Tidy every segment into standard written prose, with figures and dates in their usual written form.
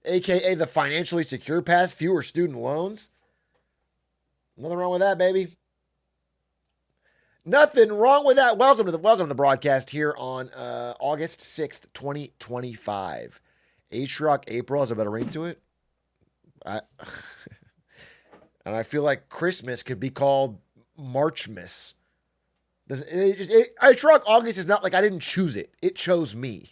AKA the financially secure path, fewer student loans. Nothing wrong with that, baby. Nothing wrong with that. Welcome to the broadcast here on August 6th, 2025. Atrioc April has a better ring to it. And I feel like Christmas could be called Marchmas. Atrioc August is not like I didn't choose it. It chose me.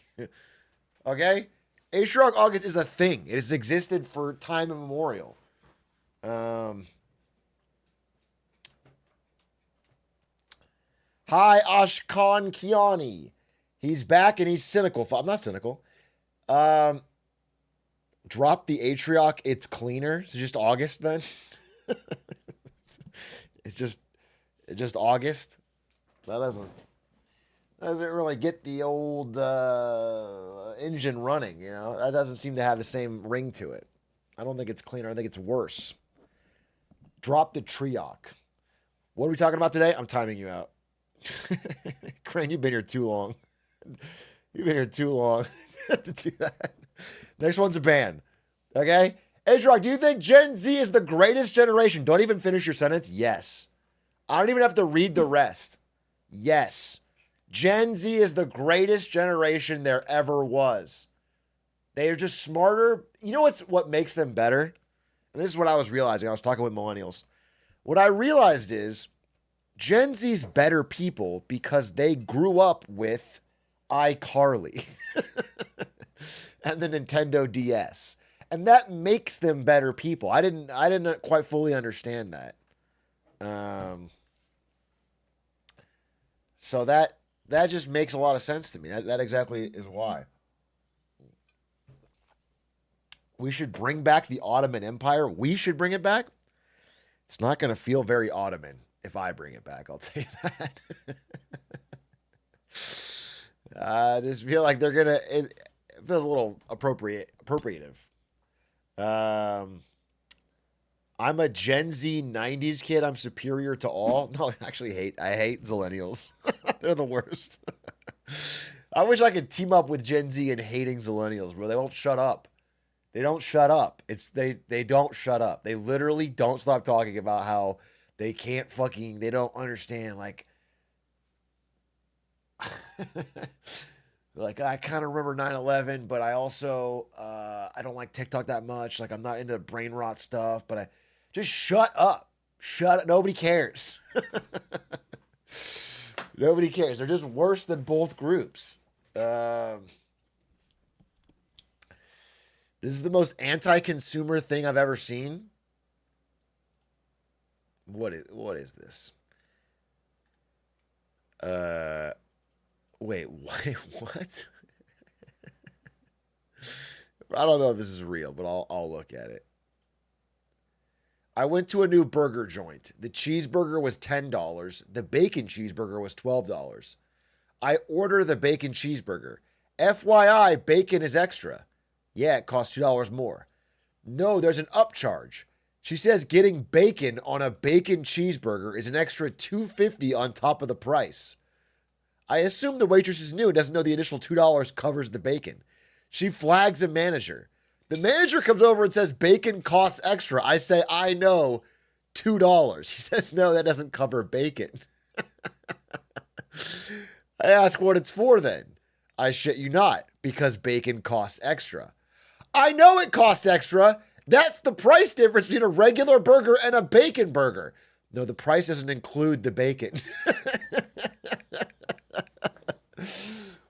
Okay? Atrioc August is a thing. It has existed for time immemorial. Hi, Ashkan Kiani. He's back and he's cynical. I'm not cynical. Drop the Atrioc. It's cleaner. It's just August then. It's just August. That doesn't really get the old engine running, you know? That doesn't seem to have the same ring to it. I don't think it's cleaner. I think it's worse. Drop the Trioc. What are we talking about today? I'm timing you out. Crane, you've been here too long. You've been here too long to do that. Next one's a ban. Okay? Atrioc, do you think Gen Z is the greatest generation? Don't even finish your sentence. Yes. I don't even have to read the rest. Yes. Gen Z is the greatest generation there ever was. They are just smarter. You know what makes them better? And this is what I was realizing. I was talking with millennials. What I realized is Gen Z's better people because they grew up with iCarly and the Nintendo DS. And that makes them better people. I didn't quite fully understand that. So that just makes a lot of sense to me. That exactly is why. We should bring back the Ottoman Empire. We should bring it back. It's not going to feel very Ottoman if I bring it back. I'll tell you that. I just feel like they're going to... It feels a little appropriative. I'm a Gen Z 90s kid. I'm superior to all. No, I hate Zillennials. They're the worst. I wish I could team up with Gen Z and hating Zillennials, bro. They won't shut up. They don't shut up. They don't shut up. They literally don't stop talking about how they don't understand, like, like, I kind of remember 9/11, but I also, I don't like TikTok that much. Like, I'm not into brain rot stuff, but just shut up. Shut up. Nobody cares. Nobody cares. They're just worse than both groups. This is the most anti-consumer thing I've ever seen. What is this? Wait, what? I don't know if this is real, but I'll look at it. I went to a new burger joint. The cheeseburger was $10. The bacon cheeseburger was $12. I order the bacon cheeseburger. FYI, bacon is extra. Yeah, it costs $2 more. No, there's an upcharge. She says getting bacon on a bacon cheeseburger is an extra $2.50 on top of the price. I assume the waitress is new and doesn't know the initial $2 covers the bacon. She flags a manager. The manager comes over and says bacon costs extra. I say, I know, $2. He says, no, that doesn't cover bacon. I ask what it's for then. I shit you not, because bacon costs extra. I know it costs extra. That's the price difference between a regular burger and a bacon burger. No, the price doesn't include the bacon.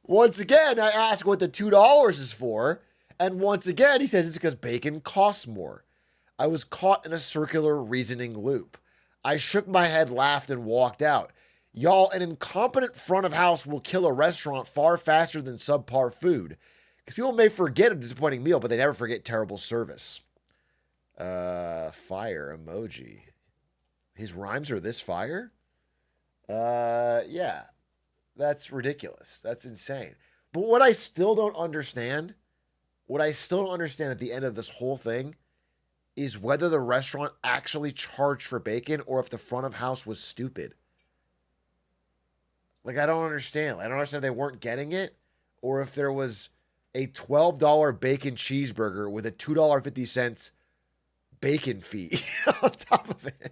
Once again, I ask what the $2 is for. And once again, he says it's because bacon costs more. I was caught in a circular reasoning loop. I shook my head, laughed, and walked out. Y'all, an incompetent front of house will kill a restaurant far faster than subpar food. Because people may forget a disappointing meal, but they never forget terrible service. Fire emoji. His rhymes are this fire? Yeah. That's ridiculous. That's insane. But what I still don't understand at the end of this whole thing is whether the restaurant actually charged for bacon or if the front of house was stupid. Like, I don't understand. I don't understand if they weren't getting it or if there was a $12 bacon cheeseburger with a $2.50 bacon fee on top of it.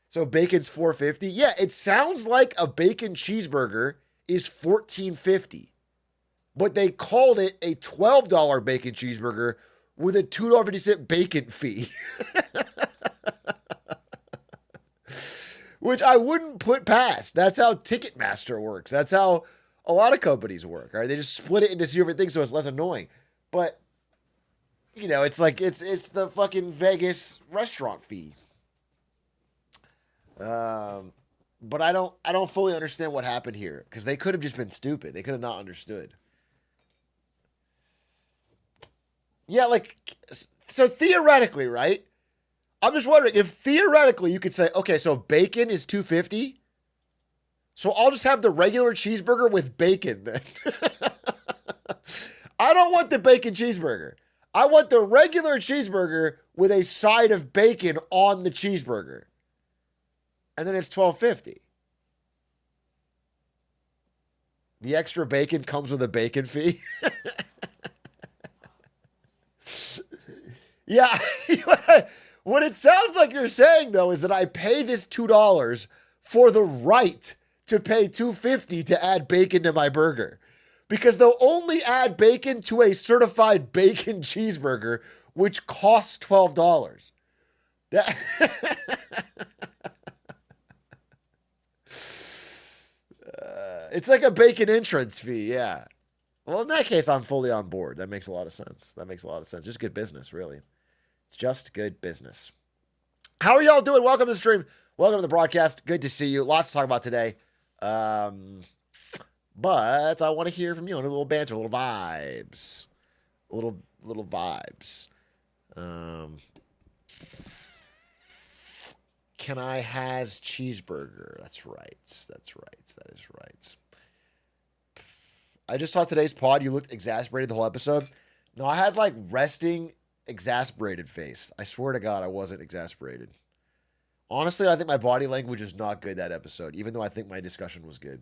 So bacon's $4.50. Yeah, it sounds like a bacon cheeseburger is $14.50, but they called it a $12 bacon cheeseburger with a $2.50 bacon fee. Which I wouldn't put past. That's how Ticketmaster works. That's how a lot of companies work. Right? They just split it into two different things so it's less annoying. But you know, it's like it's the fucking Vegas restaurant fee. But I don't fully understand what happened here because they could have just been stupid. They could have not understood. Yeah, like so theoretically, right? I'm just wondering if theoretically you could say, okay, so bacon is $2.50. So I'll just have the regular cheeseburger with bacon then. I don't want the bacon cheeseburger. I want the regular cheeseburger with a side of bacon on the cheeseburger. And then it's $12.50. The extra bacon comes with a bacon fee. Yeah. What it sounds like you're saying, though, is that I pay this $2 for the right to pay $2.50 to add bacon to my burger. Because they'll only add bacon to a certified bacon cheeseburger, which costs $12. It's like a bacon entrance fee, yeah. Well, in that case, I'm fully on board. That makes a lot of sense. Just good business, really. It's just good business. How are y'all doing? Welcome to the stream. Welcome to the broadcast. Good to see you. Lots to talk about today. But I want to hear from you. A little banter, a little vibes. Little vibes. Can I has cheeseburger? That's right. That is right. I just saw today's pod. You looked exasperated the whole episode. No, I had like resting exasperated face. I swear to God, I wasn't exasperated. Honestly, I think my body language is not good that episode, even though I think my discussion was good.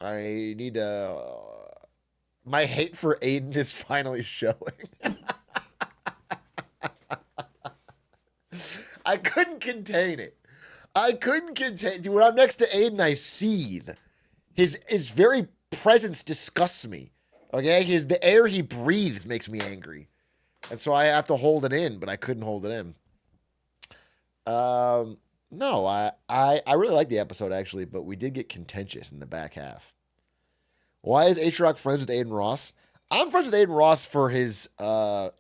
I need to... my hate for Aiden is finally showing. I couldn't contain it. Dude, when I'm next to Aiden, I seethe. His very presence disgusts me. Okay? The air he breathes makes me angry. And so I have to hold it in, but I couldn't hold it in. No, I really like the episode, actually, but we did get contentious in the back half. Why is Atrioc friends with Aiden Ross? I'm friends with Aiden Ross for his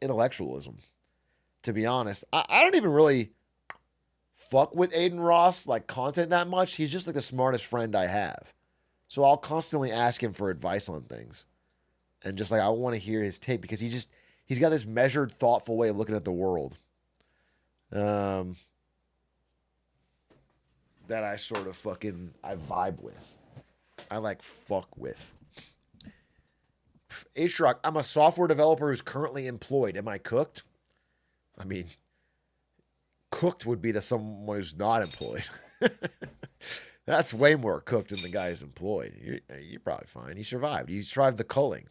intellectualism, to be honest. I don't even really fuck with Aiden Ross, like, content that much. He's just, like, the smartest friend I have. So I'll constantly ask him for advice on things. And just, like, I want to hear his take because he's got this measured, thoughtful way of looking at the world. That I sort of I vibe with. I like fuck with. Atrioc, I'm a software developer who's currently employed. Am I cooked? I mean, cooked would be someone who's not employed. That's way more cooked than the guy who's employed. You're probably fine. You survived. You survived the culling.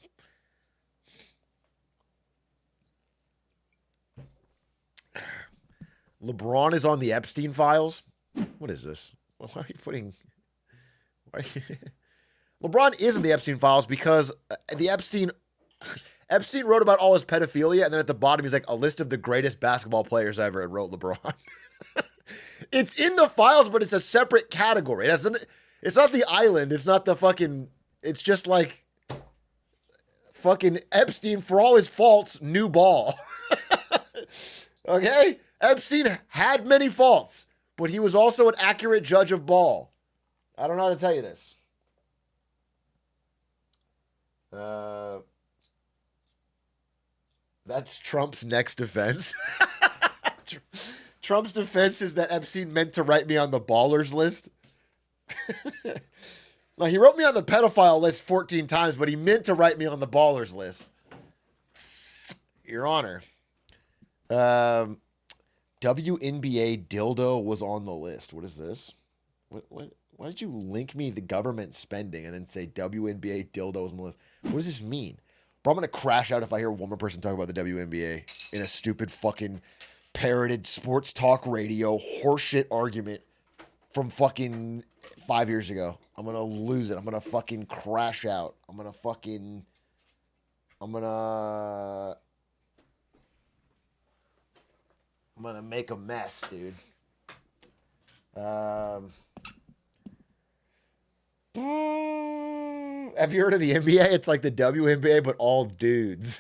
LeBron is on the Epstein files. What is this? Why are you putting... LeBron is in the Epstein files because the Epstein wrote about all his pedophilia, and then at the bottom he's like, a list of the greatest basketball players ever, and wrote LeBron. It's in the files, but it's a separate category. It's not the island. It's not the fucking... It's just like... fucking Epstein, for all his faults, new ball. Okay? Epstein had many faults, but he was also an accurate judge of ball. I don't know how to tell you this. That's Trump's next defense. Trump's defense is that Epstein meant to write me on the ballers list. Now, he wrote me on the pedophile list 14 times, but he meant to write me on the ballers list. Your Honor. WNBA dildo was on the list. What is this? What? Why did you link me the government spending and then say WNBA dildo was on the list? What does this mean? Bro, I'm gonna crash out if I hear one more person talk about the WNBA in a stupid fucking parroted sports talk radio horseshit argument from fucking 5 years ago. I'm gonna lose it. I'm gonna fucking crash out. I'm gonna make a mess, dude. Have you heard of the NBA? It's like the WNBA, but all dudes.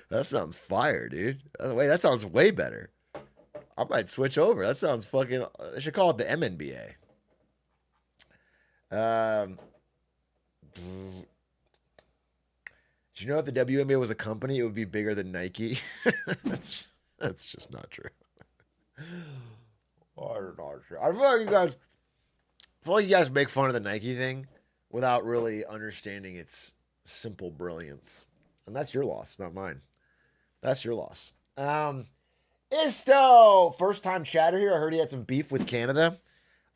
That sounds fire, dude. Wait, that sounds way better. I might switch over. That sounds fucking... They should call it the MNBA. Did you know if the WNBA was a company, it would be bigger than Nike? That's just not true. I'm not sure. I feel like you guys make fun of the Nike thing without really understanding its simple brilliance. And that's your loss, not mine. That's your loss. Isto! First time chatter here. I heard he had some beef with Canada.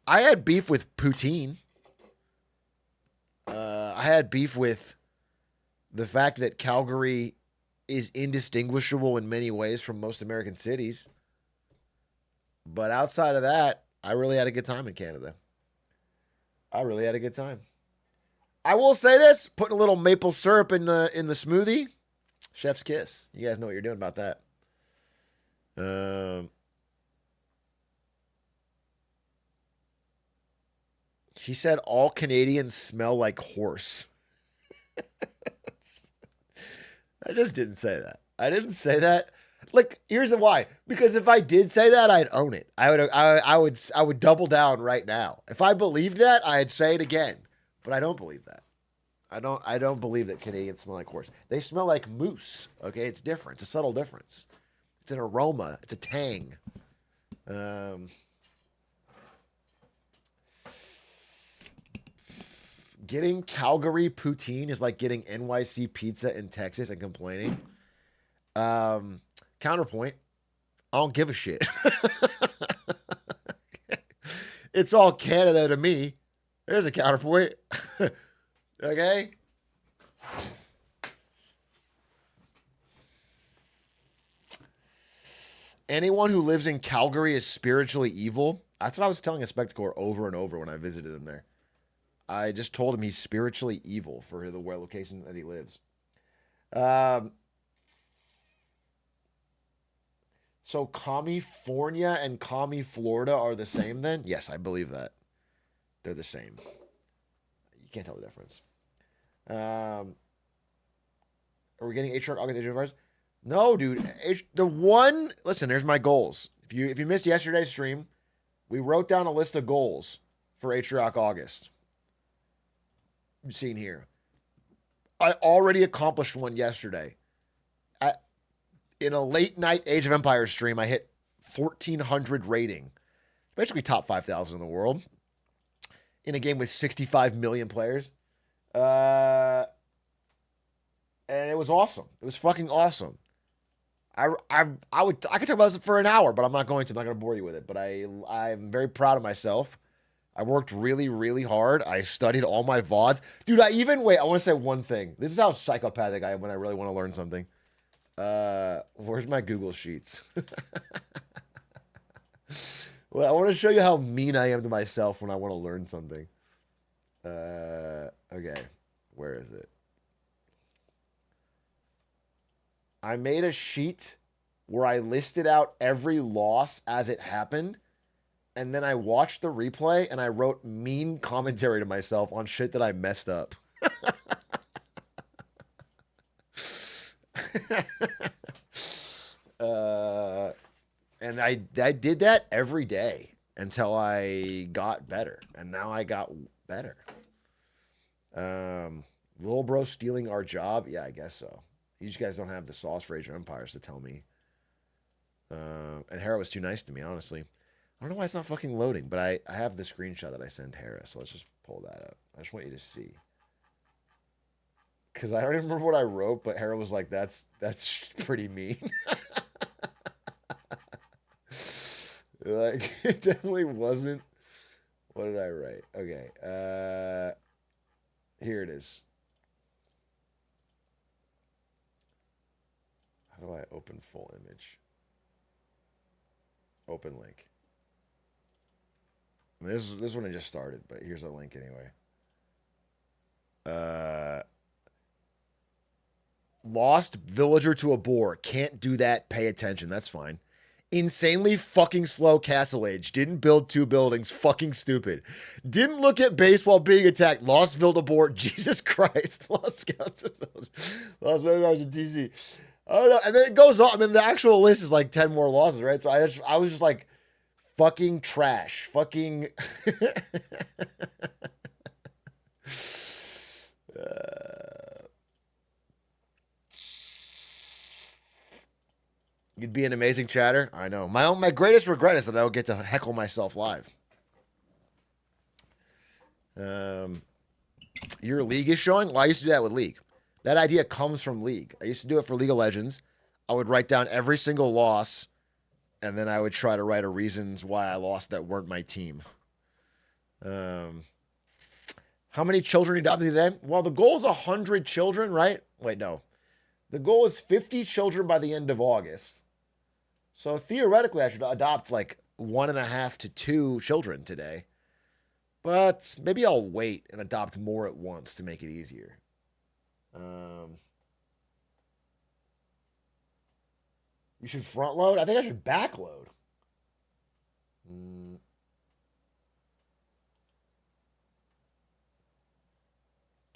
I had beef with poutine. I had beef with the fact that Calgary is indistinguishable in many ways from most American cities. But outside of that, I really had a good time in Canada. I really had a good time. I will say this, putting a little maple syrup in the smoothie, chef's kiss. You guys know what you're doing about that. She said all Canadians smell like horse. I just didn't say that. I didn't say that. Like, here's the why. Because if I did say that, I'd own it. I would double down right now. If I believed that, I'd say it again. But I don't believe that. I don't believe that Canadians smell like horse. They smell like moose. Okay, it's different. It's a subtle difference. It's an aroma. It's a tang. Getting Calgary poutine is like getting NYC pizza in Texas and complaining. Counterpoint, I don't give a shit. It's all Canada to me. There's a counterpoint. Okay? Anyone who lives in Calgary is spiritually evil. That's what I was telling a Spectacle over and over when I visited him there. I just told him he's spiritually evil for the where location that he lives. So California and Florida are the same then? Yes, I believe that. They're the same. You can't tell the difference. Are we getting Atrioc August Age of Empires? No, dude. Listen, here's my goals. If you missed yesterday's stream, we wrote down a list of goals for Atrioc August. I'm seeing here. I already accomplished one yesterday. In a late night Age of Empires stream, I hit 1,400 rating. Basically top 5,000 in the world. In a game with 65 million players. And it was awesome. It was fucking awesome. I could talk about this for an hour, but I'm not going to. I'm not going to bore you with it. But I'm very proud of myself. I worked really, really hard. I studied all my VODs. Dude, I want to say one thing. This is how psychopathic I am when I really want to learn something. Where's my Google Sheets? Well, I want to show you how mean I am to myself when I want to learn something. Okay. Where is it? I made a sheet where I listed out every loss as it happened. And then I watched the replay and I wrote mean commentary to myself on shit that I messed up. And I did that every day until I got better. And now I got better. Little bro stealing our job? Yeah, I guess so. You guys don't have the sauce for Age of Empires to tell me. And Hera was too nice to me, honestly. I don't know why it's not fucking loading, but I have the screenshot that I sent Hera, so let's just pull that up. I just want you to see. Because I don't even remember what I wrote, but Hera was like, that's pretty mean. Like, it definitely wasn't. What did I write? Okay. Here it is. How do I open full image? Open link. I mean, this one I just started, but here's a link anyway. Lost villager to a boar. Can't do that. Pay attention. That's fine. Insanely fucking slow castle age. Didn't build 2 buildings. Fucking stupid. Didn't look at base while being attacked. Lost village boar. Jesus Christ. Lost scouts and village. Lost members in TC. Oh no. And then it goes on. I mean, the actual list is like 10 more losses, right? So I was just like, fucking trash. Fucking. You'd be an amazing chatter. I know. My greatest regret is that I don't get to heckle myself live. Your League is showing? Well, I used to do that with League. That idea comes from League. I used to do it for League of Legends. I would write down every single loss, and then I would try to write reasons why I lost that weren't my team. How many children adopted today? Well, the goal is 100 children, right? Wait, no. The goal is 50 children by the end of August. So theoretically, I should adopt like 1.5 to 2 children today. But maybe I'll wait and adopt more at once to make it easier. You should front load? I think I should back load.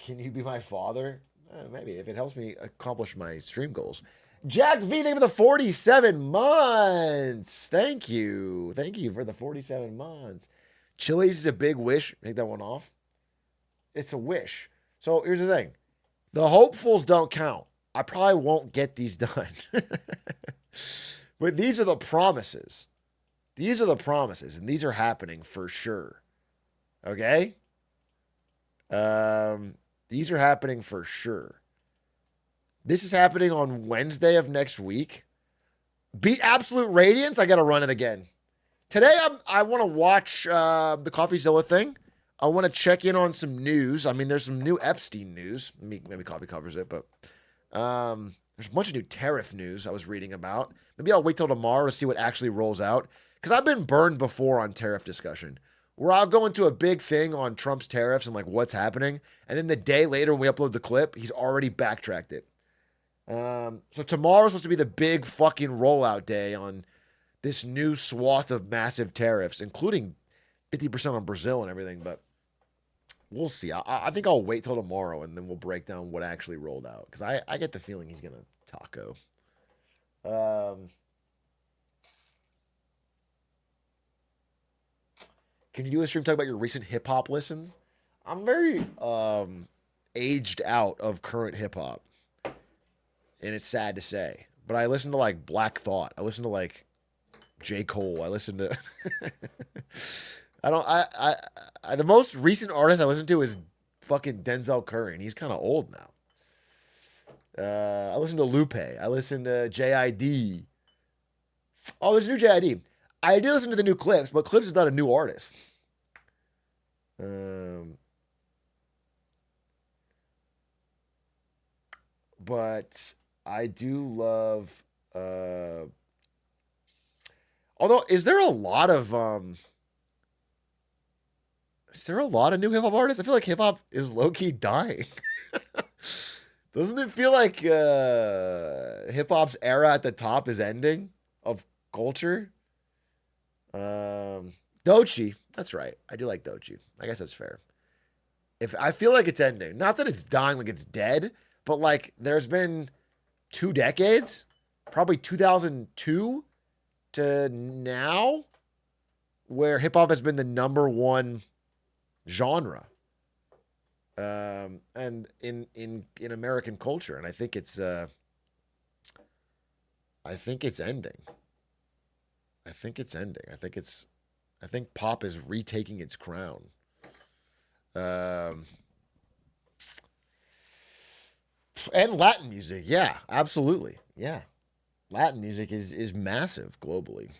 Can you be my father? Maybe, if it helps me accomplish my stream goals. Jack V, thank you for the 47 months. Thank you. Thank you for the 47 months. Chili's is a big wish. Take that one off. It's a wish. So here's the thing. The hopefuls don't count. I probably won't get these done. But these are the promises. These are the promises, and these are happening for sure. Okay? These are happening for sure. This is happening on Wednesday of next week. Beat Absolute Radiance. I got to run it again. Today, I want to watch the Coffeezilla thing. I want to check in on some news. I mean, there's some new Epstein news. Maybe Coffee covers it, but there's a bunch of new tariff news I was reading about. Maybe I'll wait till tomorrow to see what actually rolls out. Because I've been burned before on tariff discussion, where I'll go into a big thing on Trump's tariffs and like what's happening. And then the day later when we upload the clip, he's already backtracked it. So tomorrow's supposed to be the big fucking rollout day on this new swath of massive tariffs, including 50% on Brazil and everything. But we'll see. I think I'll wait till tomorrow and then we'll break down what actually rolled out. Because I get the feeling he's going to taco. Can you do a stream talk about your recent hip hop listens? I'm very aged out of current hip hop. And it's sad to say. But I listen to like Black Thought. I listen to like J. Cole. I listen to the most recent artist I listen to is fucking Denzel Curry, and he's kind of old now. I listen to Lupe. I listen to JID. Oh, there's a new JID. I did listen to the new Clips, but Clips is not a new artist. But I do love. Although, is there a lot of new hip hop artists? I feel like hip hop is low key dying. Doesn't it feel like hip hop's era at the top is ending of culture? Doechii, that's right. I do like Doechii. I guess that's fair. If I feel like it's ending, not that it's dying like it's dead, but like there's been 2 decades, probably 2002 to now, where hip hop has been the number one genre, and in American culture, and I think it's ending. I think pop is retaking its crown. And Latin music, yeah, absolutely, yeah. Latin music is massive globally.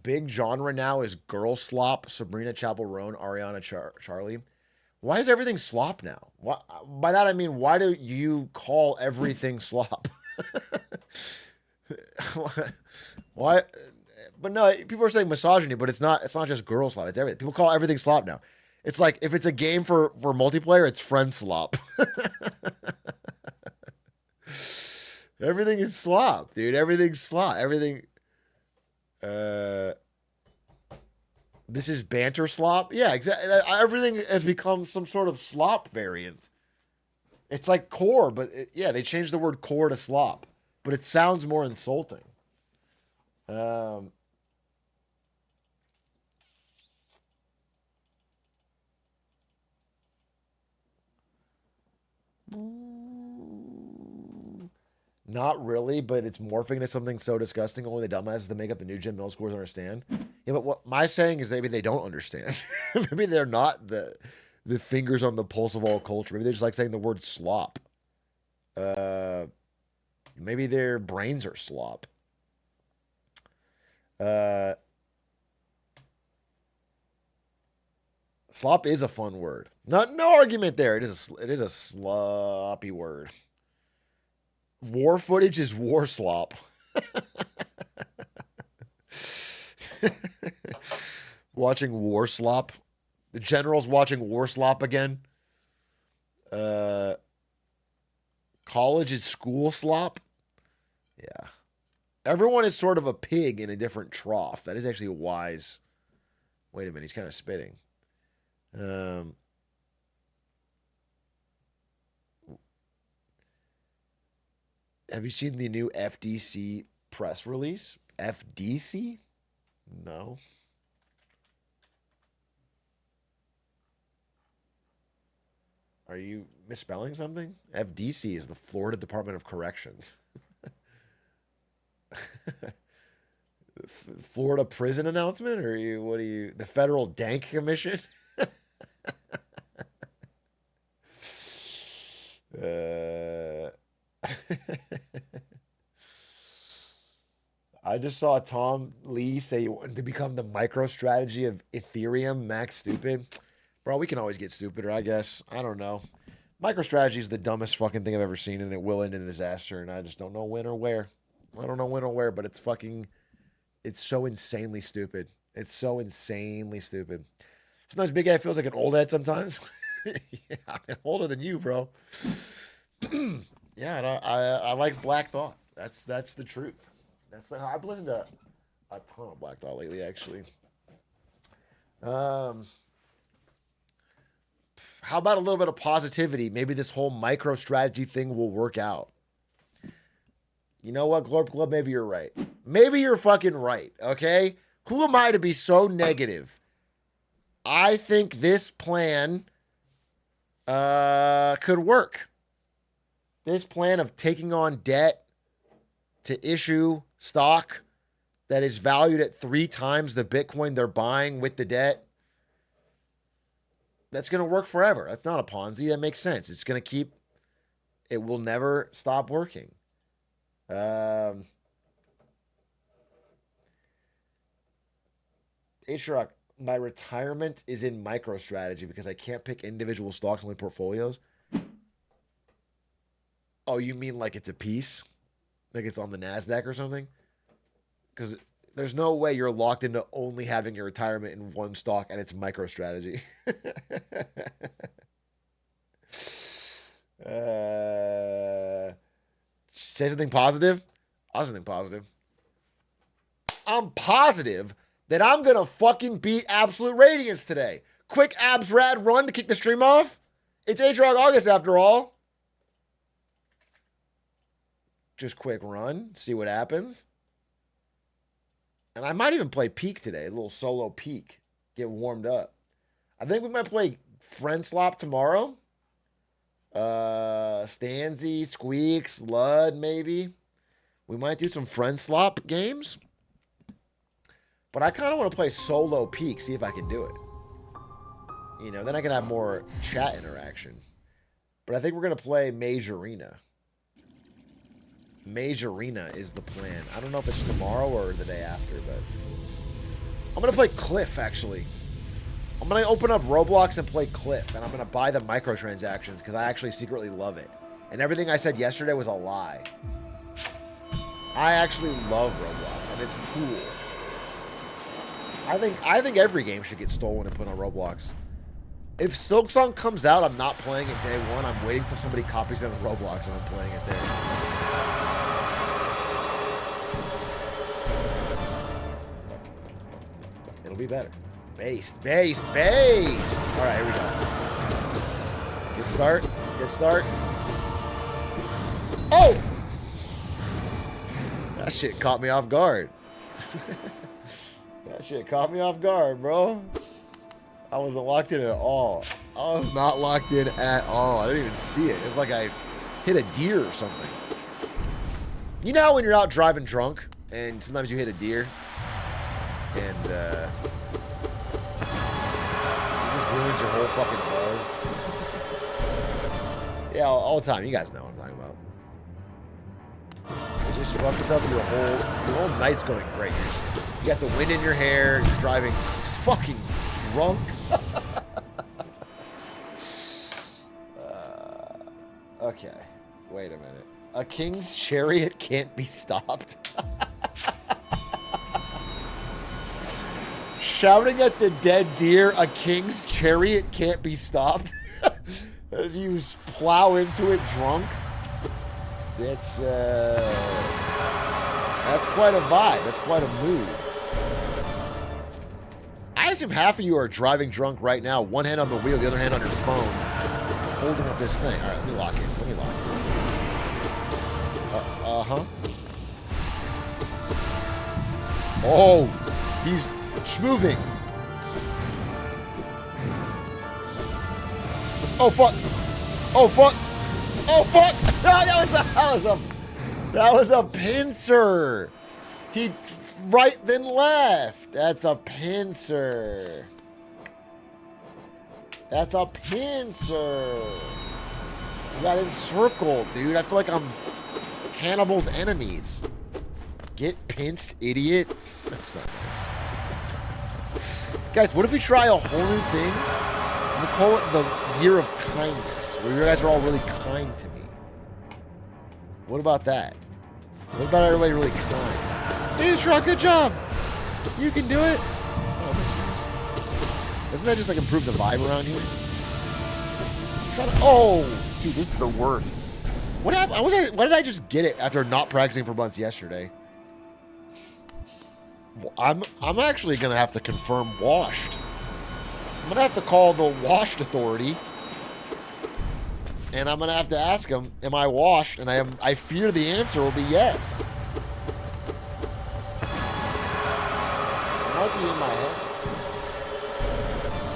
Big genre now is girl slop, Sabrina Chapel Roan, Ariana Charlie. Why is everything slop now? Why, by that I mean, why do you call everything slop? Why? But no, people are saying misogyny, but it's not. It's not just girl slop. It's everything. People call everything slop now. It's like if it's a game for multiplayer, it's friend slop. Everything is slop, dude. Everything's slop. Everything. Uh, this is banter slop. Yeah, exactly. Everything has become some sort of slop variant. It's like core, but yeah, they changed the word core to slop, but it sounds more insulting. Um, Not really, but it's morphing into something so disgusting. Only the dumbasses that make up the new gym middle schoolers understand. Yeah, but what my saying is maybe they don't understand. Maybe they're not the fingers on the pulse of all culture. Maybe they just like saying the word slop. Uh, Maybe their brains are slop. Uh, Slop is a fun word. No argument there. It is a sloppy word. War footage is war slop. Watching war slop. The general's watching war slop again. Uh, College is school slop. Yeah. Everyone is sort of a pig in a different trough. That is actually wise. Wait a minute, he's kind of spitting. Um, have you seen the new FDC press release? FDC? No. Are you misspelling something? FDC is the Florida Department of Corrections. Florida prison announcement, or you? What are you? The Federal Dank Commission? uh, I just saw Tom Lee say he wanted to become the micro strategy of Ethereum. Max stupid, bro. We can always get stupider, I guess. I don't know. MicroStrategy is the dumbest fucking thing I've ever seen, and it will end in disaster. And I just don't know when or where. I don't know when or where, but it's fucking. It's so insanely stupid. It's so insanely stupid. Sometimes Big Ed feels like an old head sometimes. Yeah, I'm older than you, bro. Yeah, and I like Black Thought. That's the truth. I've listened to a ton of Black Thought lately, actually. Um, how about a little bit of positivity? Maybe this whole micro strategy thing will work out. You know what, Glorp Club? Maybe you're right. Maybe you're fucking right, okay? Who am I to be so negative? I think this plan could work. This plan of taking on debt to issue stock that is valued at 3 times the Bitcoin they're buying with the debt, that's going to work forever. That's not a Ponzi. That makes sense. It's going to keep, it will never stop working. Atrioc, my retirement is in MicroStrategy because I can't pick individual stocks in my portfolios. Oh, you mean like it's a piece? Like it's on the NASDAQ or something? Because there's no way you're locked into only having your retirement in one stock and it's MicroStrategy. Say something positive? I'll say something positive. I'm positive that I'm going to fucking beat Absolute Radiance today. Quick abs rad run to kick the stream off. It's Atrioc August after all. Just quick run, see what happens. And I might even play Peak today, a little solo Peak. Get warmed up. I think we might play Friend Slop tomorrow. Stanzy, Squeaks, Lud, maybe. We might do some Friend Slop games. But I kind of want to play solo Peak, see if I can do it. You know, then I can have more chat interaction. But I think we're going to play Mage Arena. Mage Arena is the plan. I don't know if it's tomorrow or the day after, but I'm gonna play Cliff actually. I'm gonna open up Roblox and play Cliff, and I'm gonna buy the microtransactions because I actually secretly love it. And everything I said yesterday was a lie. I actually love Roblox, and it's cool. I think every game should get stolen and put on Roblox. If Silksong comes out, I'm not playing it day one. I'm waiting till somebody copies it on Roblox and I'm playing it there. It'll be better. Based. All right, here we go. Good start. Oh! That shit caught me off guard. That shit caught me off guard, bro. I wasn't locked in at all. I was not locked in at all. I didn't even see it. It was like I hit a deer or something. You know how when you're out driving drunk and sometimes you hit a deer and it just ruins your whole fucking buzz? Yeah, all the time. You guys know what I'm talking about. It just fucks up your whole night's going great. You got the wind in your hair. You're driving fucking drunk. Okay, wait a minute. A king's chariot can't be stopped. Shouting at the dead deer, a king's chariot can't be stopped. As you plow into it drunk. That's quite a vibe. That's quite a mood. I assume half of you are driving drunk right now. One hand on the wheel, the other hand on your phone. Holding up this thing. All right, let me lock it. Uh-huh. Oh, he's schmoving. Oh, fuck. Oh, fuck. No, that was a pincer. He right then left. That's a pincer. You got encircled, dude. I feel like I'm Hannibal's enemies. Get pinced, idiot. That's not nice. Guys, what if we try a whole new thing? We'll call it the Year of Kindness, where you guys are all really kind to me. What about that? What about everybody really kind? Hey, Atrioc, good job. You can do it. Oh, doesn't that just like improve the vibe around here? Oh, dude, this is the worst. What happened? Why did I just get it after not practicing for months yesterday? Well, I'm actually gonna have to confirm washed. I'm gonna have to call the washed authority, and I'm gonna have to ask them, "Am I washed?" And I fear the answer will be yes. It might be in my head.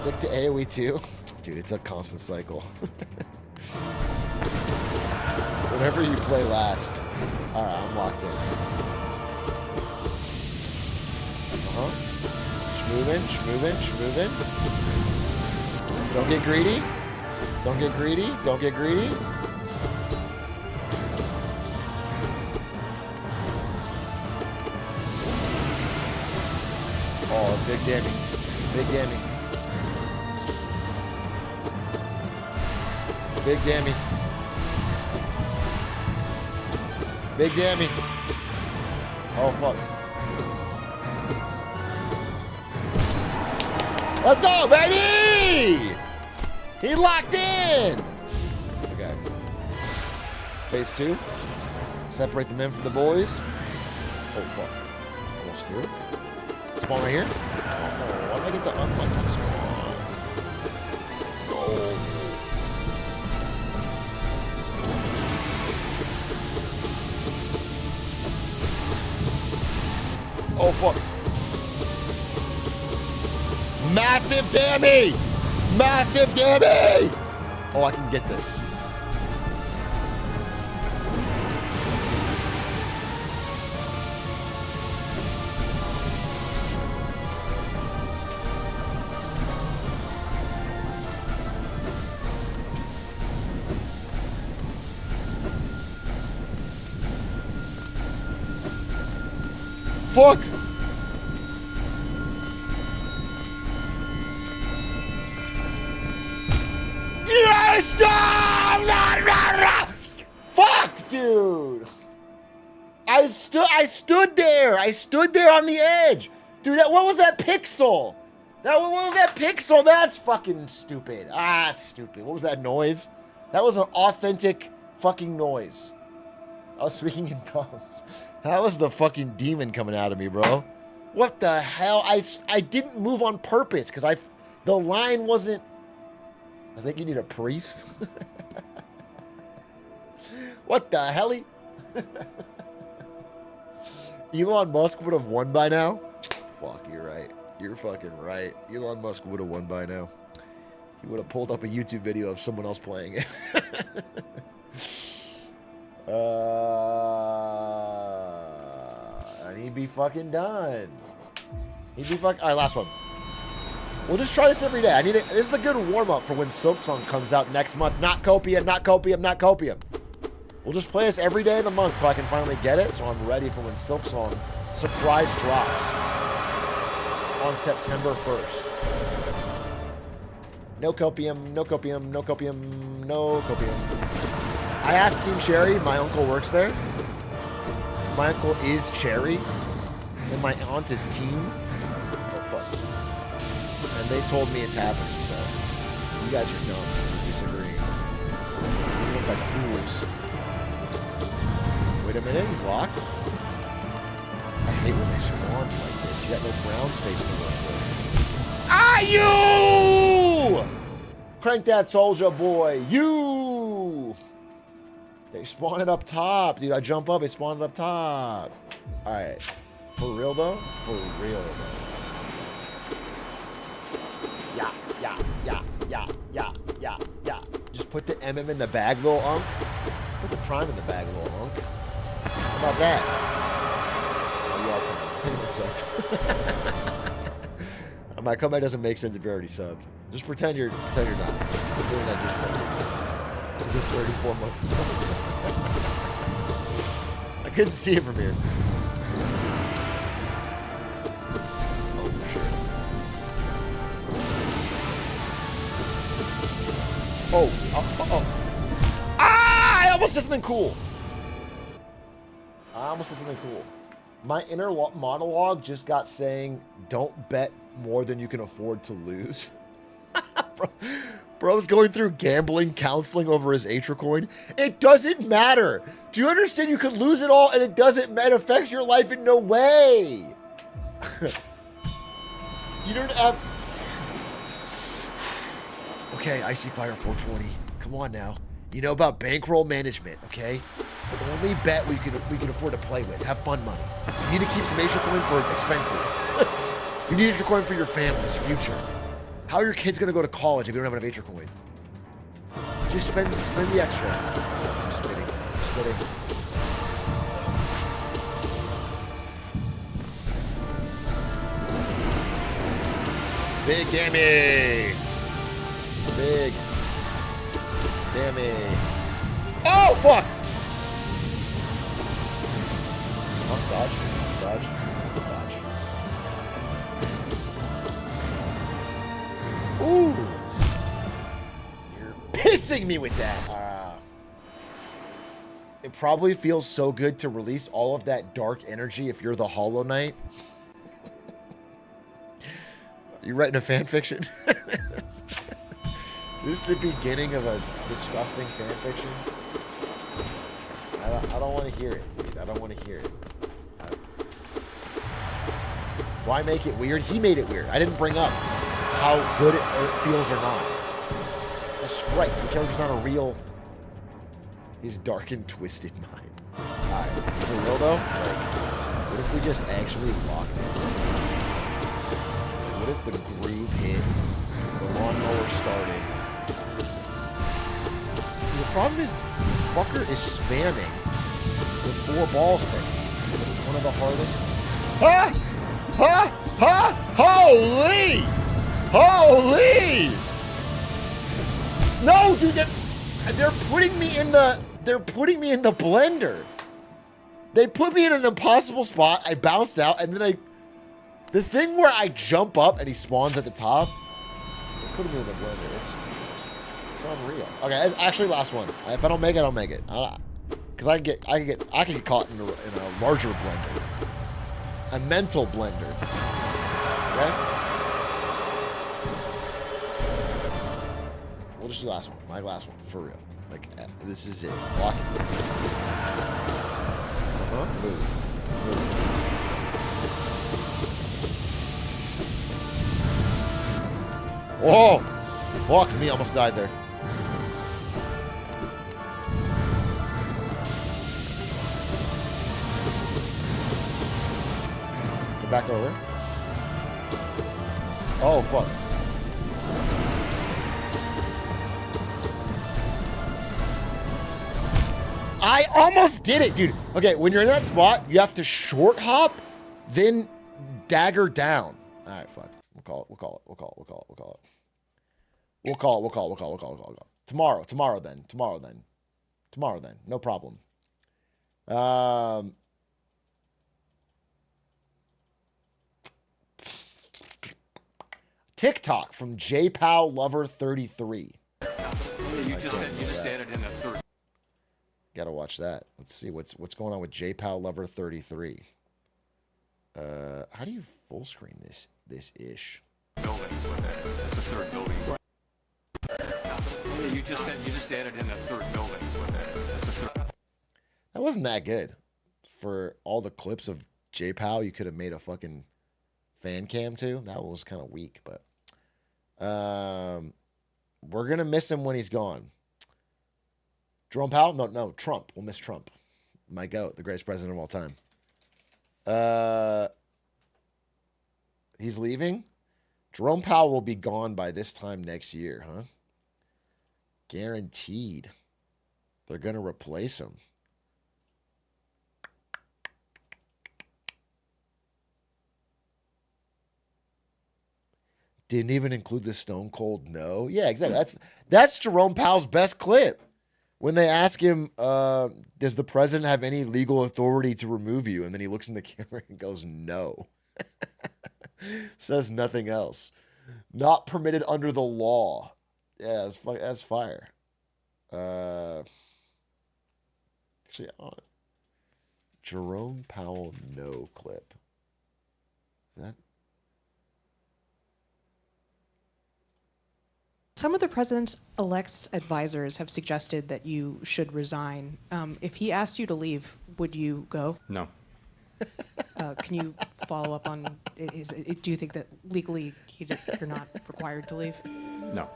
Stick to AoE 2. Dude, it's a constant cycle. Whatever you play last. Alright, I'm locked in. Schmovin'. Don't get greedy. Oh, big damage. Big damage. Oh, fuck. Let's go, baby! He locked in! Okay. Phase 2. Separate the men from the boys. Oh, fuck. Almost through it. Spawn right here. Oh, why did I get the unlucky spawn? Oh. Oh, fuck. Massive damage! Oh, I can get this. fuck? Yeah, stop! Fuck, dude. I stood there. I stood there on the edge. Dude, what was that pixel? What was that pixel? That's fucking stupid. Ah, stupid. What was that noise? That was an authentic fucking noise. I was speaking in tongues. That was the fucking demon coming out of me, bro. What the hell? I didn't move on purpose because the line wasn't... I think you need a priest. What the hell? Elon Musk would have won by now. Fuck, you're right. You're fucking right. Elon Musk would have won by now. He would have pulled up a YouTube video of someone else playing it. And he'd be fucking done. He'd be fucking... All right, last one. We'll just try this every day. This is a good warm-up for when Silksong comes out next month. Not copium, not copium, not copium. We'll just play this every day of the month till I can finally get it, so I'm ready for when Silksong surprise drops on September 1st. No copium, no copium, no copium, no copium. I asked Team Cherry, my uncle works there. My uncle is Cherry, and my aunt is Team. Oh, fuck. And they told me it's happening, so you guys are dumb. You're disagreeing. You look like fools. Wait a minute, he's locked. I hate when they spawn like this. You got no ground space to work with. Ah, you! Crank that soldier boy, you! They spawn it up top, dude. I jump up, they spawn it up top. All right, for real though? For real though. Yeah. Just put the MM in the bag, little unk. Put the prime in the bag, little unk. How about that? Oh, you are sucked. My comeback doesn't make sense if you're already subbed. Just pretend you're not. You're doing that just 34 months. I couldn't see it from here. Oh. Ah! I almost did something cool. My inner monologue just got saying, don't bet more than you can afford to lose. Bro's going through gambling counseling over his Atrioc coin. It doesn't matter. Do you understand? You could lose it all and it doesn't matter. It affects your life in no way. You don't have... Okay, Icy Fire 420. Come on now. You know about bankroll management, okay? Only bet we can afford to play with. Have fun money. You need to keep some Atrioc coin for expenses. You need Atrioc coin for your family's future. How are your kids gonna go to college if you don't have enough Atrioc coin? Just spend the extra. I'm spitting. Big Gammy! Big Gammy. Oh, fuck! Oh, dodge. Ooh! You're pissing me with that! It probably feels so good to release all of that dark energy if you're the Hollow Knight. You writing a fan fiction? This is the beginning of a disgusting fan fiction. I don't want to hear it, dude. I don't want to hear it. Why make it weird? He made it weird. I didn't bring up how good it feels or not. It's a sprite. The character's not a real... His dark and twisted mind. Alright, for real though, like, what if we just actually locked it? What if the groove hit, the lawnmower started? The problem is, fucker is spamming the 4 balls technique. It's one of the hardest. Holy! No, dude, they're putting me in the blender. They put me in an impossible spot. I bounced out, and then the thing where I jump up and he spawns at the top, they put me in the blender. It's unreal. Okay, actually, last one. If I don't make it, I'll make it. Because I can get caught in a larger blender, a mental blender. Okay. We'll just do last one. My last one, for real. Like, this is it. Lock it. Move. Whoa! Fuck me, almost died there. Go back over. Oh, fuck. I almost did it, dude. Okay, when you're in that spot, you have to short hop, then dagger down. All right, fuck. We'll call it. Tomorrow then. No problem. TikTok from JPowLover33. You just added in a third. Gotta watch that. Let's see what's going on with JPowLover33. How do you full screen this ish? Building is what that is. That's the third building. You just added in a third building is what that is. That's the third. That wasn't that good. For all the clips of JPow you could have made a fucking fan cam to. That one was kind of weak, but we're gonna miss him when he's gone. Jerome Powell? No, Trump. We'll miss Trump. My goat, the greatest president of all time. He's leaving? Jerome Powell will be gone by this time next year, huh? Guaranteed. They're going to replace him. Didn't even include the Stone Cold no. Yeah, exactly. That's Jerome Powell's best clip. When they ask him, does the president have any legal authority to remove you? And then he looks in the camera and goes, no. Says nothing else. Not permitted under the law. Yeah, that's fire. Actually, Jerome Powell no clip. Is that? Some of the president-elect's advisors have suggested that you should resign. If he asked you to leave, would you go? No. Can you follow up on, do you think that legally you're not required to leave? No.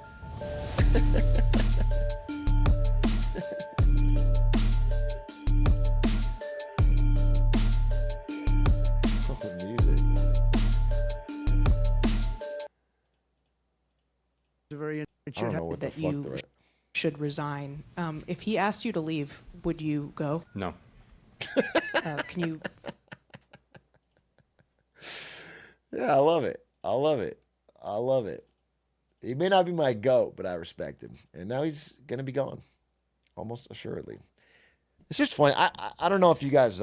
Very I don't know what the that fuck you should resign. If he asked you to leave, would you go? No. Can you? Yeah, I love it. He may not be my GOAT, but I respect him. And now he's going to be gone. Almost assuredly. It's just funny. I don't know if you guys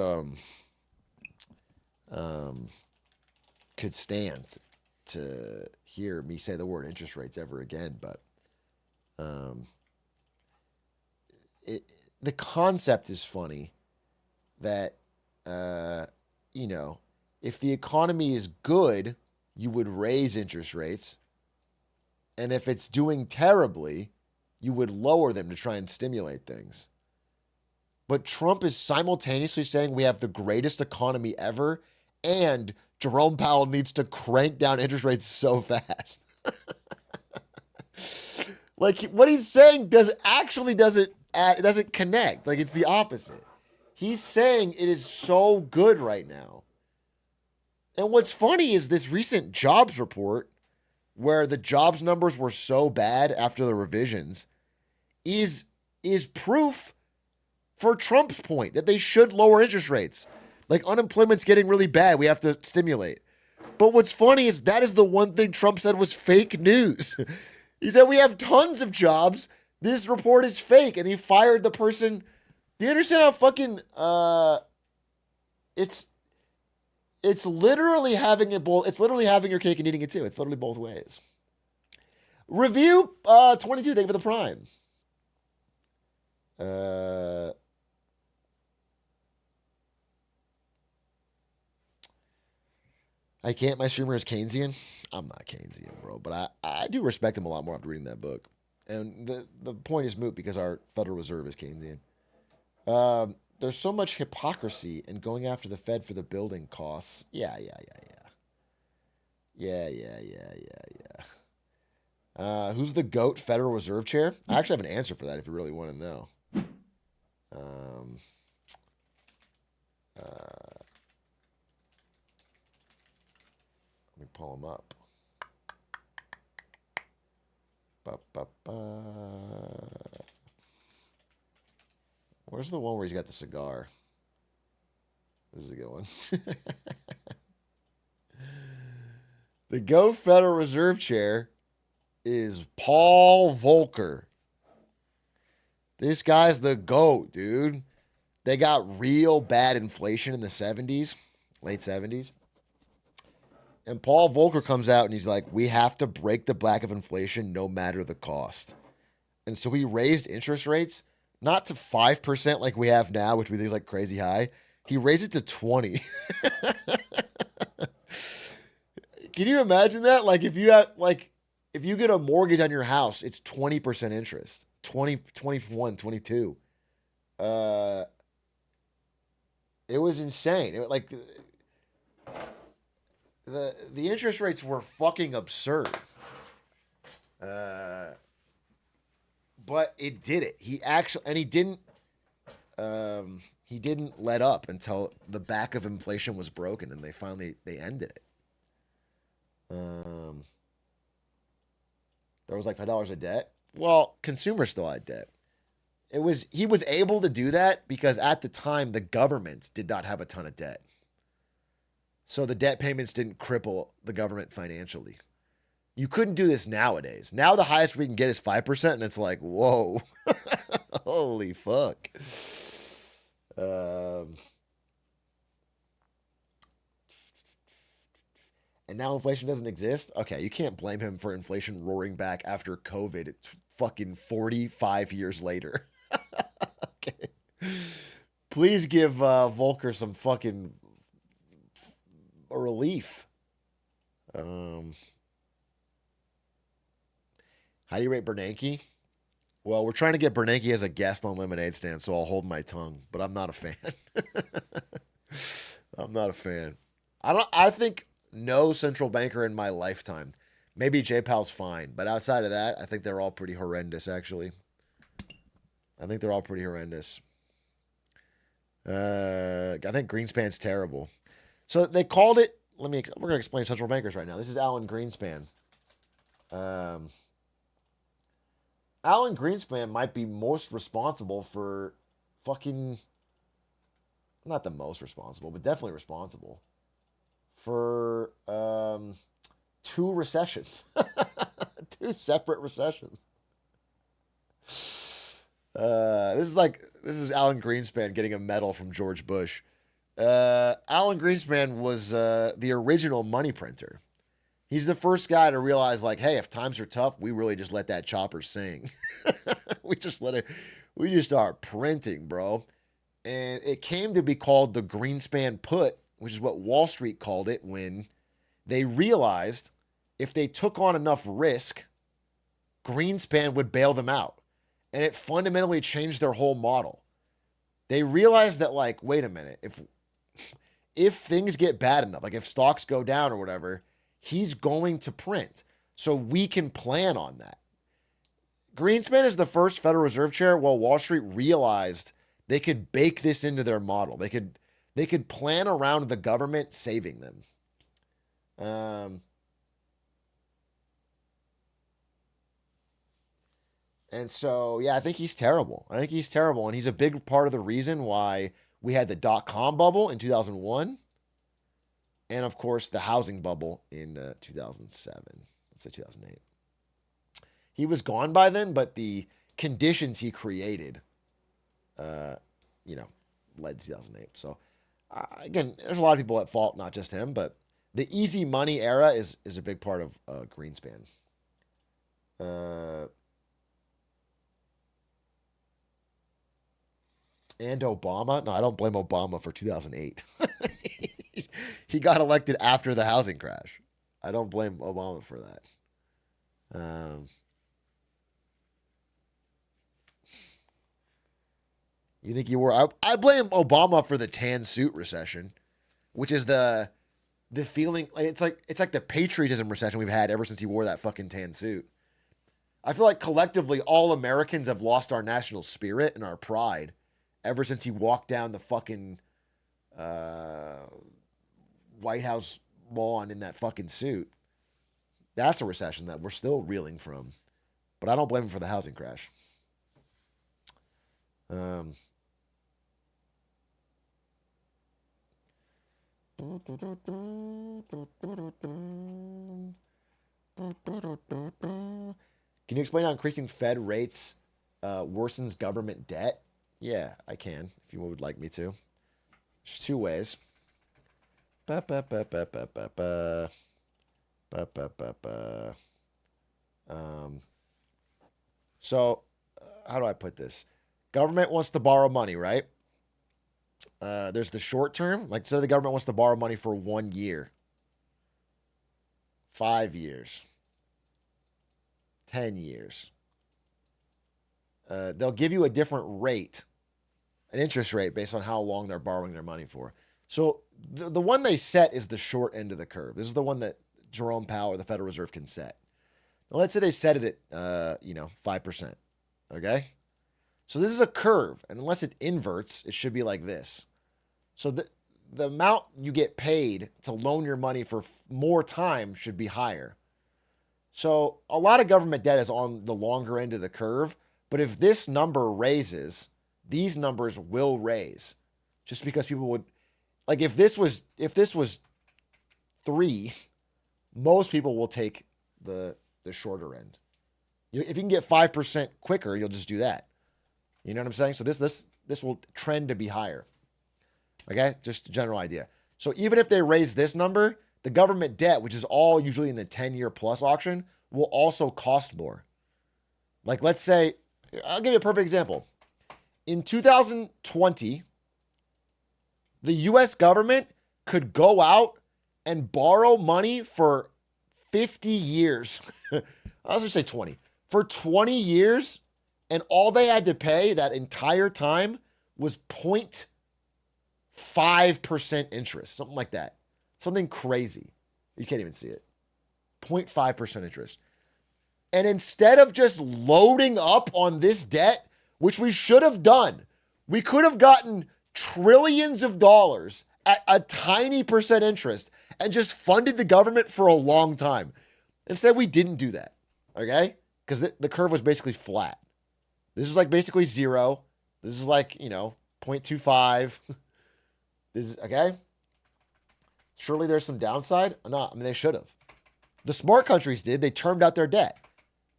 could stand to hear me say the word interest rates ever again, but the concept is funny that, if the economy is good, you would raise interest rates. And if it's doing terribly, you would lower them to try and stimulate things. But Trump is simultaneously saying we have the greatest economy ever, and Jerome Powell needs to crank down interest rates so fast. Like, what he's saying doesn't connect. Like, it's the opposite. He's saying it is so good right now. And what's funny is this recent jobs report, where the jobs numbers were so bad after the revisions, is proof for Trump's point that they should lower interest rates. Like, unemployment's getting really bad. We have to stimulate. But what's funny is that is the one thing Trump said was fake news. He said we have tons of jobs. This report is fake. And he fired the person. Do you understand how fucking it's literally having it both. It's literally having your cake and eating it too. It's literally both ways. Review 22. Thank you for the prime. I can't. My streamer is Keynesian. I'm not Keynesian, bro, but I do respect him a lot more after reading that book. And the point is moot because our Federal Reserve is Keynesian. There's so much hypocrisy in going after the Fed for the building costs. Yeah. Who's the GOAT Federal Reserve Chair? I actually have an answer for that if you really want to know. Let me pull him up. Where's the one where he's got the cigar? This is a good one. The GOAT Federal Reserve Chair is Paul Volcker. This guy's the GOAT, dude. They got real bad inflation in the 70s, late 70s. And Paul Volcker comes out and he's like, we have to break the back of inflation no matter the cost. And so he raised interest rates, not to 5% like we have now, which we think is like crazy high. He raised it to 20. Can you imagine that? Like if you get a mortgage on your house, it's 20% interest. 20, 21, 22. It was insane. The interest rates were fucking absurd. But it did it. He didn't let up until the back of inflation was broken and they ended it. There was like $5 of debt. Well, consumers still had debt. He was able to do that because at the time the government did not have a ton of debt. So the debt payments didn't cripple the government financially. You couldn't do this nowadays. Now the highest we can get is 5%, and it's like, whoa. Holy fuck. And now inflation doesn't exist? Okay, you can't blame him for inflation roaring back after COVID. It's fucking 45 years later. Okay. Please give Volcker some fucking relief. How do you rate Bernanke? Well, we're trying to get Bernanke as a guest on Lemonade Stand, so I'll hold my tongue. But I'm not a fan. I'm not a fan. I think no central banker in my lifetime. Maybe J-Pal's fine, but outside of that, I think they're all pretty horrendous, actually. I think they're all pretty horrendous. I think Greenspan's terrible. So they called it, we're going to explain central bankers right now. This is Alan Greenspan. Alan Greenspan might be most responsible for fucking, not the most responsible, but definitely responsible for 2 recessions. 2 separate recessions. This is Alan Greenspan getting a medal from George Bush. Alan Greenspan was the original money printer. He's the first guy to realize, like, hey, if times are tough, we really just let that chopper sing. We just start printing, bro. And it came to be called the Greenspan put, which is what Wall Street called it when they realized if they took on enough risk, Greenspan would bail them out. And it fundamentally changed their whole model. They realized that, like, wait a minute, if things get bad enough, like if stocks go down or whatever, he's going to print. So we can plan on that. Greenspan is the first Federal Reserve Chair while Wall Street realized they could bake this into their model. They could plan around the government saving them. And so, yeah, I think he's terrible. And he's a big part of the reason why we had the dot-com bubble in 2001. And, of course, the housing bubble in 2007. Let's say 2008. He was gone by then, but the conditions he created, led to 2008. So again, there's a lot of people at fault, not just him, but the easy money era is a big part of Greenspan. And Obama. No, I don't blame Obama for 2008. He got elected after the housing crash. I don't blame Obama for that. You think you were? I blame Obama for the tan suit recession, which is the feeling. It's like the patriotism recession we've had ever since he wore that fucking tan suit. I feel like collectively all Americans have lost our national spirit and our pride ever since he walked down the fucking White House lawn in that fucking suit. That's a recession that we're still reeling from. But I don't blame him for the housing crash. Can you explain how increasing Fed rates worsens government debt? Yeah, I can, if you would like me to. There's two ways. So, how do I put this? Government wants to borrow money, right? There's the short term. Like, so the government wants to borrow money for 1 year, 5 years, 10 years. They'll give you a different rate, an interest rate based on how long they're borrowing their money for. So the one they set is the short end of the curve. This is the one that Jerome Powell or the Federal Reserve can set. Now, let's say they set it at 5%. Okay? So this is a curve, and unless it inverts, it should be like this. So the amount you get paid to loan your money for more time should be higher. So a lot of government debt is on the longer end of the curve, but if this number raises, these numbers will raise. Just because people would, like, if this was 3, most people will take the shorter end. If you can get 5% quicker, you'll just do that. You know what I'm saying? So this will trend to be higher. Okay? Just a general idea. So even if they raise this number, the government debt, which is all usually in the 10-year plus auction, will also cost more. Like, let's say, I'll give you a perfect example. In 2020, the U.S. government could go out and borrow money for 50 years. I'll just say 20. For 20 years, and all they had to pay that entire time was 0.5% interest, something like that. Something crazy. You can't even see it. 0.5% interest. And instead of just loading up on this debt, which we should have done, we could have gotten trillions of dollars at a tiny percent interest and just funded the government for a long time. Instead, we didn't do that, okay? Because the curve was basically flat. This is like basically 0. This is like, 0.25. This is, okay? Surely there's some downside? No, I mean, they should have. The smart countries did. They termed out their debt.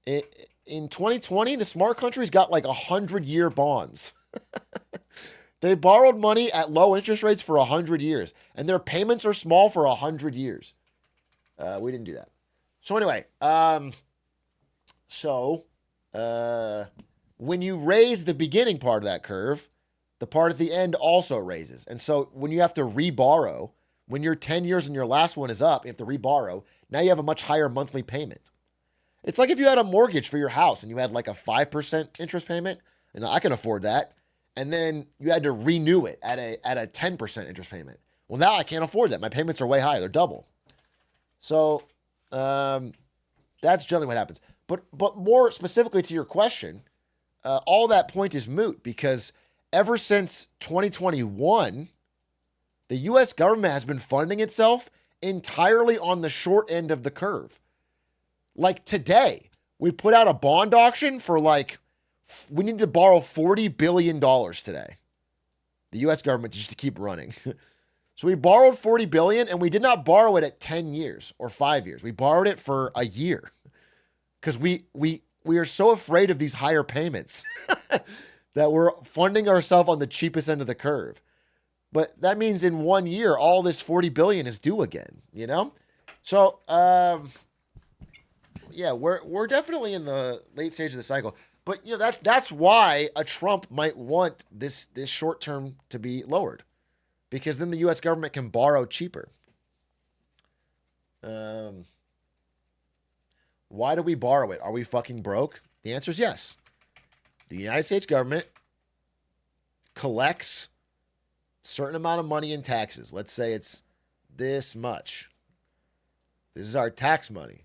In 2020, the smart countries got like 100-year bonds. They borrowed money at low interest rates for 100 years, and their payments are small for 100 years. We didn't do that. So anyway, when you raise the beginning part of that curve, the part at the end also raises. And so when you have to reborrow, when your 10 years and your last one is up, you have to reborrow. Now you have a much higher monthly payment. It's like if you had a mortgage for your house and you had like a 5% interest payment, and I can afford that, and then you had to renew it at a 10% interest payment. Well, now I can't afford that. My payments are way higher. They're double. So that's generally what happens. But more specifically to your question, all that point is moot because ever since 2021, the U.S. government has been funding itself entirely on the short end of the curve. Like today, we put out a bond auction for we need to borrow $40 billion today. The U.S. government just to keep running. So we borrowed $40 billion and we did not borrow it at 10 years or 5 years. We borrowed it for a year because we are so afraid of these higher payments that we're funding ourselves on the cheapest end of the curve. But that means in 1 year, all this 40 billion is due again, you know? So, yeah, we're definitely in the late stage of the cycle. But, you know, that's why a Trump might want this short term to be lowered, because then the U.S. government can borrow cheaper. Why do we borrow it? Are we fucking broke? The answer is yes. The United States government collects a certain amount of money in taxes. Let's say it's this much. This is our tax money.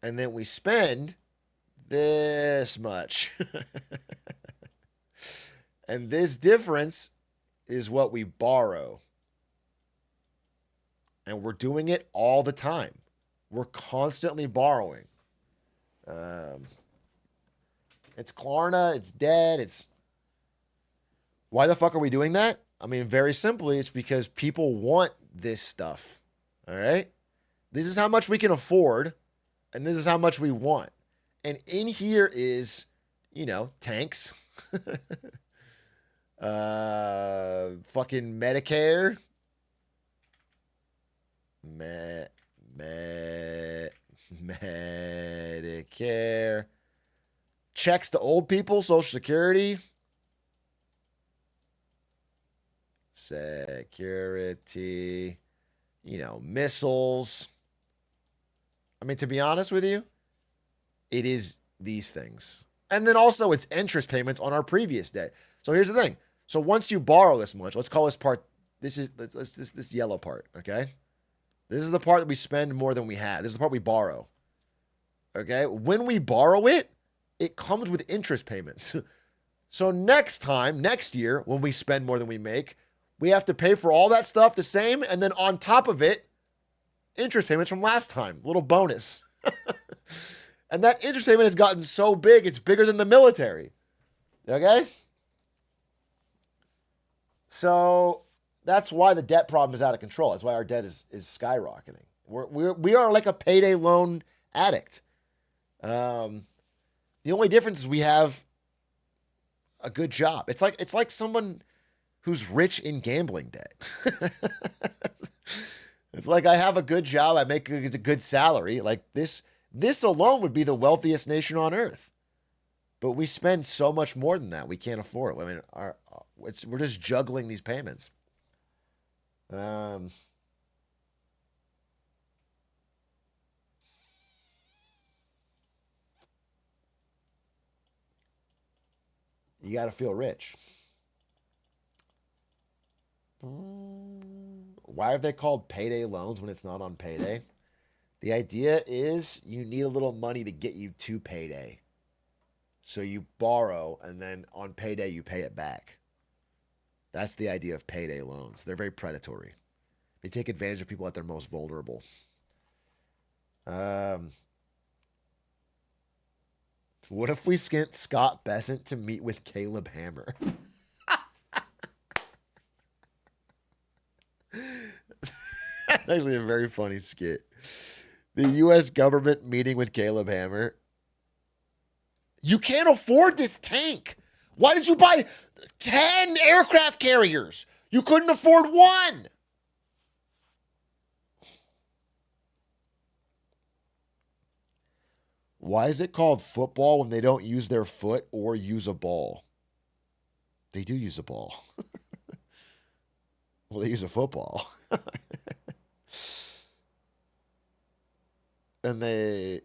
And then we spend this much. And this difference is what we borrow. And we're doing it all the time. We're constantly borrowing. It's Klarna. It's dead. It's... Why the fuck are we doing that? I mean, very simply, it's because people want this stuff. All right? This is how much we can afford, and this is how much we want. And in here is, you know, tanks. Fucking Medicare. Medicare. Checks to old people, Social Security. Security. You know, missiles. I mean, to be honest with you, it is these things. And then also it's interest payments on our previous debt. So here's the thing. So once you borrow this much, let's call this part, this yellow part, okay? This is the part that we spend more than we have. This is the part we borrow. Okay? When we borrow it, it comes with interest payments. So next year, when we spend more than we make, we have to pay for all that stuff the same, and then on top of it, interest payments from last time. Little bonus. And that interest payment has gotten so big, it's bigger than the military. Okay? So that's why the debt problem is out of control. That's why our debt is skyrocketing. We are like a payday loan addict. The only difference is we have a good job. It's like someone who's rich in gambling debt. It's like I have a good job. I make a good salary. Like this alone would be the wealthiest nation on earth. But we spend so much more than that. We can't afford it. I mean, we're just juggling these payments. You got to feel rich. Why are they called payday loans when it's not on payday? The idea is you need a little money to get you to payday. So you borrow, and then on payday, you pay it back. That's the idea of payday loans. They're very predatory. They take advantage of people at their most vulnerable. What if we sent Scott Bessent to meet with Caleb Hammer? Actually, a very funny skit. The U.S. government meeting with Caleb Hammer. You can't afford this tank. Why did you buy 10 aircraft carriers? You couldn't afford one. Why is it called football when they don't use their foot or use a ball? They do use a ball. Well, they use a football. And they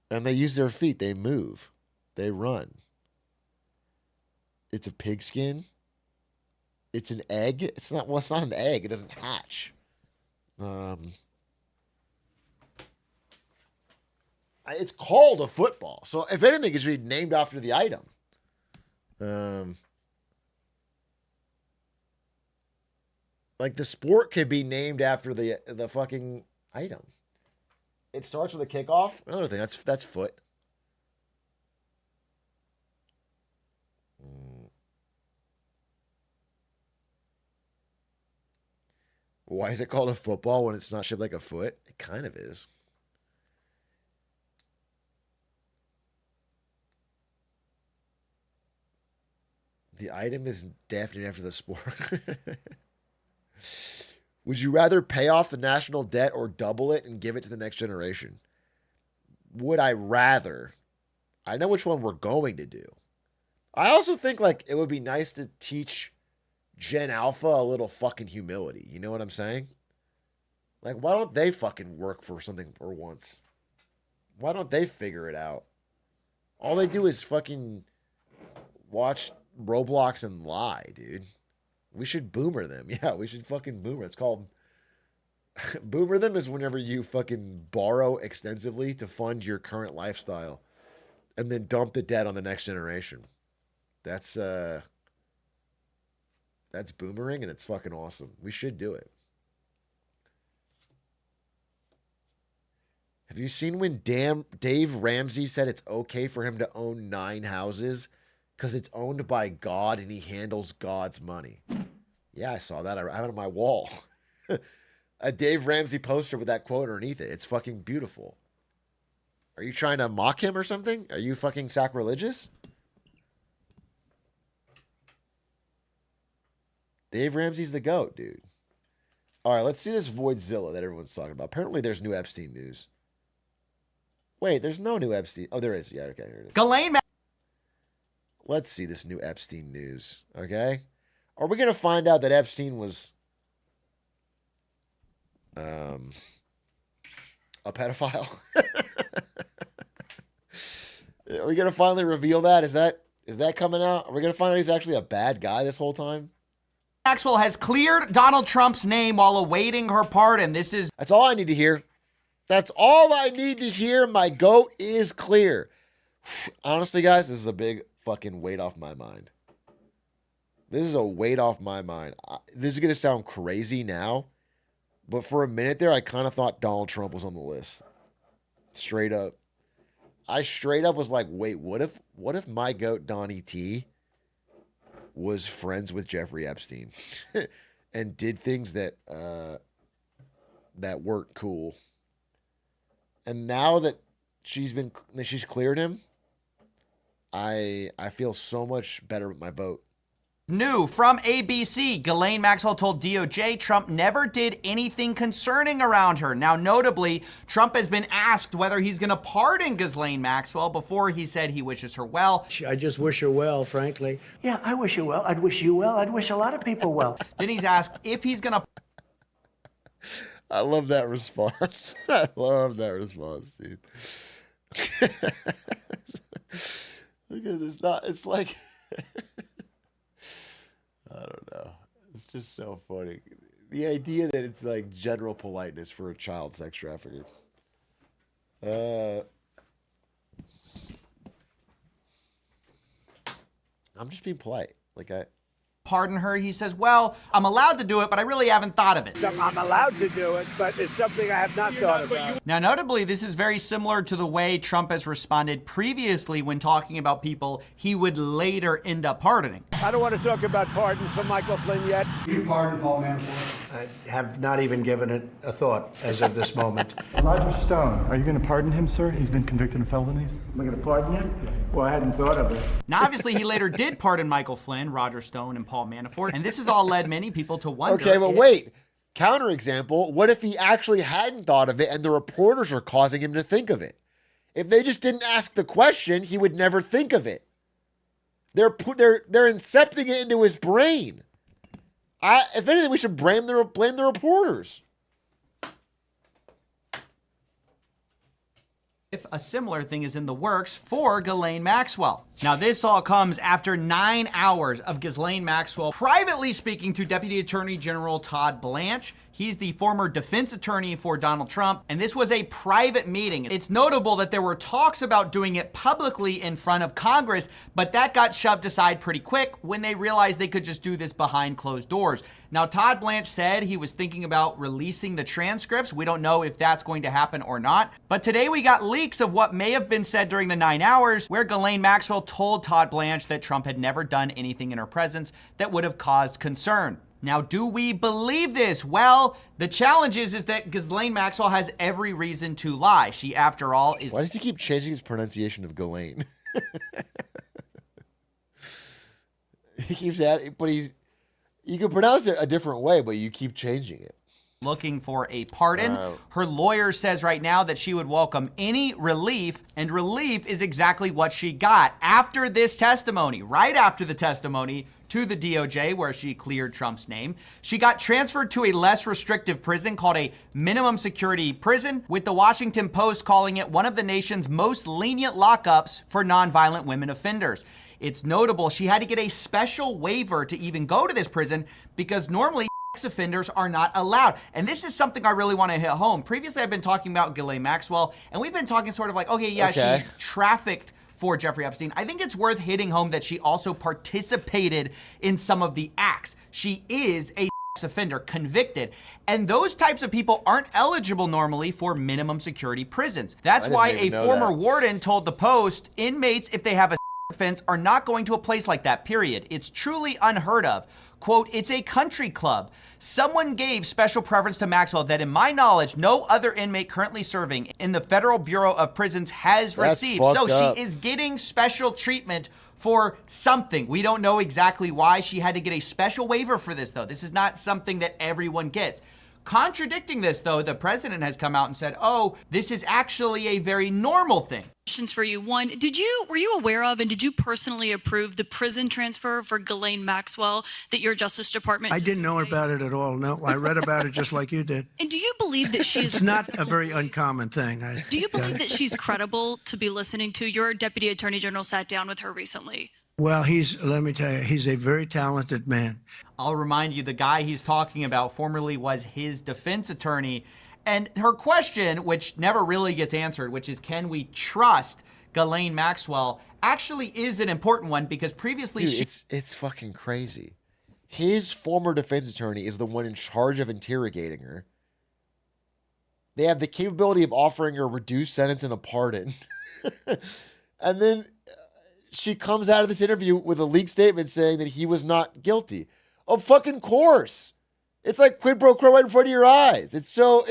use their feet. They move. They run. It's a pigskin. It's an egg. It's not an egg. It doesn't hatch. It's called a football. So if anything, it should be named after the item. Like the sport could be named after the fucking item. It starts with a kickoff. Another thing, that's foot. Why is it called a football when it's not shaped like a foot? It kind of is. The item is Daphne after the sport. Would you rather pay off the national debt or double it and give it to the next generation? Would I rather? I know which one we're going to do. I also think like it would be nice to teach Gen Alpha a little fucking humility. You know what I'm saying? Like, why don't they fucking work for something for once? Why don't they figure it out? All they do is fucking watch Roblox and lie, dude. We should boomer them. Yeah, we should fucking boomer. It's called... Boomer them is whenever you fucking borrow extensively to fund your current lifestyle and then dump the debt on the next generation. That's boomering, and it's fucking awesome. We should do it. Have you seen when Dave Ramsey said it's okay for him to own 9 houses because it's owned by God and he handles God's money? Yeah, I saw that. I have it on my wall. A Dave Ramsey poster with that quote underneath it. It's fucking beautiful. Are you trying to mock him or something? Are you fucking sacrilegious? Dave Ramsey's the GOAT, dude. All right, let's see this Voidzilla that everyone's talking about. Apparently there's new Epstein news. Wait, there's no new Epstein. Oh, there is. Yeah, okay, here it is. Ghislaine. Let's see this new Epstein news, okay? Are we going to find out that Epstein was a pedophile? Are we going to finally reveal that? Is that coming out? Are we going to find out he's actually a bad guy this whole time? Maxwell has cleared Donald Trump's name while awaiting her pardon. That's all I need to hear. That's all I need to hear. My goat is clear. Honestly, guys, this is a big fucking weight off my mind. This is a weight off my mind. This is going to sound crazy now, but for a minute there, I kind of thought Donald Trump was on the list. Straight up. I straight up was like, wait, what if my goat, Donnie T, was friends with Jeffrey Epstein and did things that weren't cool? And now that she's cleared him, I feel so much better with my vote. New from ABC, Ghislaine Maxwell told DOJ Trump never did anything concerning around her. Now, notably, Trump has been asked whether he's going to pardon Ghislaine Maxwell. Before, he said he wishes her well. I just wish her well, frankly. Yeah, I wish her well. I'd wish you well. I'd wish a lot of people well. Then he's asked if he's going to... I love that response. I love that response, dude. Because it's like... I don't know. It's just so funny. The idea that it's like general politeness for a child sex trafficker. I'm just being polite. Pardon her. He says, well, I'm allowed to do it, but I really haven't thought of it. I'm allowed to do it, but it's something I have not thought about. Now, notably, this is very similar to the way Trump has responded previously when talking about people he would later end up pardoning. I don't want to talk about pardons for Michael Flynn yet. You pardon Paul Manafort? I have not even given it a thought as of this moment. Roger Stone, are you going to pardon him, sir? He's been convicted of felonies. Am I going to pardon you? Well, I hadn't thought of it. Now, obviously, he later did pardon Michael Flynn, Roger Stone, and Paul Manafort, and this has all led many people to wonder... Okay, but wait. Counterexample, what if he actually hadn't thought of it and the reporters are causing him to think of it? If they just didn't ask the question, he would never think of it. They're incepting it into his brain. If anything, we should blame the reporters. If a similar thing is in the works for Ghislaine Maxwell. Now, this all comes after 9 hours of Ghislaine Maxwell privately speaking to Deputy Attorney General Todd Blanche. He's the former defense attorney for Donald Trump, and this was a private meeting. It's notable that there were talks about doing it publicly in front of Congress, but that got shoved aside pretty quick when they realized they could just do this behind closed doors. Now, Todd Blanche said he was thinking about releasing the transcripts. We don't know if that's going to happen or not, but today we got leaks of what may have been said during the 9 hours where Ghislaine Maxwell told Todd Blanche that Trump had never done anything in her presence that would have caused concern. Now, do we believe this? Well, the challenge is that Ghislaine Maxwell has every reason to lie. She, after all, is... Why does he keep changing his pronunciation of Ghislaine? He keeps at, but you can pronounce it a different way, but you keep changing it. Looking for a pardon. Wow. Her lawyer says right now that she would welcome any relief, and relief is exactly what she got after this testimony. Right after the testimony to the DOJ, where she cleared Trump's name, she got transferred to a less restrictive prison called a minimum security prison, with the Washington Post calling it one of the nation's most lenient lockups for nonviolent women offenders. It's notable she had to get a special waiver to even go to this prison because normally sex offenders are not allowed. And this is something I really want to hit home. Previously, I've been talking about Ghislaine Maxwell, and we've been talking sort of like, okay, yeah, she trafficked for Jeffrey Epstein. I think it's worth hitting home that she also participated in some of the acts. She is a sex offender, convicted. And those types of people aren't eligible normally for minimum security prisons. That's why a former warden told the Post, inmates, if they have a offense, are not going to a place like that, period. It's truly unheard of. Quote, it's a country club. Someone gave special preference to Maxwell that, in my knowledge, no other inmate currently serving in the Federal Bureau of Prisons has received. So she is getting special treatment for something. We don't know exactly why she had to get a special waiver for this, though. This is not something that everyone gets. Contradicting this, though, the president has come out and said, oh, this is actually a very normal thing. Questions for you. One, were you aware of and did you personally approve the prison transfer for Ghislaine Maxwell that your Justice Department? I didn't know about it at all. No, I read about it just like you did. And do you believe that she is? It's not a very uncommon thing. Do you believe that she's credible to be listening to? Your Deputy Attorney General sat down with her recently. Well, let me tell you, he's a very talented man. I'll remind you, the guy he's talking about formerly was his defense attorney. And her question, which never really gets answered, which is, can we trust Ghislaine Maxwell, actually is an important one because previously it's fucking crazy. His former defense attorney is the one in charge of interrogating her. They have the capability of offering her a reduced sentence and a pardon. And then she comes out of this interview with a leaked statement saying that he was not guilty. Of fucking course. It's like quid pro quo right in front of your eyes. It's so,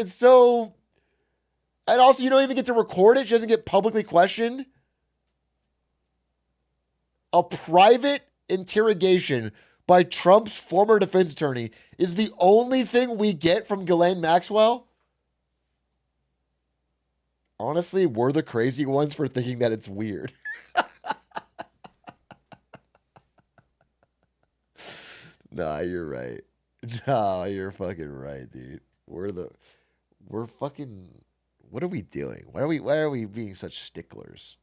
and also you don't even get to record it. She doesn't get publicly questioned. A private interrogation by Trump's former defense attorney is the only thing we get from Ghislaine Maxwell. Honestly, we're the crazy ones for thinking that it's weird. Nah, you're right. No, you're fucking right, dude. We're fucking, what are we doing? Why are we being such sticklers?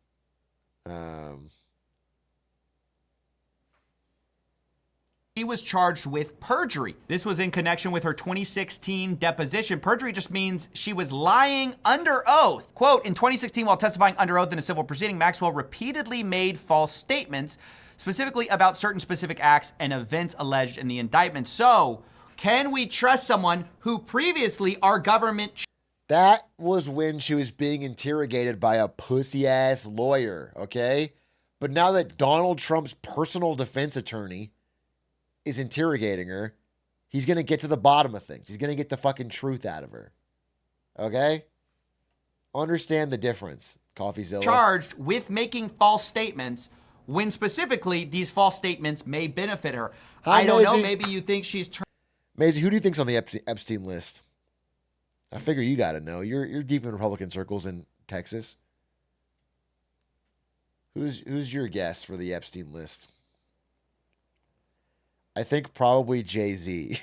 He was charged with perjury. This was in connection with her 2016 deposition. Perjury just means she was lying under oath. Quote, in 2016, while testifying under oath in a civil proceeding, Maxwell repeatedly made false statements, specifically about certain specific acts and events alleged in the indictment. So, can we trust someone who previously our government... That was when she was being interrogated by a pussy-ass lawyer, okay? But now that Donald Trump's personal defense attorney is interrogating her, he's going to get to the bottom of things. He's going to get the fucking truth out of her. Okay? Understand the difference, Coffeezilla. Charged with making false statements when specifically these false statements may benefit her. I don't know. Maybe you think she's... Maisie, who do you think's on the Epstein list? I figure you got to know. You're deep in Republican circles in Texas. Who's your guess for the Epstein list? I think probably Jay-Z.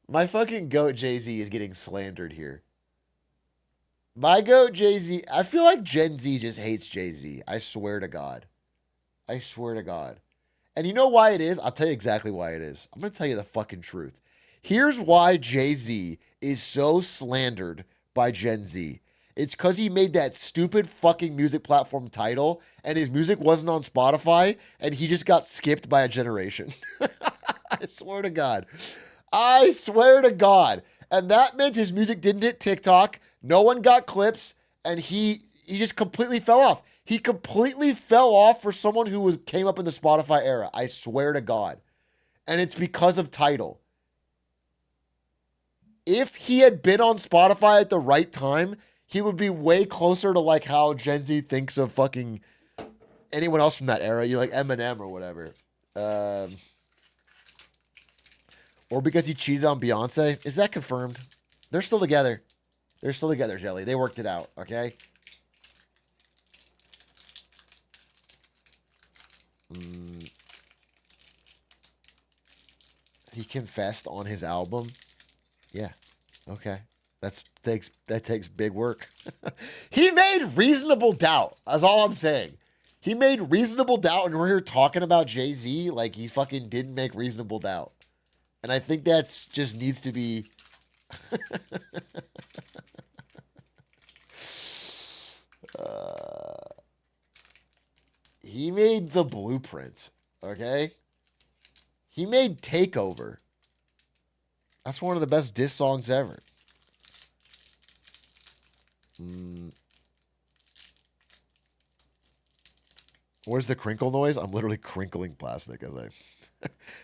My fucking goat Jay-Z is getting slandered here. My goat Jay-Z, I feel like Gen Z just hates Jay-Z. I swear to God. I swear to God. And you know why it is? I'll tell you exactly why it is. I'm going to tell you the fucking truth. Here's why Jay-Z is so slandered by Gen Z. It's because he made that stupid fucking music platform Tidal, and his music wasn't on Spotify, and he just got skipped by a generation. I swear to God. I swear to God. And that meant his music didn't hit TikTok. No one got clips, and he just completely fell off. He completely fell off for someone who came up in the Spotify era. I swear to God. And it's because of Tidal. If he had been on Spotify at the right time, he would be way closer to how Gen Z thinks of fucking anyone else from that era, like Eminem or whatever. Or because he cheated on Beyonce. Is that confirmed? They're still together. They're still together, Jelly. They worked it out, okay? He confessed on his album. Yeah. Okay. That takes big work. He made Reasonable Doubt. That's all I'm saying. He made Reasonable Doubt, and we're here talking about Jay-Z like he fucking didn't make Reasonable Doubt. And I think that's just needs to be... he made The Blueprint, okay? He made Takeover. That's one of the best diss songs ever. Where's the crinkle noise? I'm literally crinkling plastic as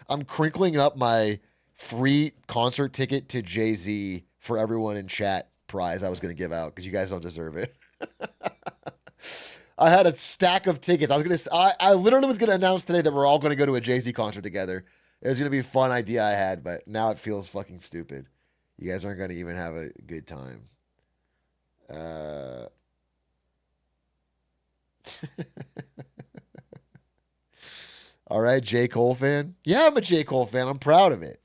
I'm crinkling up my free concert ticket to Jay-Z for everyone in chat prize I was going to give out because you guys don't deserve it. I had a stack of tickets. I literally was going to announce today that we're all going to go to a Jay-Z concert together. It was going to be a fun idea I had, but now it feels fucking stupid. You guys aren't going to even have a good time. All right, J. Cole fan? Yeah, I'm a J. Cole fan. I'm proud of it.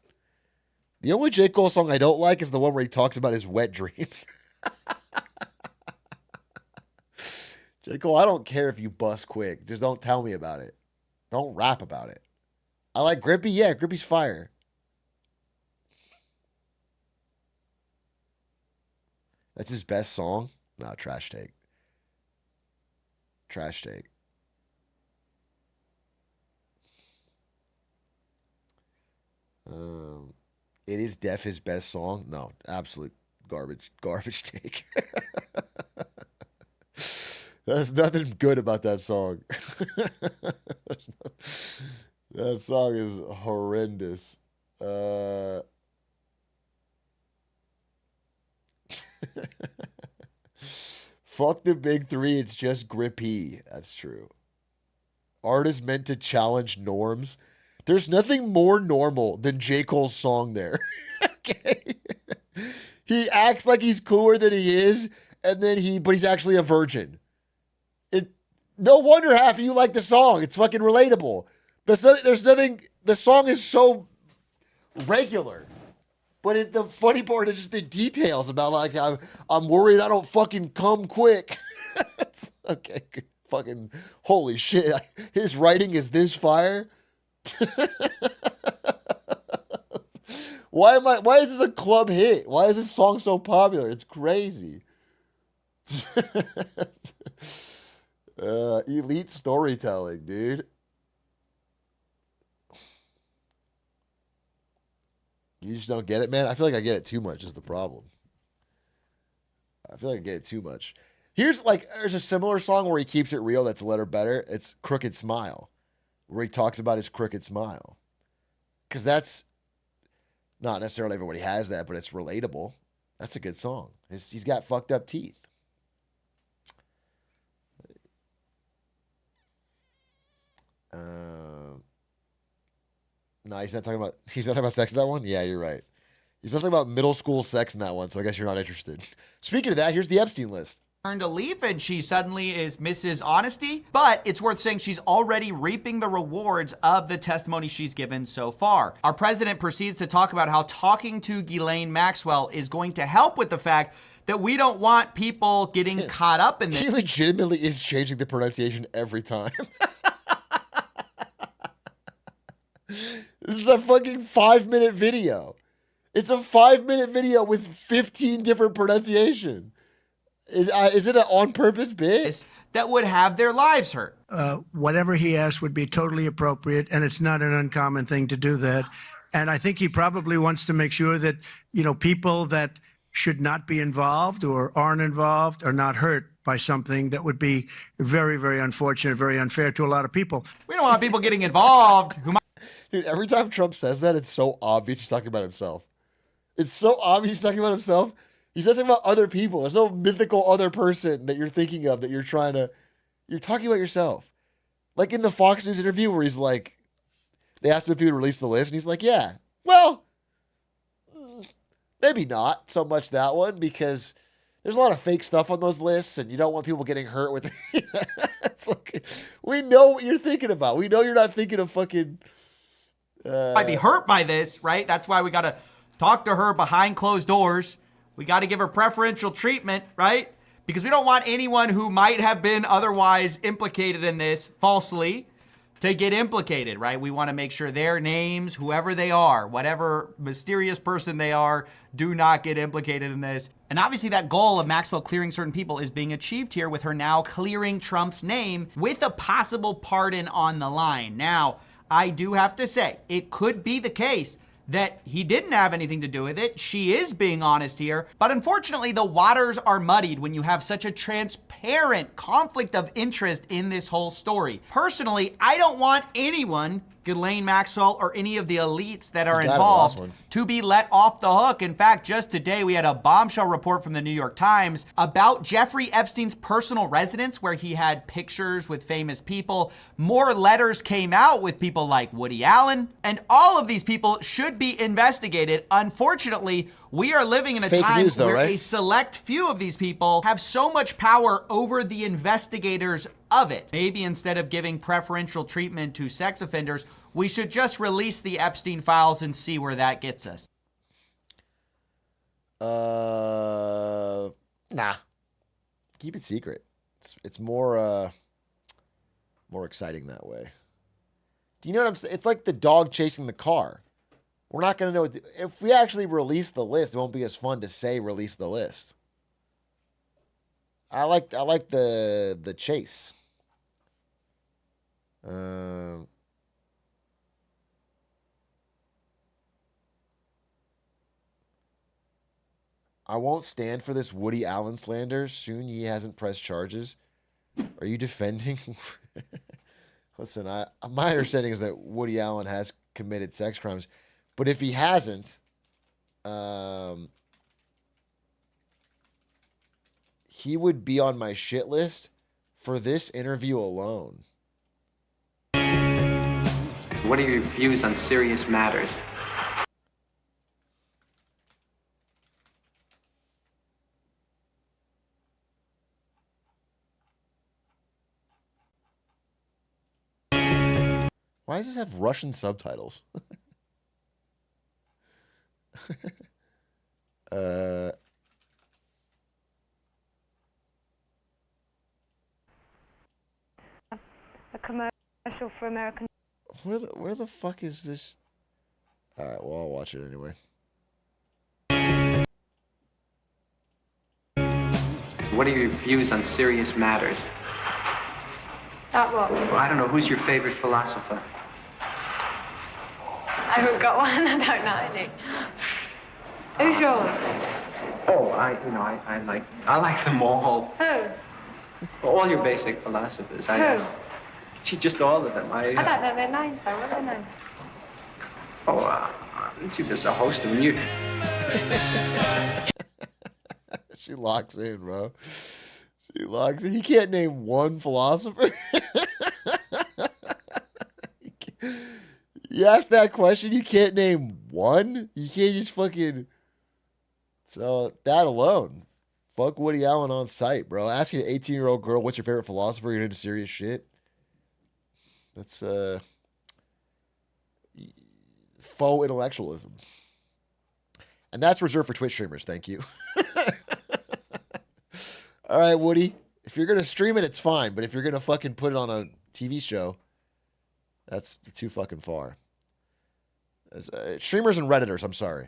The only J. Cole song I don't like is the one where he talks about his wet dreams. J. Cole, I don't care if you bust quick. Just don't tell me about it. Don't rap about it. I like Grippy. Yeah, Grippy's fire. That's his best song? No, trash take. Trash take. It is def his best song. No, absolute garbage take. There's nothing good about that song. That song is horrendous. Fuck the big three. It's just grippy. That's true. Art is meant to challenge norms. There's nothing more normal than J. Cole's song there. Okay. He acts like he's cooler than he is, but he's actually a virgin. No wonder half of you like the song. It's fucking relatable. There's nothing. The song is so regular. But the funny part is just the details about like I'm worried I don't fucking come quick. Okay, fucking holy shit. His writing is this fire. Why is this a club hit? Why is this song so popular? It's crazy. Elite storytelling, dude. You just don't get it, man? I feel like I get it too much is the problem. I feel like I get it too much. There's a similar song where he keeps it real that's a letter better. It's Crooked Smile, where he talks about his crooked smile. Because that's not necessarily everybody has that, but it's relatable. That's a good song. He's got fucked up teeth. No, he's not talking about sex in that one? Yeah, you're right. He's not talking about middle school sex in that one, so I guess you're not interested. Speaking of that, here's the Epstein list. Turned a leaf and she suddenly is Mrs. Honesty, but it's worth saying she's already reaping the rewards of the testimony she's given so far. Our president proceeds to talk about how talking to Ghislaine Maxwell is going to help with the fact that we don't want people getting caught up in this. He legitimately is changing the pronunciation every time. This is a fucking 5-minute video. It's a 5-minute video with 15 different pronunciations. Is it an on-purpose bit? That would have their lives hurt. Whatever he asked would be totally appropriate, and it's not an uncommon thing to do that. And I think he probably wants to make sure that, people that should not be involved or aren't involved are not hurt by something that would be very, very unfortunate, very unfair to a lot of people. We don't want people getting involved. Dude, every time Trump says that, it's so obvious he's talking about himself. It's so obvious he's talking about himself. He's not talking about other people. There's no mythical other person that you're thinking of that you're talking about yourself. Like in the Fox News interview where he's like, They asked him if he would release the list, and he's like, yeah. Well, maybe not so much that one, because there's a lot of fake stuff on those lists, and you don't want people getting hurt with it. It's like, we know what you're thinking about. We know you're not thinking of fucking... might be hurt by this, right? That's why we got to talk to her behind closed doors. We got to give her preferential treatment, right? Because we don't want anyone who might have been otherwise implicated in this falsely to get implicated, right? We want to make sure their names, whoever they are, whatever mysterious person they are, do not get implicated in this. And obviously that goal of Maxwell clearing certain people is being achieved here with her now clearing Trump's name with a possible pardon on the line. Now, I do have to say, it could be the case that he didn't have anything to do with it. She is being honest here. But unfortunately, the waters are muddied when you have such a transparent conflict of interest in this whole story. Personally, I don't want anyone, Ghislaine Maxwell or any of the elites that are involved, to be let off the hook. In fact, just today we had a bombshell report from the New York Times about Jeffrey Epstein's personal residence where he had pictures with famous people. More letters came out with people like Woody Allen, and all of these people should be investigated. Unfortunately, we are living in a time where a select few of these people have so much power over the investigators of it. Maybe instead of giving preferential treatment to sex offenders, we should just release the Epstein files and see where that gets us. Nah. Keep it secret. It's more exciting that way. Do you know what I'm saying? It's like the dog chasing the car. We're not going to know. If we actually release the list, it won't be as fun to say release the list. I like the chase. I won't stand for this Woody Allen slander. Soon he hasn't pressed charges. Are you defending? Listen, my understanding is that Woody Allen has committed sex crimes, but if he hasn't, he would be on my shit list for this interview alone. What are your views on serious matters? Why does this have Russian subtitles? A commercial for American. Where the fuck is this? All right, well, I'll watch it anyway. What are your views on serious matters? What? Well, I don't know. Who's your favorite philosopher? I haven't got one. I don't know any. Who's yours? Oh, I like them all. Who? All your basic philosophers. Who? Just all of them. I don't know their names though. What are their names? See, there's a host of them. You. She locks in, bro. She locks in. He can't name one philosopher. You ask that question, you can't name one? You can't just fucking... So, that alone. Fuck Woody Allen on sight, bro. Asking an 18-year-old girl, what's your favorite philosopher? You're into serious shit. That's, faux intellectualism. And that's reserved for Twitch streamers. Thank you. All right, Woody. If you're going to stream it, it's fine. But if you're going to fucking put it on a TV show, that's too fucking far. Streamers and Redditors, I'm sorry.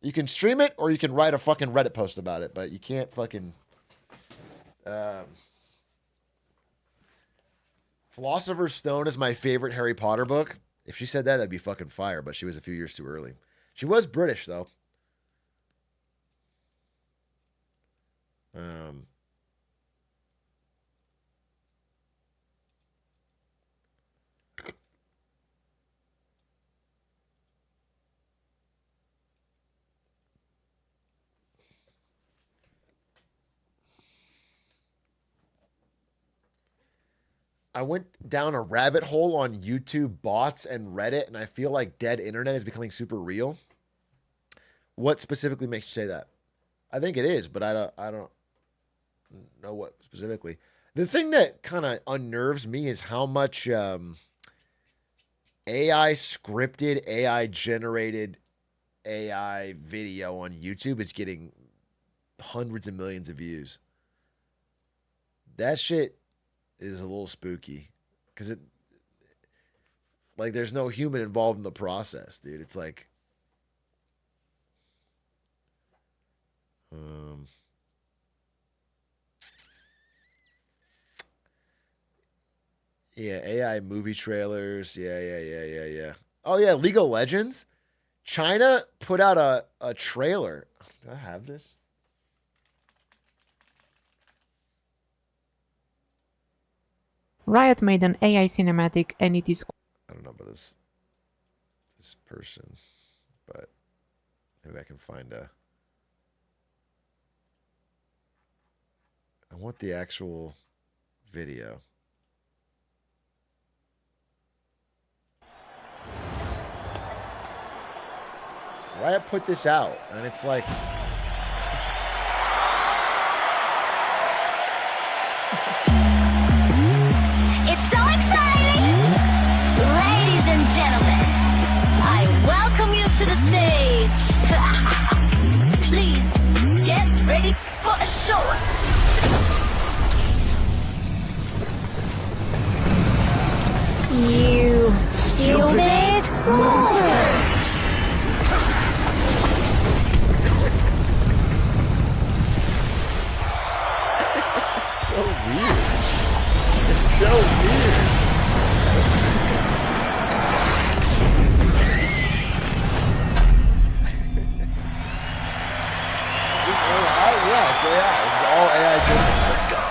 You can stream it or you can write a fucking Reddit post about it, but you can't fucking... Philosopher's Stone is my favorite Harry Potter book. If she said that, that'd be fucking fire, but she was a few years too early. She was British, though. I went down a rabbit hole on YouTube bots and Reddit, and I feel like dead internet is becoming super real. What specifically makes you say that? I think it is, but I don't know what specifically. The thing that kind of unnerves me is how much AI scripted, AI generated AI video on YouTube is getting hundreds of millions of views. That shit is a little spooky because it, like, there's no human involved in the process, dude. It's like, yeah, AI movie trailers. Yeah. Oh yeah, League of Legends. China put out a trailer. Do I have this? Riot made an AI cinematic and it is... I don't know about this person, but maybe I can find a... I want the actual video. Riot put this out, and it's like... It's so exciting! Ladies and gentlemen, I welcome you to the stage. Please, get ready for a show. You stupid fools! So weird. It's so weird. This AI? Yeah, it's AI. It's all AI generated. Let's go.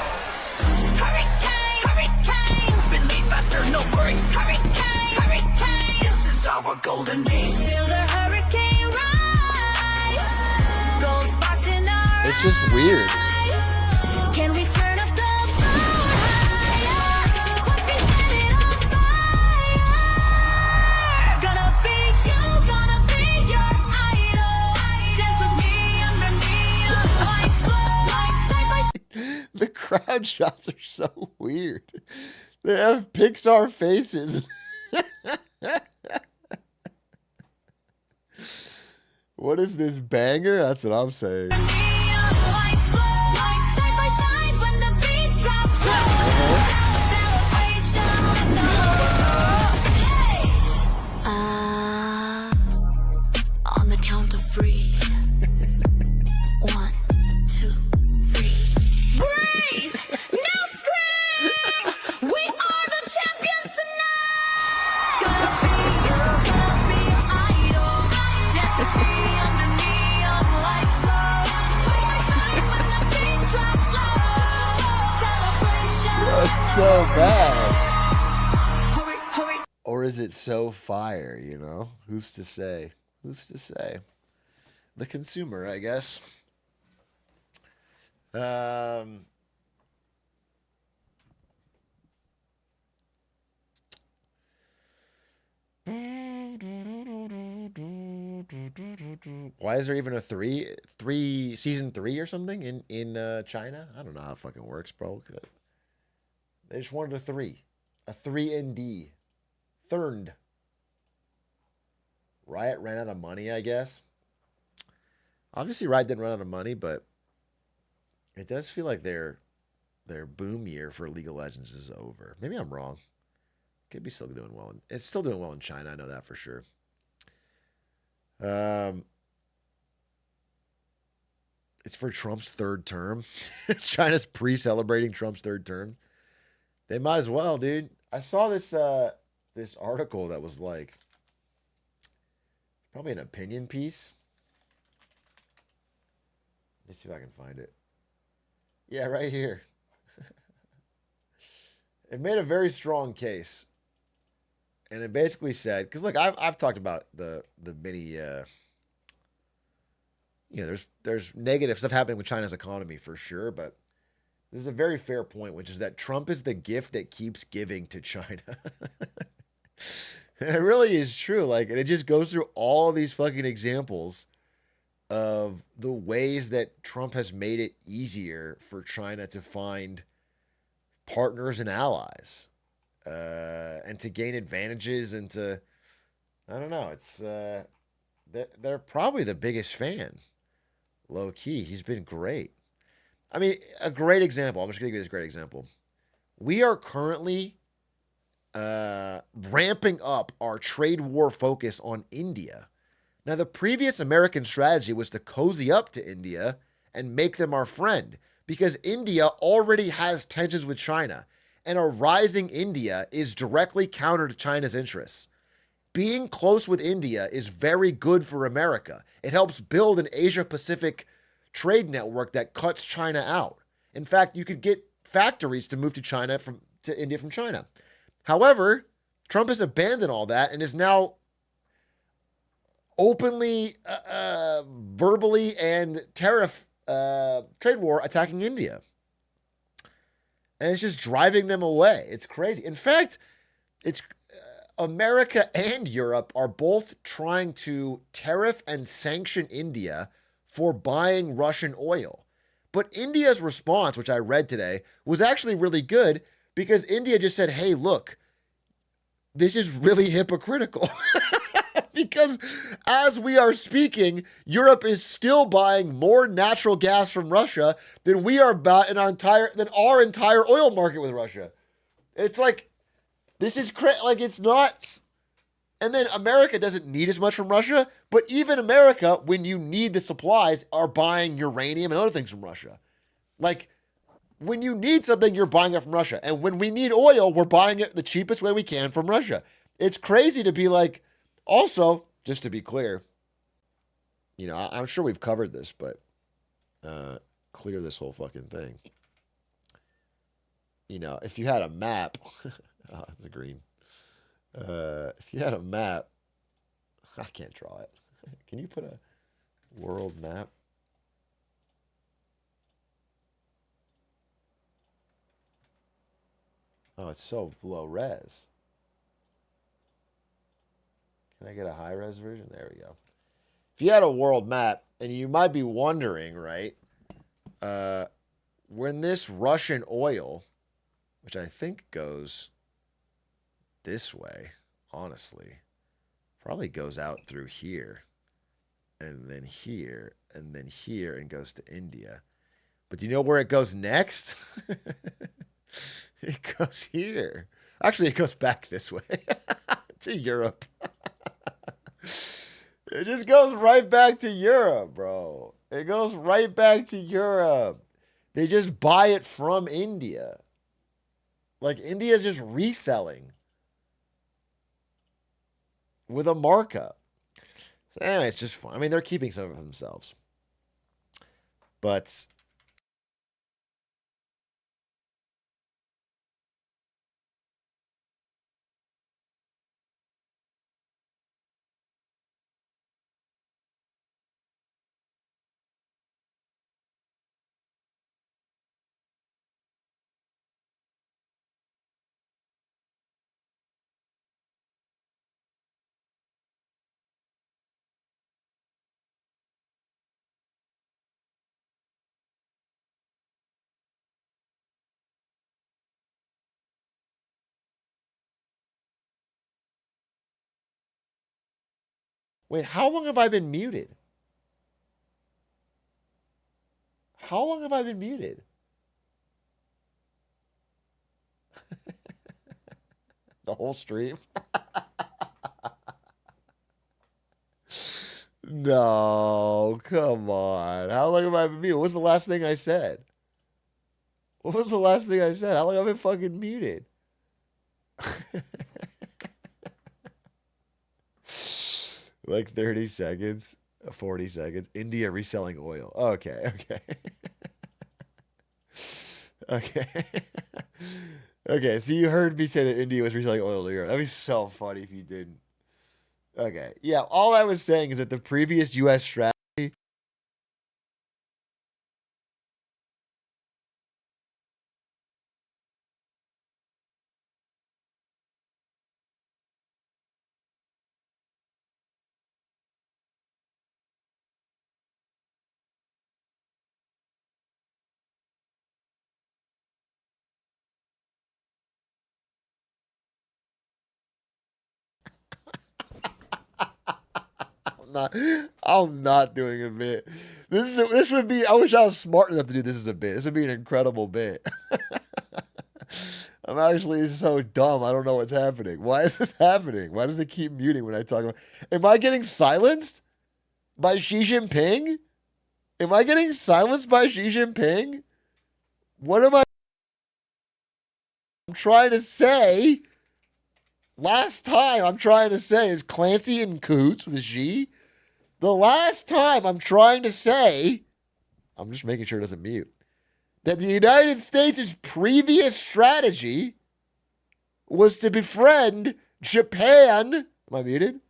Hurricane, spin me faster, no brakes. Hurricane, this is our golden age. Feel the hurricane rise. Gold sparks in our It's just weird. eyes. Can we turn up the power higher? Watch me set it on fire. Gonna be you, gonna be your idol. Dance with me under neon lights, side by side. The crowd shots are so weird. They have Pixar faces. What is this banger? That's what I'm saying. Neon lights glow, side by side when the beat drops low. Celebration, let the whole on the count of 3. 1, 2, 3. Breathe! Now scream! We are the champions tonight! Gonna be you, gonna be your idol. Dance with me under neon lights glow. Side by side when the beat drops low. Celebration. That's so bad. Hurry, hurry. Or is it so fire, you know? Who's to say? Who's to say? The consumer, I guess. Why is there even a season 3 or something in China? I don't know how it fucking works, bro. They just wanted a 3 ND, third. Riot ran out of money, I guess. Obviously, Riot didn't run out of money, but it does feel like their boom year for League of Legends is over. Maybe I'm wrong. Could be still doing well. It's still doing well in China. I know that for sure. It's for Trump's third term. China's pre-celebrating Trump's third term. They might as well, dude. I saw this this article that was like probably an opinion piece. Let me see if I can find it. Yeah, right here. It made a very strong case. And it basically said, because look, I've talked about the many there's negative stuff happening with China's economy for sure, but This is a very fair point, which is that Trump is the gift that keeps giving to China. And it really is true. Like, and it just goes through all of these fucking examples of the ways that Trump has made it easier for China to find partners and allies, and to gain advantages, and to, I don't know, it's they're probably the biggest fan, low key. He's been great. I mean, a great example. I'm just gonna give you this great example. We are currently ramping up our trade war focus on India. Now, the previous American strategy was to cozy up to India and make them our friend, because India already has tensions with China, and a rising India is directly counter to China's interests. Being close with India is very good for America. It helps build an Asia-Pacific trade network that cuts China out. In fact, you could get factories to move to India from China. However, Trump has abandoned all that and is now openly, verbally, and tariff trade war attacking India. And it's just driving them away. It's crazy. In fact, it's America and Europe are both trying to tariff and sanction India for buying Russian oil. But India's response, which I read today, was actually really good, because India just said, hey, look, this is really hypocritical. Because as we are speaking, Europe is still buying more natural gas from Russia than we are about in our entire oil market with Russia. It's like, this is like, it's not. And then America doesn't need as much from Russia, but even America, when you need the supplies, are buying uranium and other things from Russia. Like, when you need something, you're buying it from Russia. And when we need oil, we're buying it the cheapest way we can from Russia. It's crazy to be like, also, just to be clear, you know, I'm sure we've covered this, but clear this whole fucking thing. You know, if you had a map, oh, it's a green. If you had a map, I can't draw it. Can you put a world map? Oh, it's so low res. Can I get a high res version? There we go. If you had a world map, and you might be wondering, right, when this Russian oil, which I think goes this way, honestly, probably goes out through here, and then here, and then here, and goes to India. But do you know where it goes next? It goes here. Actually, it goes back this way to Europe. It just goes right back to Europe, bro. It goes right back to Europe. They just buy it from India. Like, India's just reselling with a markup. So anyway, it's just fun. I mean, they're keeping some of it for themselves. But wait, how long have I been muted? How long have I been muted? The whole stream? No, come on. How long have I been muted? What was the last thing I said? What was the last thing I said? How long have I been fucking muted? Like 30 seconds, 40 seconds. India reselling oil. Okay, okay. Okay. Okay, so you heard me say that India was reselling oil to Europe. That'd be so funny if you didn't. Okay, yeah, all I was saying is that the previous U.S. strategy I'm not doing a bit. This would be. I wish I was smart enough to do this as a bit. This would be an incredible bit. I'm actually so dumb. I don't know what's happening. Why is this happening? Why does it keep muting when I talk about? Am I getting silenced by Xi Jinping? Am I getting silenced by Xi Jinping? What am I? I'm trying to say. Last time I'm trying to say is Clancy in cahoots with Xi. The last time I'm trying to say, I'm just making sure it doesn't mute, that the United States' previous strategy was to befriend Japan. Am I muted?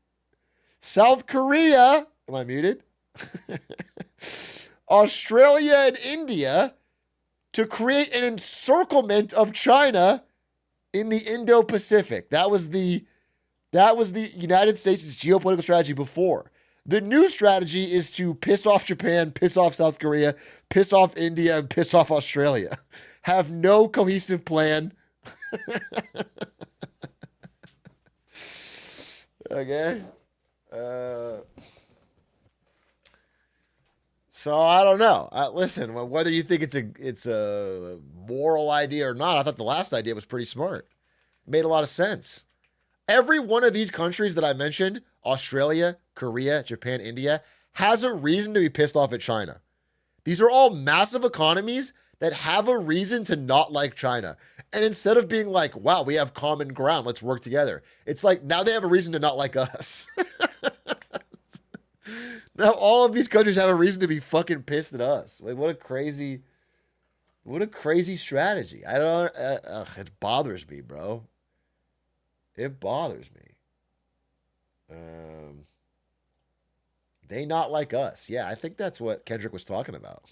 South Korea. Am I muted? Australia and India to create an encirclement of China in the Indo-Pacific. That was the United States' geopolitical strategy before. The new strategy is to piss off Japan, piss off South Korea, piss off India, and piss off Australia. Have no cohesive plan. Okay. So I don't know. Listen, whether you think it's a moral idea or not, I thought the last idea was pretty smart. It made a lot of sense. Every one of these countries that I mentioned, Australia, Korea, Japan, India, has a reason to be pissed off at China. These are all massive economies that have a reason to not like China. And instead of being like, wow, we have common ground, let's work together, it's like now they have a reason to not like us. Now all of these countries have a reason to be fucking pissed at us. Like, what a crazy strategy. I don't, it bothers me, bro. It bothers me. They not like us. Yeah, I think that's what Kendrick was talking about.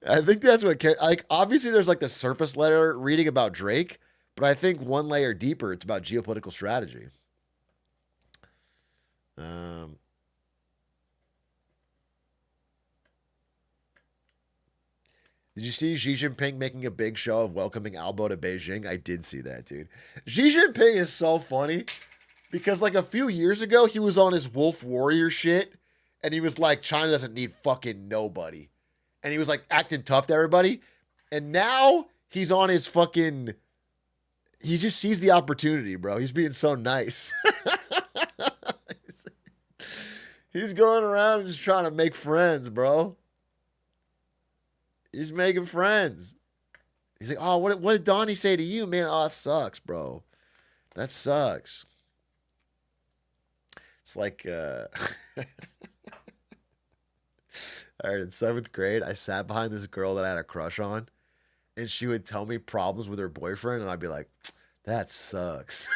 I think that's what, like, obviously there's like the surface layer reading about Drake, but I think one layer deeper, it's about geopolitical strategy. Did you see Xi Jinping making a big show of welcoming Albo to Beijing? I did see that, dude. Xi Jinping is so funny because like a few years ago, he was on his Wolf Warrior shit and he was like, China doesn't need fucking nobody. And he was like acting tough to everybody. And now he's on his fucking, he just sees the opportunity, bro. He's being so nice. He's going around and just trying to make friends, bro. He's making friends. He's like, oh, what did Donnie say to you, man? Oh, that sucks, bro. That sucks. It's like, all right, in 7th grade, I sat behind this girl that I had a crush on, and she would tell me problems with her boyfriend, and I'd be like, that sucks.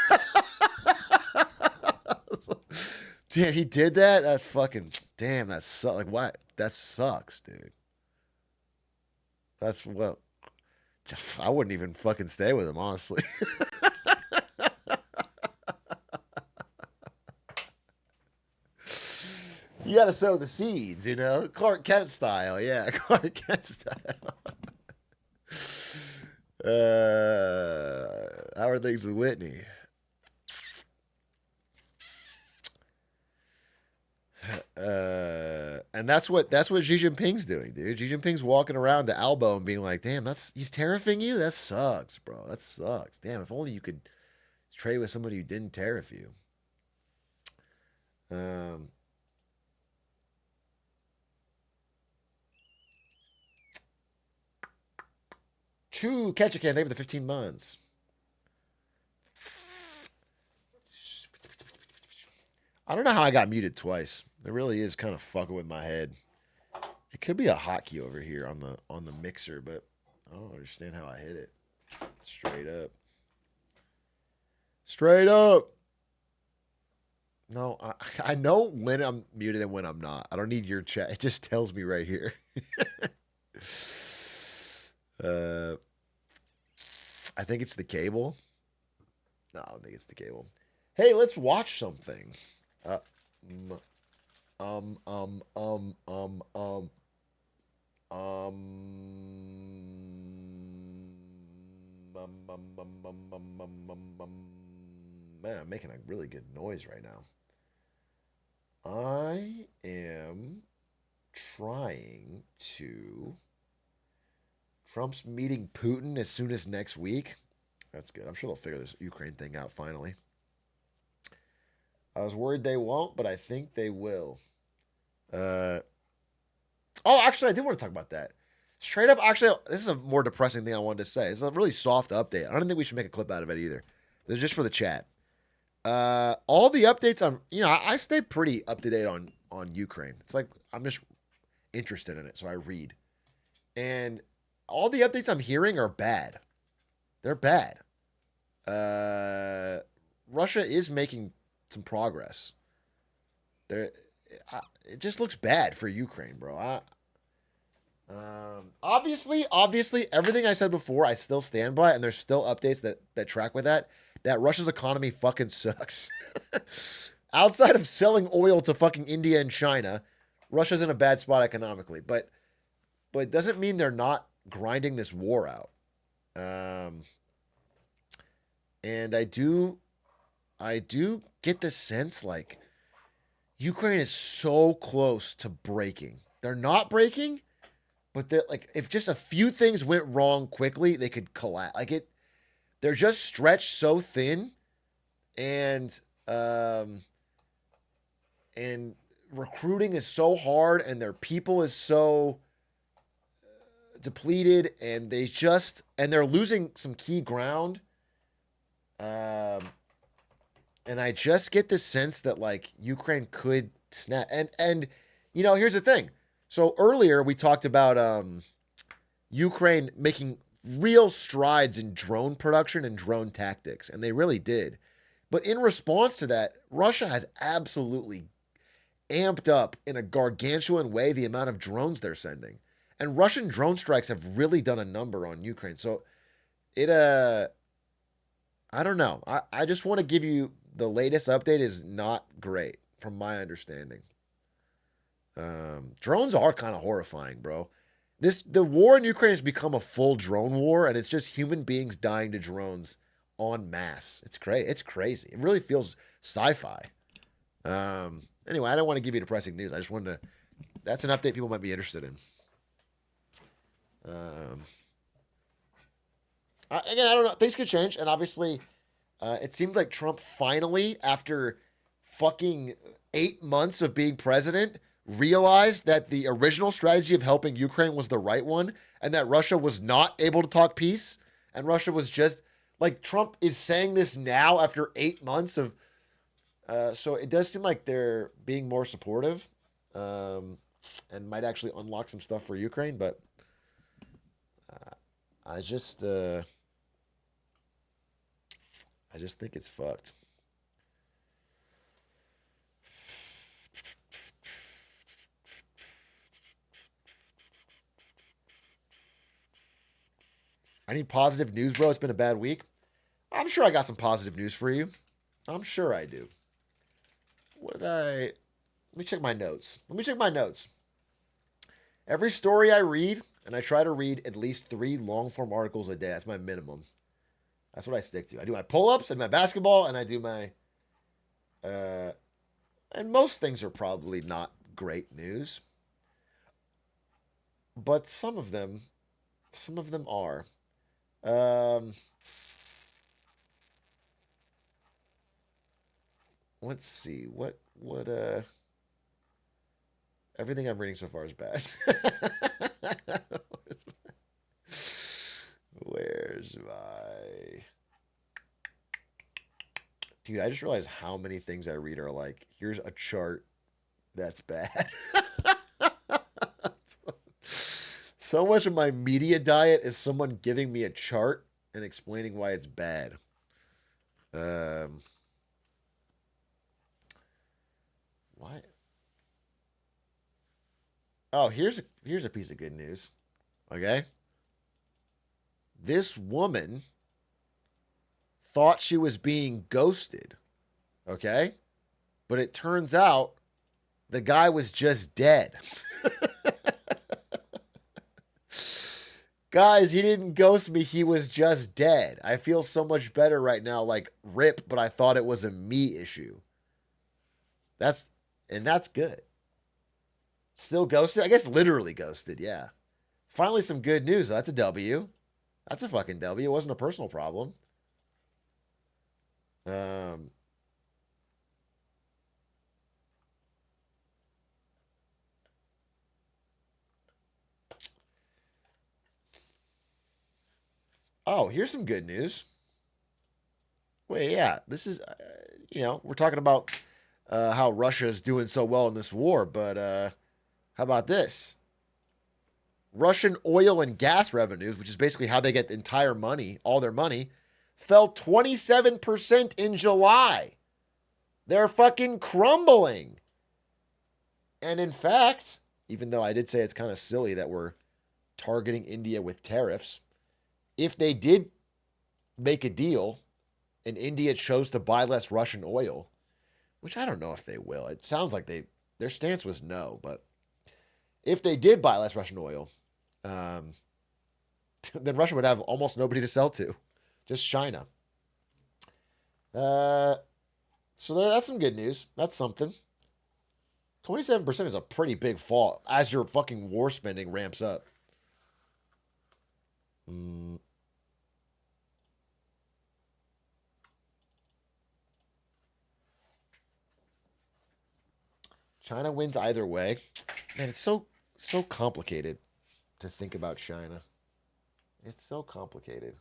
Damn, he did that? That's fucking, damn, that sucks. Like, what? That sucks, dude. That's what, I wouldn't even fucking stay with him, honestly. You gotta sow the seeds, you know? Clark Kent style, yeah, Clark Kent style. How are things with Whitney? And that's what Xi Jinping's doing, dude. Xi Jinping's walking around to Albo and being like, damn, he's tariffing you? That sucks, bro. That sucks. Damn, if only you could trade with somebody who didn't tariff you. True, catch a can. Thank you for the 15 months. I don't know how I got muted twice. It really is kind of fucking with my head. It could be a hotkey over here on the mixer, but I don't understand how I hit it. Straight up. Straight up. No, I know when I'm muted and when I'm not. I don't need your chat. It just tells me right here. I think it's the cable. No, I don't think it's the cable. Hey, let's watch something. Man, I'm making a really good noise right now. I am trying to. Trump's meeting Putin as soon as next week. That's good. I'm sure they'll figure this Ukraine thing out finally. I was worried they won't, but I think they will. Oh, actually, I did want to talk about that. Straight up, actually, this is a more depressing thing I wanted to say. It's a really soft update. I don't think we should make a clip out of it either. This is just for the chat. All the updates on, I stay pretty up to date on Ukraine. It's like I'm just interested in it, so I read. And all the updates I'm hearing are bad. They're bad. Russia is making some progress. It just looks bad for Ukraine, bro. Obviously, everything I said before, I still stand by, and there's still updates that track with that Russia's economy fucking sucks. Outside of selling oil to fucking India and China, Russia's in a bad spot economically, but it doesn't mean they're not grinding this war out. And I do get the sense like Ukraine is so close to breaking. They're not breaking, but they're like, if just a few things went wrong quickly, they could collapse. They're just stretched so thin, and recruiting is so hard, and their people is so depleted, and they're losing some key ground. And I just get the sense that like Ukraine could snap. And here's the thing. So earlier we talked about Ukraine making real strides in drone production and drone tactics, and they really did. But in response to that, Russia has absolutely amped up in a gargantuan way the amount of drones they're sending. And Russian drone strikes have really done a number on Ukraine. So I don't know. I just want to give you the latest update is not great from my understanding. Drones are kind of horrifying, bro. The war in Ukraine has become a full drone war, and it's just human beings dying to drones en masse. It's great. It's crazy. It really feels sci-fi. Anyway, I don't want to give you depressing news. I just wanted to. That's an update people might be interested in. Again, I don't know. Things could change, and obviously, it seems like Trump finally, after fucking 8 months of being president, realized that the original strategy of helping Ukraine was the right one, and that Russia was not able to talk peace, and Russia was just like Trump is saying this now after 8 months of. So it does seem like they're being more supportive, and might actually unlock some stuff for Ukraine, but. I just think it's fucked. I need positive news, bro. It's been a bad week. I'm sure I got some positive news for you. I'm sure I do. Let me check my notes. Every story I read, and I try to read at least 3 long-form articles a day. That's my minimum. That's what I stick to. I do my pull-ups and my basketball, and I do my... and most things are probably not great news. But some of them are. Let's see. What everything I'm reading so far is bad. Where's my... Dude, I just realized how many things I read are like, here's a chart that's bad. So much of my media diet is someone giving me a chart and explaining why it's bad. Why? Oh, here's a piece of good news. Okay? This woman thought she was being ghosted. Okay? But it turns out the guy was just dead. Guys, he didn't ghost me. He was just dead. I feel so much better right now. Like, rip, but I thought it was a me issue. That's And that's good. Still ghosted? I guess literally ghosted, yeah. Finally some good news. That's a W. That's a fucking W. It wasn't a personal problem. Oh, here's some good news. Wait, yeah, this is, we're talking about how Russia is doing so well in this war, but how about this? Russian oil and gas revenues, which is basically how they get the entire money, all their money, fell 27% in July. They're fucking crumbling. And in fact, even though I did say it's kind of silly that we're targeting India with tariffs, if they did make a deal and India chose to buy less Russian oil, which I don't know if they will. It sounds like their stance was no, but if they did buy less Russian oil, then Russia would have almost nobody to sell to, just China. So that's some good news. That's something. 27% is a pretty big fall as your fucking war spending ramps up. China wins either way. Man, it's so complicated to think about China. It's so complicated.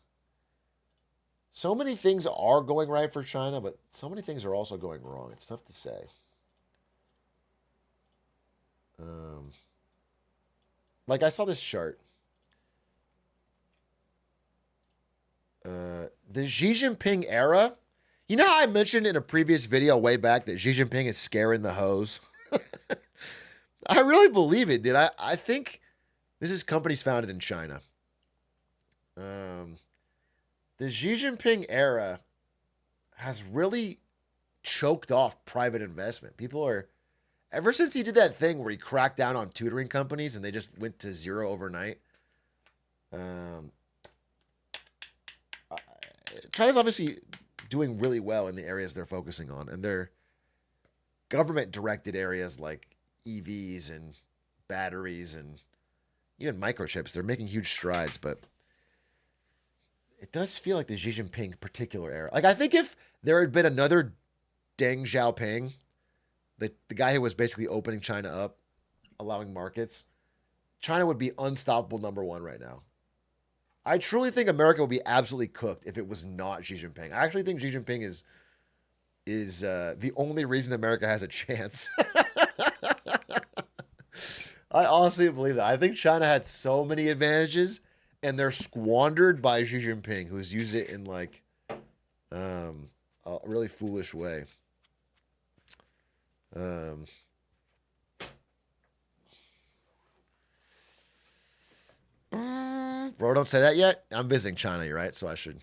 So many things are going right for China, but so many things are also going wrong. It's tough to say. Like I saw this chart. The Xi Jinping era. You know how I mentioned in a previous video way back that Xi Jinping is scaring the hoes? I really believe it, dude. I think this is companies founded in China. The Xi Jinping era has really choked off private investment. People are, ever since he did that thing where he cracked down on tutoring companies and they just went to zero overnight. China's obviously doing really well in the areas they're focusing on, and they're government-directed areas like EVs and batteries and even microchips. They're making huge strides, but it does feel like the Xi Jinping particular era. Like, I think if there had been another Deng Xiaoping, the guy who was basically opening China up, allowing markets, China would be unstoppable #1 right now. I truly think America would be absolutely cooked if it was not Xi Jinping. I actually think Xi Jinping is the only reason America has a chance. I honestly believe that. I think China had so many advantages, and they're squandered by Xi Jinping, who's used it in like a really foolish way. Bro, don't say that yet. I'm visiting China, you're right, so I should.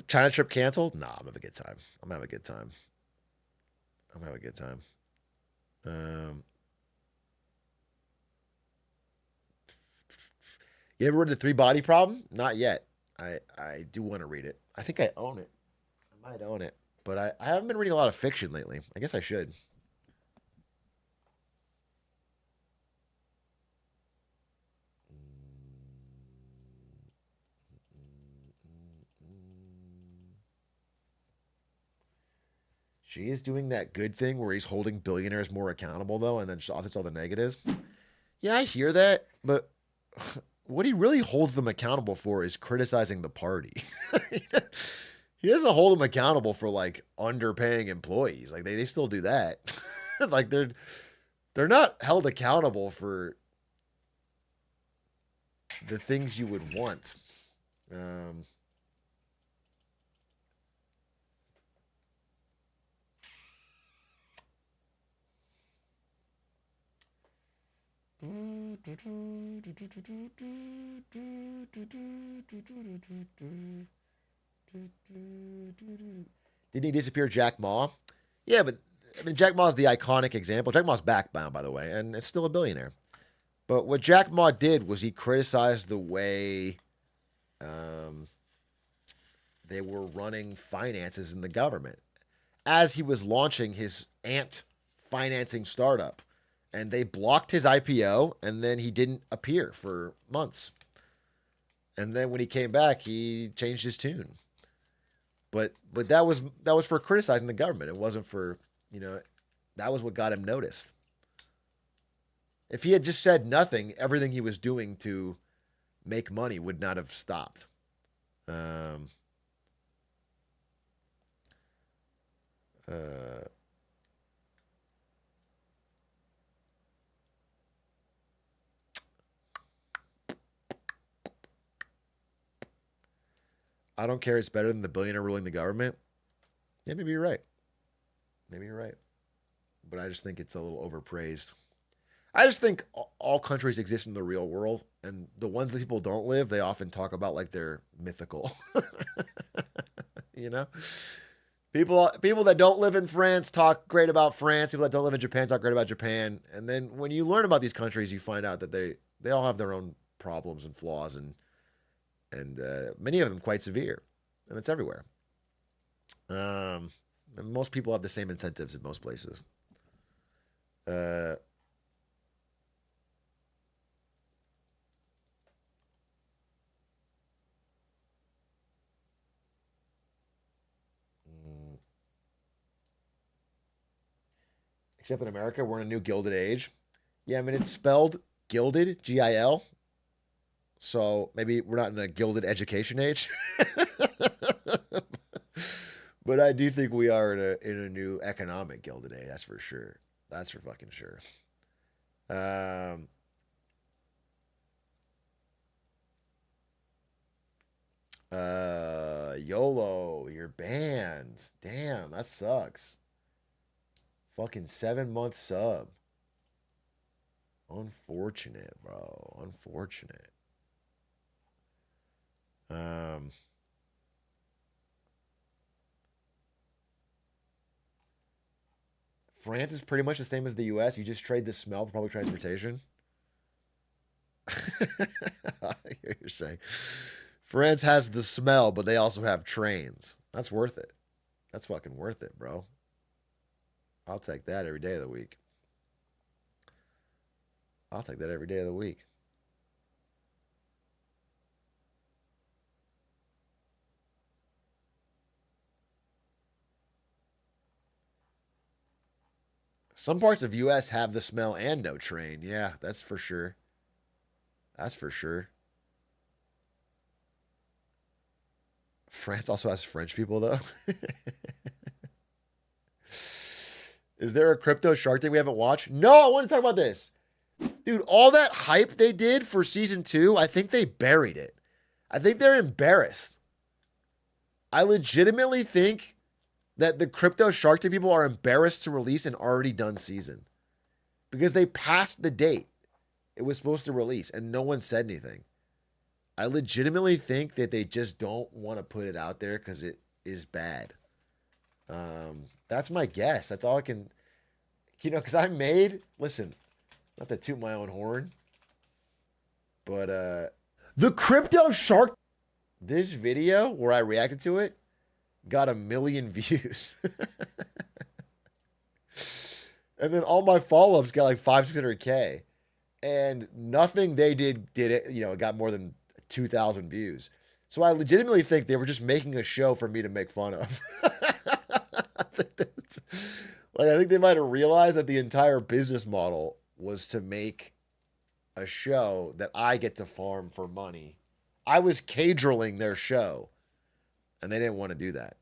China trip canceled? Nah, I'm having a good time. You ever read The Three Body Problem? Not yet. I do want to read it. I think I own it. I might own it. But I haven't been reading a lot of fiction lately. I guess I should. She is doing that good thing where he's holding billionaires more accountable, though, and then offsets all the negatives. Yeah, I hear that, but what he really holds them accountable for is criticizing the party. He doesn't hold them accountable for, like, underpaying employees. Like, they still do that. Like, they're not held accountable for the things you would want. Didn't he disappear Jack Ma? Yeah, but I mean, Jack Ma's the iconic example. Jack Ma's back, by the way, and it's still a billionaire. But what Jack Ma did was he criticized the way they were running finances in the government as he was launching his ant financing startup. And they blocked his IPO, and then he didn't appear for months. And then when he came back, he changed his tune. But that was for criticizing the government. It wasn't for, that was what got him noticed. If he had just said nothing, everything he was doing to make money would not have stopped. I don't care. It's better than the billionaire ruling the government. Yeah, maybe you're right. Maybe you're right. But I just think it's a little overpraised. I just think all countries exist in the real world, and the ones that people don't live, they often talk about like they're mythical. People that don't live in France talk great about France. People that don't live in Japan talk great about Japan. And then when you learn about these countries, you find out that they all have their own problems and flaws, and many of them quite severe, and it's everywhere. And most people have the same incentives in most places. Except in America, we're in a new gilded age. Yeah, I mean, it's spelled gilded, G-I-L. So maybe we're not in a gilded education age. But I do think we are in a new economic gilded age. That's for sure. That's for fucking sure. YOLO, you're banned. Damn, that sucks. Fucking 7-month sub. Unfortunate, bro. Unfortunate. France is pretty much the same as the US. You just trade the smell for public transportation. I hear you're saying. France has the smell, but they also have trains. That's worth it. That's fucking worth it, bro. I'll take that every day of the week. I'll take that every day of the week. Some parts of U.S. have the smell and no train. Yeah, that's for sure. That's for sure. France also has French people, though. Is there a crypto Shark Tank we haven't watched? No, I want to talk about this. Dude, all that hype they did for season 2, I think they buried it. I think they're embarrassed. I legitimately think that the crypto Shark Tank people are embarrassed to release an already done season. Because they passed the date it was supposed to release and no one said anything. I legitimately think that they just don't want to put it out there because it is bad. That's my guess. That's all I can, because listen, not to toot my own horn, but the crypto shark, this video where I reacted to it got 1 million views. And then all my follow-ups got like 500-600K. And nothing they did it, it got more than 2,000 views. So I legitimately think they were just making a show for me to make fun of. I think they might have realized that the entire business model was to make a show that I get to farm for money. I was cajoling their show, and they didn't want to do that.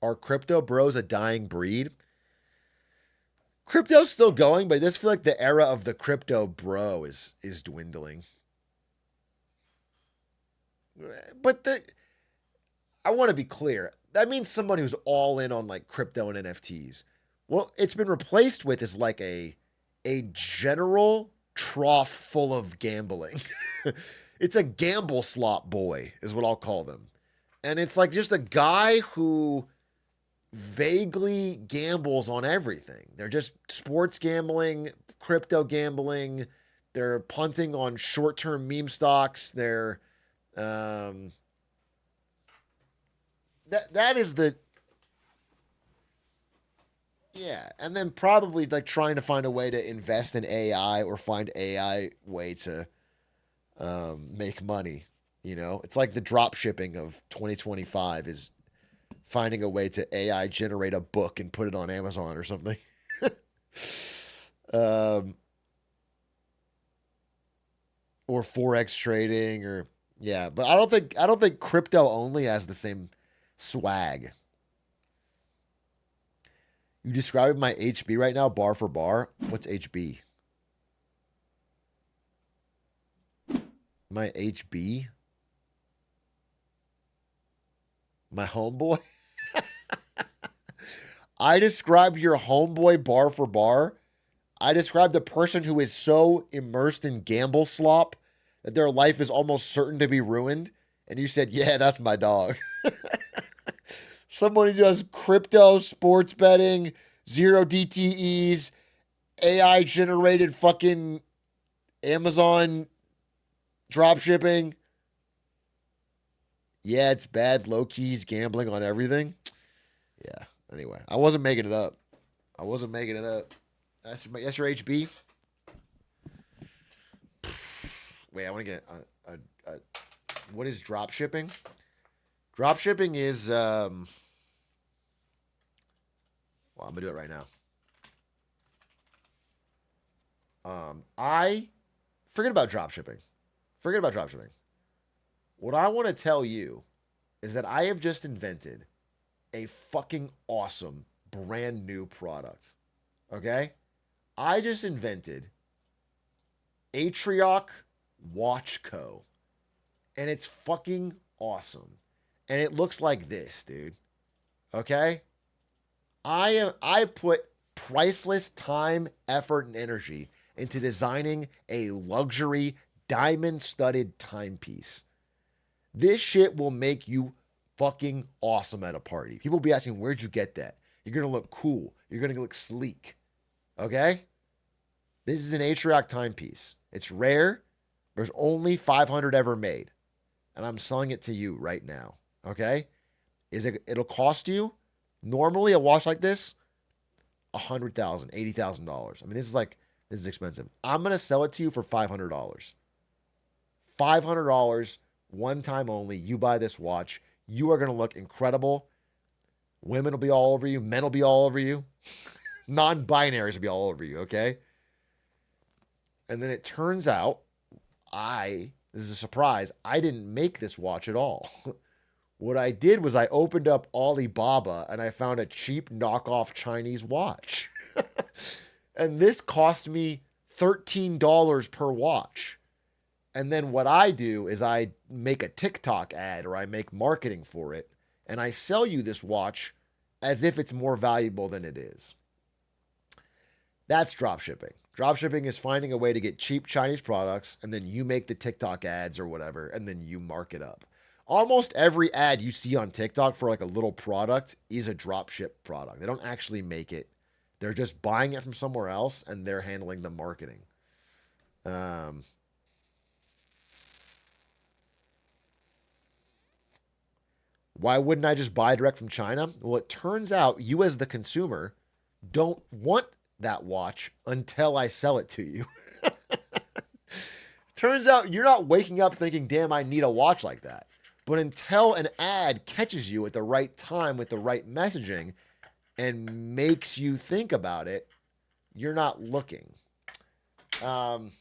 Are crypto bros a dying breed? Crypto's still going, but I just feel like the era of the crypto bro is dwindling. But I want to be clear. That means someone who's all in on like crypto and NFTs. Well, it's been replaced with is like a general trough full of gambling. It's a gamble slot boy is what I'll call them. And it's like just a guy who vaguely gambles on everything. They're just sports gambling, crypto gambling. They're punting on short-term meme stocks. They're that is the yeah, and then probably like trying to find a way to invest in AI or find AI way to make money. You know, it's like the drop shipping of 2025 is finding a way to AI generate a book and put it on Amazon or something. Or Forex trading or yeah, but I don't think crypto only has the same swag. You described my HB right now, bar for bar. What's HB? My HB? My homeboy? I described your homeboy bar for bar. I described the person who is so immersed in gamble slop that their life is almost certain to be ruined. And you said, yeah, that's my dog. Someone who does crypto, sports betting, zero DTEs, AI generated fucking Amazon drop shipping. Yeah, it's bad. Low keys gambling on everything. Yeah. Anyway, I wasn't making it up. That's your HB. Wait, I want to get what is drop shipping? Drop shipping is well, I'm gonna do it right now. I forget about drop shipping. What I want to tell you is that I have just invented a fucking awesome brand new product. Okay? I just invented Atrioc Watch Co. And it's fucking awesome. And it looks like this, dude. Okay? I put priceless time, effort, and energy into designing a luxury diamond-studded timepiece. This shit will make you fucking awesome at a party. People will be asking, where'd you get that? You're going to look cool. You're going to look sleek. Okay? This is an Atrioc timepiece. It's rare. There's only 500 ever made. And I'm selling it to you right now. Okay? It'll cost you, normally a watch like this, $100,000, $80,000. I mean, this is expensive. I'm going to sell it to you for $500. $500, one time only. You buy this watch. You are going to look incredible. Women will be all over you. Men will be all over you. Non-binaries will be all over you, okay? And then it turns out, this is a surprise, I didn't make this watch at all. What I did was I opened up Alibaba and I found a cheap knockoff Chinese watch. And this cost me $13 per watch. And then what I do is I make a TikTok ad or I make marketing for it. And I sell you this watch as if it's more valuable than it is. That's dropshipping. Dropshipping is finding a way to get cheap Chinese products and then you make the TikTok ads or whatever and then you mark it up. Almost every ad you see on TikTok for like a little product is a dropship product. They don't actually make it. They're just buying it from somewhere else and they're handling the marketing. Why wouldn't I just buy direct from China? Well, it turns out you as the consumer don't want that watch until I sell it to you. Turns out you're not waking up thinking, damn, I need a watch like that. But until an ad catches you at the right time with the right messaging and makes you think about it, you're not looking. Seems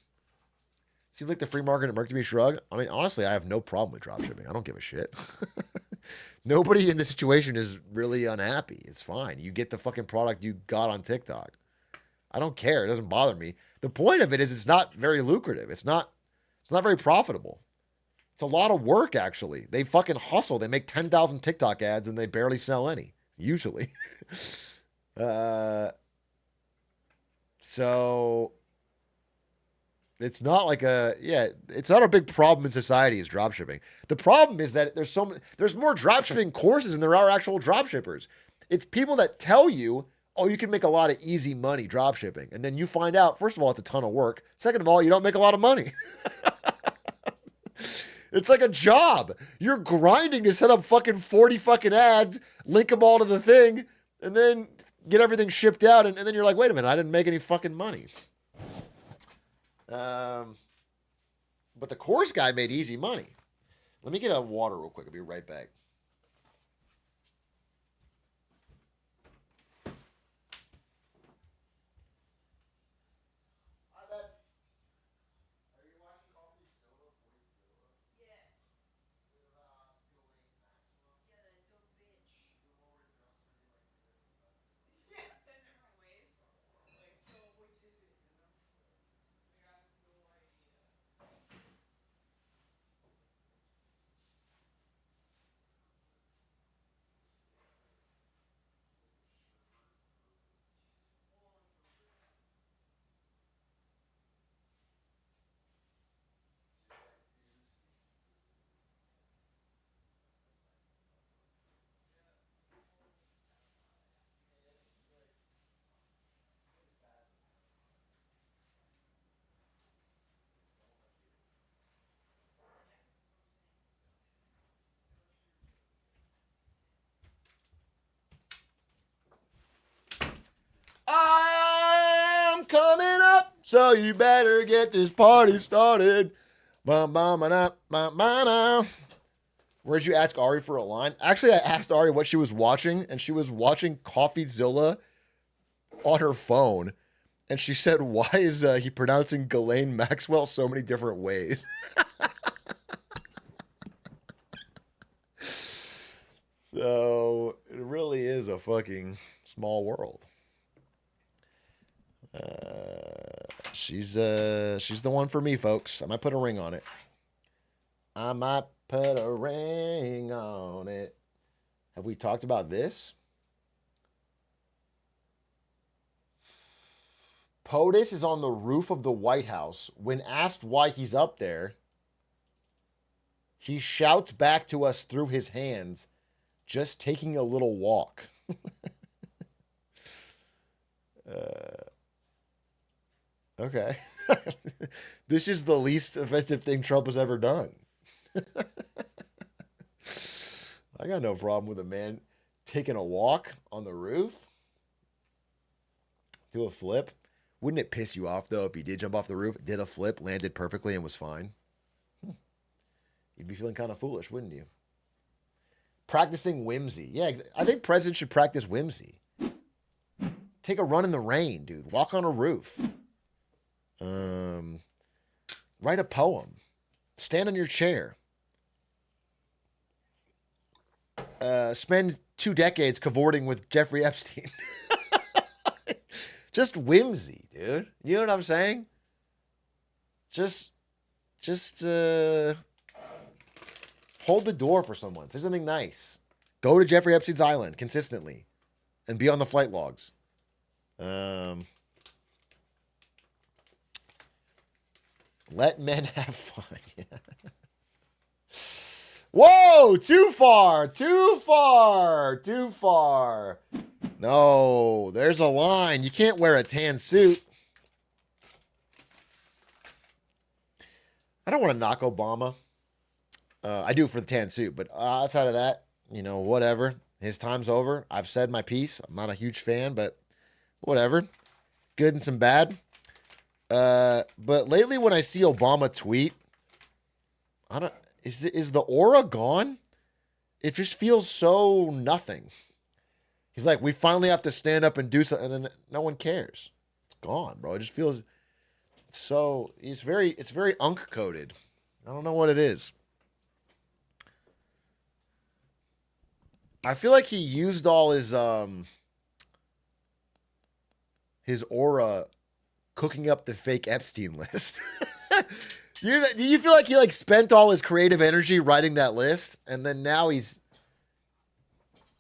like the free market at Mercury to be shrugged. I mean, honestly, I have no problem with dropshipping. I don't give a shit. Nobody in this situation is really unhappy. It's fine. You get the fucking product you got on TikTok. I don't care. It doesn't bother me. The point of it is it's not very lucrative. It's not very profitable. It's a lot of work, actually. They fucking hustle. They make 10,000 TikTok ads and they barely sell any, usually. So it's not like it's not a big problem in society is dropshipping. The problem is that there's more dropshipping courses than there are actual dropshippers. It's people that tell you, oh, you can make a lot of easy money drop shipping. And then you find out, first of all, it's a ton of work. Second of all, you don't make a lot of money. It's like a job. You're grinding to set up fucking 40 fucking ads, link them all to the thing, and then get everything shipped out. And then you're like, wait a minute, I didn't make any fucking money. But the course guy made easy money. Let me get a water real quick. I'll be right back. I'm coming up, so you better get this party started. Where'd you ask Ari for a line? Actually, I asked Ari what she was watching, and she was watching Coffeezilla on her phone. And she said, why is he pronouncing Ghislaine Maxwell so many different ways? So, it really is a fucking small world. She's the one for me, folks. I might put a ring on it. I might put a ring on it. Have we talked about this? POTUS is on the roof of the White House. When asked why he's up there, he shouts back to us through his hands, just taking a little walk. Okay. This is the least offensive thing Trump has ever done. I got no problem with a man taking a walk on the roof. Do a flip. Wouldn't it piss you off, though, if he did jump off the roof, did a flip, landed perfectly, and was fine? You'd be feeling kind of foolish, wouldn't you? Practicing whimsy. Yeah, I think presidents should practice whimsy. Take a run in the rain, dude. Walk on a roof. Write a poem. Stand on your chair. Spend 2 decades cavorting with Jeffrey Epstein. Just whimsy, dude. You know what I'm saying? Just hold the door for someone. Say something nice. Go to Jeffrey Epstein's island consistently and be on the flight logs. Let men have fun. Yeah. Whoa, too far, too far, too far. No, there's a line. You can't wear a tan suit. I don't want to knock Obama. I do for the tan suit, but outside of that, you know, whatever. His time's over. I've said my piece. I'm not a huge fan, but whatever. Good and some bad. But lately when I see Obama tweet, is the aura gone? It just feels so nothing. He's like, we finally have to stand up and do something, and then no one cares. It's gone, bro. It just feels so. It's very unk coded. I don't know what it is. I feel like he used all his aura cooking up the fake Epstein list. Do you feel like he like spent all his creative energy writing that list, and then now he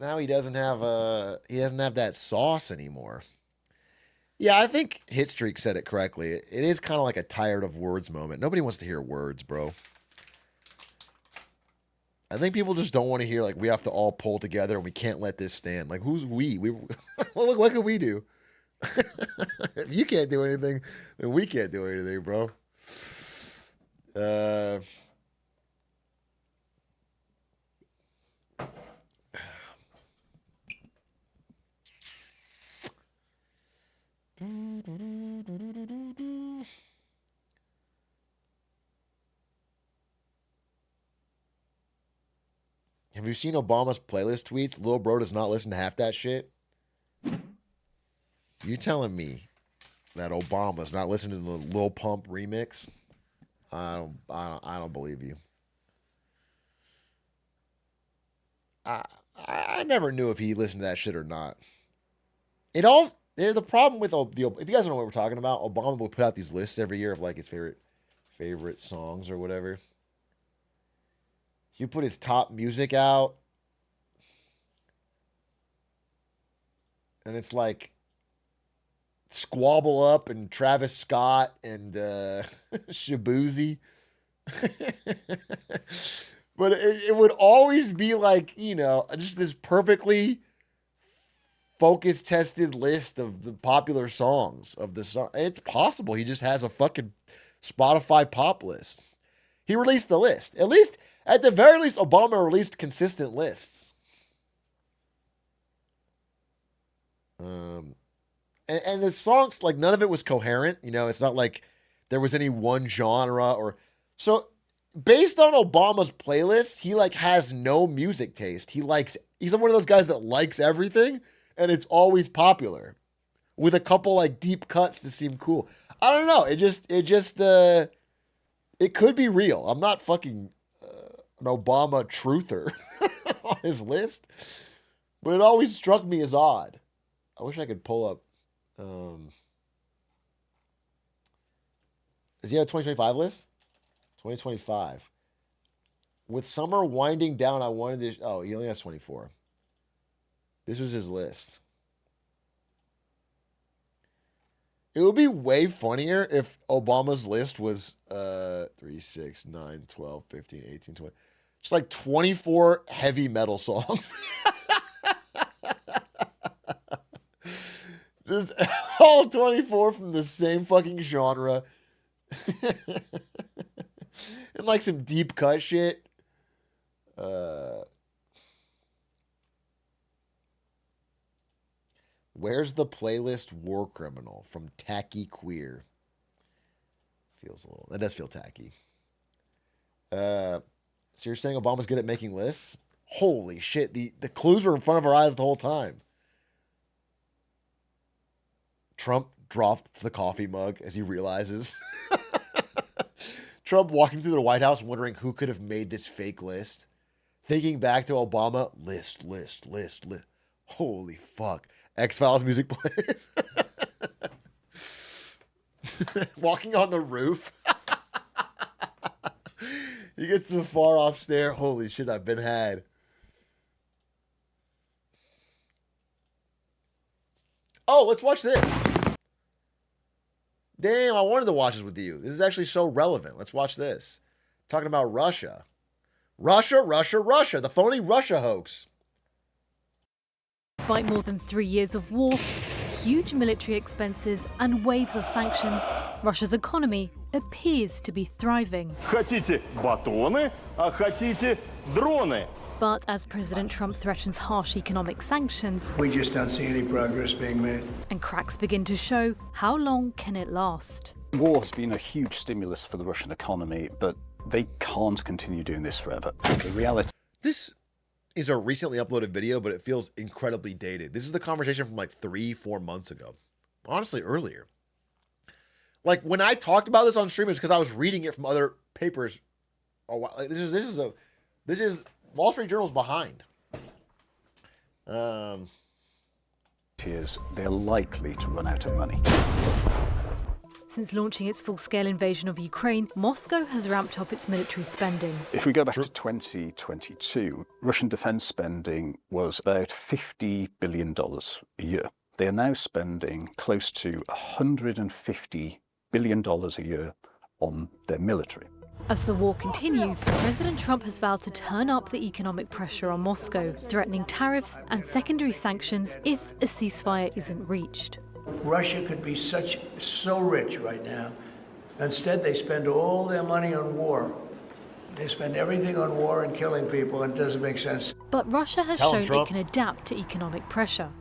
doesn't have that sauce anymore? Yeah, I think Hitstreak said it correctly. It is kind of like a tired of words moment. Nobody wants to hear words, bro. I think people just don't want to hear like we have to all pull together and we can't let this stand. Like who's we? Well, what can we do? If you can't do anything, then we can't do anything, bro. Have you seen Obama's playlist tweets? Lil bro does not listen to half that shit. You telling me that Obama's not listening to the Lil Pump remix? I don't believe you. I never knew if he listened to that shit or not. The problem with if you guys don't know what we're talking about, Obama will put out these lists every year of like his favorite songs or whatever. You put his top music out, and it's like Squabble Up and Travis Scott and Shabuzi. But it would always be like, just this perfectly focus tested list of the popular songs of the song. It's possible he just has a fucking Spotify pop list. He released the list. At the very least, Obama released consistent lists. And the songs, like, none of it was coherent. It's not like there was any one genre so based on Obama's playlist, he like has no music taste. He's one of those guys that likes everything and it's always popular with a couple like deep cuts to seem cool. I don't know. It could be real. I'm not fucking an Obama truther on his list, but it always struck me as odd. I wish I could pull up. Does he have a 2025 list? 2025. With summer winding down, I wanted to... Oh, he only has 24. This was his list. It would be way funnier if Obama's list was 3, 6, 9, 12, 15, 18, 20. Just like 24 heavy metal songs. Just all 24 from the same fucking genre. And like some deep cut shit. Where's the playlist War Criminal from Tacky Queer? That does feel tacky. So you're saying Obama's good at making lists? Holy shit. The clues were in front of our eyes the whole time. Trump dropped the coffee mug as he realizes. Trump walking through the White House wondering who could have made this fake list. Thinking back to Obama, list. Holy fuck. X-Files music plays. Walking on the roof. He gets to the far off stair. Holy shit, I've been had. Oh, let's watch this. Damn, I wanted to watch this with you. This is actually so relevant. Let's watch this. Talking about Russia. Russia. The phony Russia hoax. Despite more than 3 years of war, huge military expenses and waves of sanctions, Russia's economy appears to be thriving. Хотите батоны, а хотите дроны. But as President Trump threatens harsh economic sanctions, We just don't see any progress being made. and cracks begin to show, how long can it last? War has been a huge stimulus for the Russian economy, but they can't continue doing this forever. The reality... This is a recently uploaded video, but it feels incredibly dated. This is the conversation from like 3-4 months ago. Honestly, earlier. Like when I talked about this on stream, it was because I was reading it from other papers. Oh, like, this is Wall Street Journal's behind. They're likely to run out of money. Since launching its full-scale invasion of Ukraine, Moscow has ramped up its military spending. If we go back to 2022, Russian defense spending was about $50 billion a year. They are now spending close to $150 billion a year on their military. As the war continues, President Trump has vowed to turn up the economic pressure on Moscow, threatening tariffs and secondary sanctions if a ceasefire isn't reached. Russia could be so rich right now. Instead, they spend all their money on war. They spend everything on war and killing people, and it doesn't make sense. But Russia has Tell 'em, shown Trump. it can adapt to economic pressure.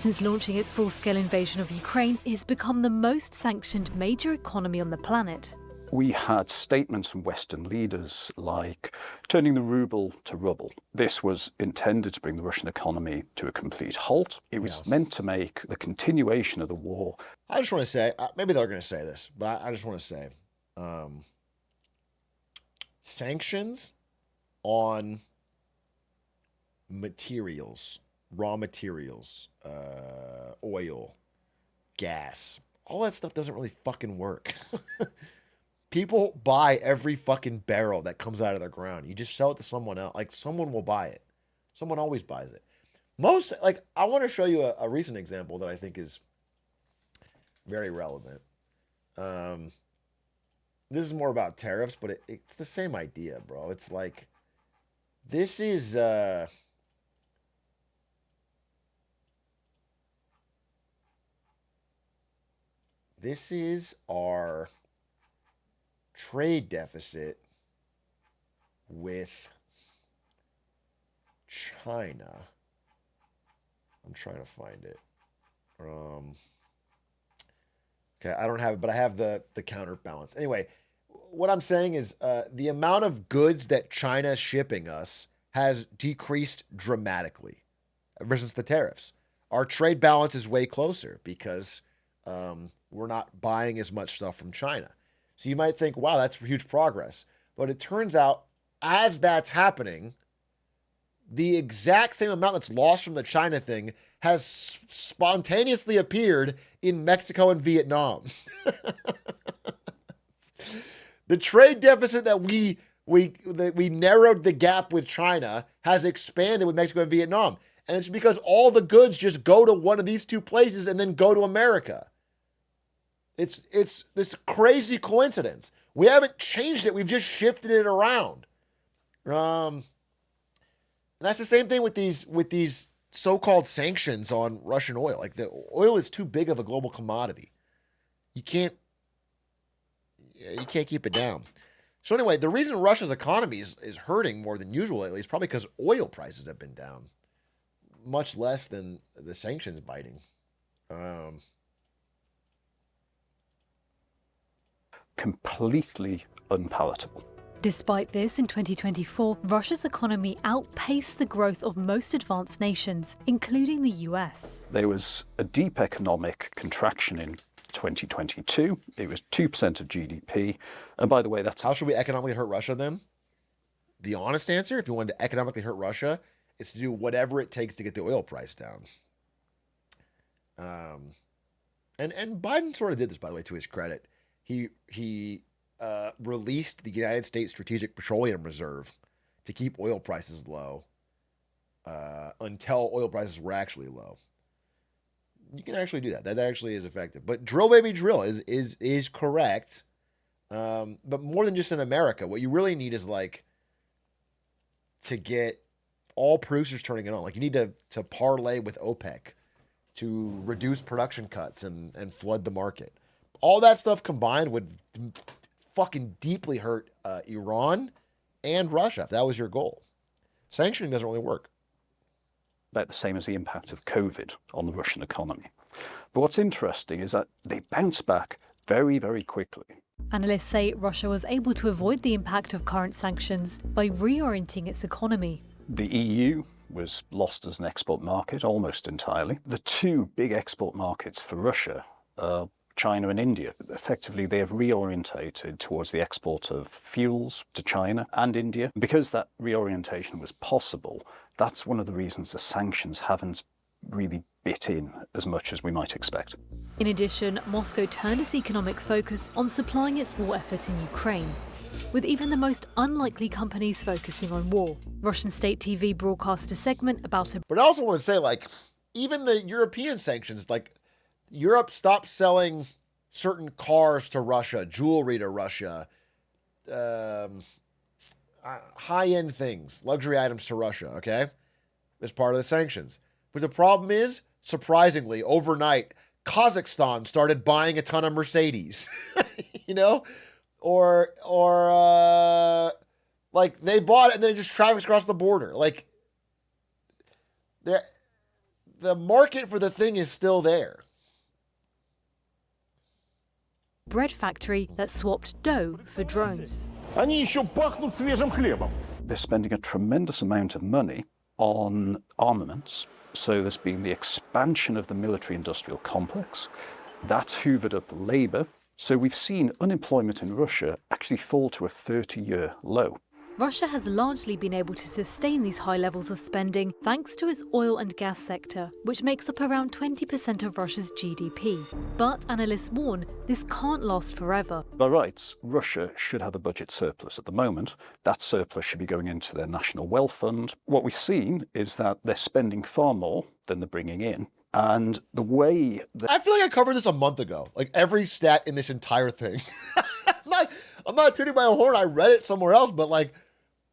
Since launching its full-scale invasion of Ukraine, it has become the most sanctioned major economy on the planet. We had statements from Western leaders like turning the ruble to rubble. This was intended to bring the Russian economy to a complete halt. It was meant to make the continuation of the war. I just want to say, maybe they're going to say this, but I just want to say, sanctions on materials, raw materials, oil, gas, all that stuff doesn't really fucking work. People buy every fucking barrel that comes out of the ground. You just sell it to someone else. Like, someone will buy it. Someone always buys it. I want to show you a recent example that I think is very relevant. This is more about tariffs, but it's the same idea, bro. It's like, this is our trade deficit with China. I'm trying to find it. Okay, I don't have it, but I have the counterbalance. Anyway, what I'm saying is the amount of goods that China is shipping us has decreased dramatically ever since the tariffs. Our trade balance is way closer because we're not buying as much stuff from China. So you might think, wow, that's huge progress. But it turns out, as that's happening, the exact same amount that's lost from the China thing has spontaneously appeared in Mexico and Vietnam. The trade deficit that we narrowed the gap with China has expanded with Mexico and Vietnam. And it's because all the goods just go to one of these two places and then go to America. It's this crazy coincidence. We haven't changed it. We've just shifted it around. And that's the same thing with these so-called sanctions on Russian oil. Like, the oil is too big of a global commodity. You can't keep it down. So anyway, the reason Russia's economy is hurting more than usual lately is probably because oil prices have been down much less than the sanctions biting. Completely unpalatable. Despite this, in 2024, Russia's economy outpaced the growth of most advanced nations, including the US. There was a deep economic contraction in 2022. It was 2% of GDP. And by the way, that's... How should we economically hurt Russia then? The honest answer, if you wanted to economically hurt Russia, is to do whatever it takes to get the oil price down. And Biden sort of did this, by the way, to his credit. He released the United States Strategic Petroleum Reserve to keep oil prices low until oil prices were actually low. You can actually do that. That actually is effective. But drill, baby, drill is correct. But more than just in America, what you really need is like to get all producers turning it on. Like, you need to parlay with OPEC to reduce production cuts and flood the market. All that stuff combined would fucking deeply hurt Iran and Russia if that was your goal. Sanctioning doesn't really work. About the same as the impact of COVID on the Russian economy. But what's interesting is that they bounce back very, very quickly. Analysts say Russia was able to avoid the impact of current sanctions by reorienting its economy. The EU was lost as an export market almost entirely. The two big export markets for Russia are China and India. Effectively, they have reorientated towards the export of fuels to China and India. Because that reorientation was possible, that's one of the reasons the sanctions haven't really bit in as much as we might expect. In addition, Moscow turned its economic focus on supplying its war effort in Ukraine, with even the most unlikely companies focusing on war. Russian state TV broadcast a segment about a... But I also want to say, like, even the European sanctions, like, Europe stopped selling certain cars to Russia, jewelry to Russia, high-end things, luxury items to Russia, okay? As part of the sanctions. But the problem is, surprisingly, overnight, Kazakhstan started buying a ton of Mercedes, you know? Or like, they bought it and then it just traffics across the border. Like, the market for the thing is still there. Bread factory that swapped dough for drones. Они еще пахнут свежим хлебом. They're spending a tremendous amount of money on armaments. So there's been the expansion of the military-industrial complex. That's hoovered up labour. So we've seen unemployment in Russia actually fall to a 30-year low. Russia has largely been able to sustain these high levels of spending thanks to its oil and gas sector, which makes up around 20% of Russia's GDP. But analysts warn this can't last forever. By rights, Russia should have a budget surplus at the moment. That surplus should be going into their national wealth fund. What we've seen is that they're spending far more than they're bringing in. And the way that... I feel like I covered this a month ago. Like, every stat in this entire thing. I'm not tooting my own horn. I read it somewhere else, but like,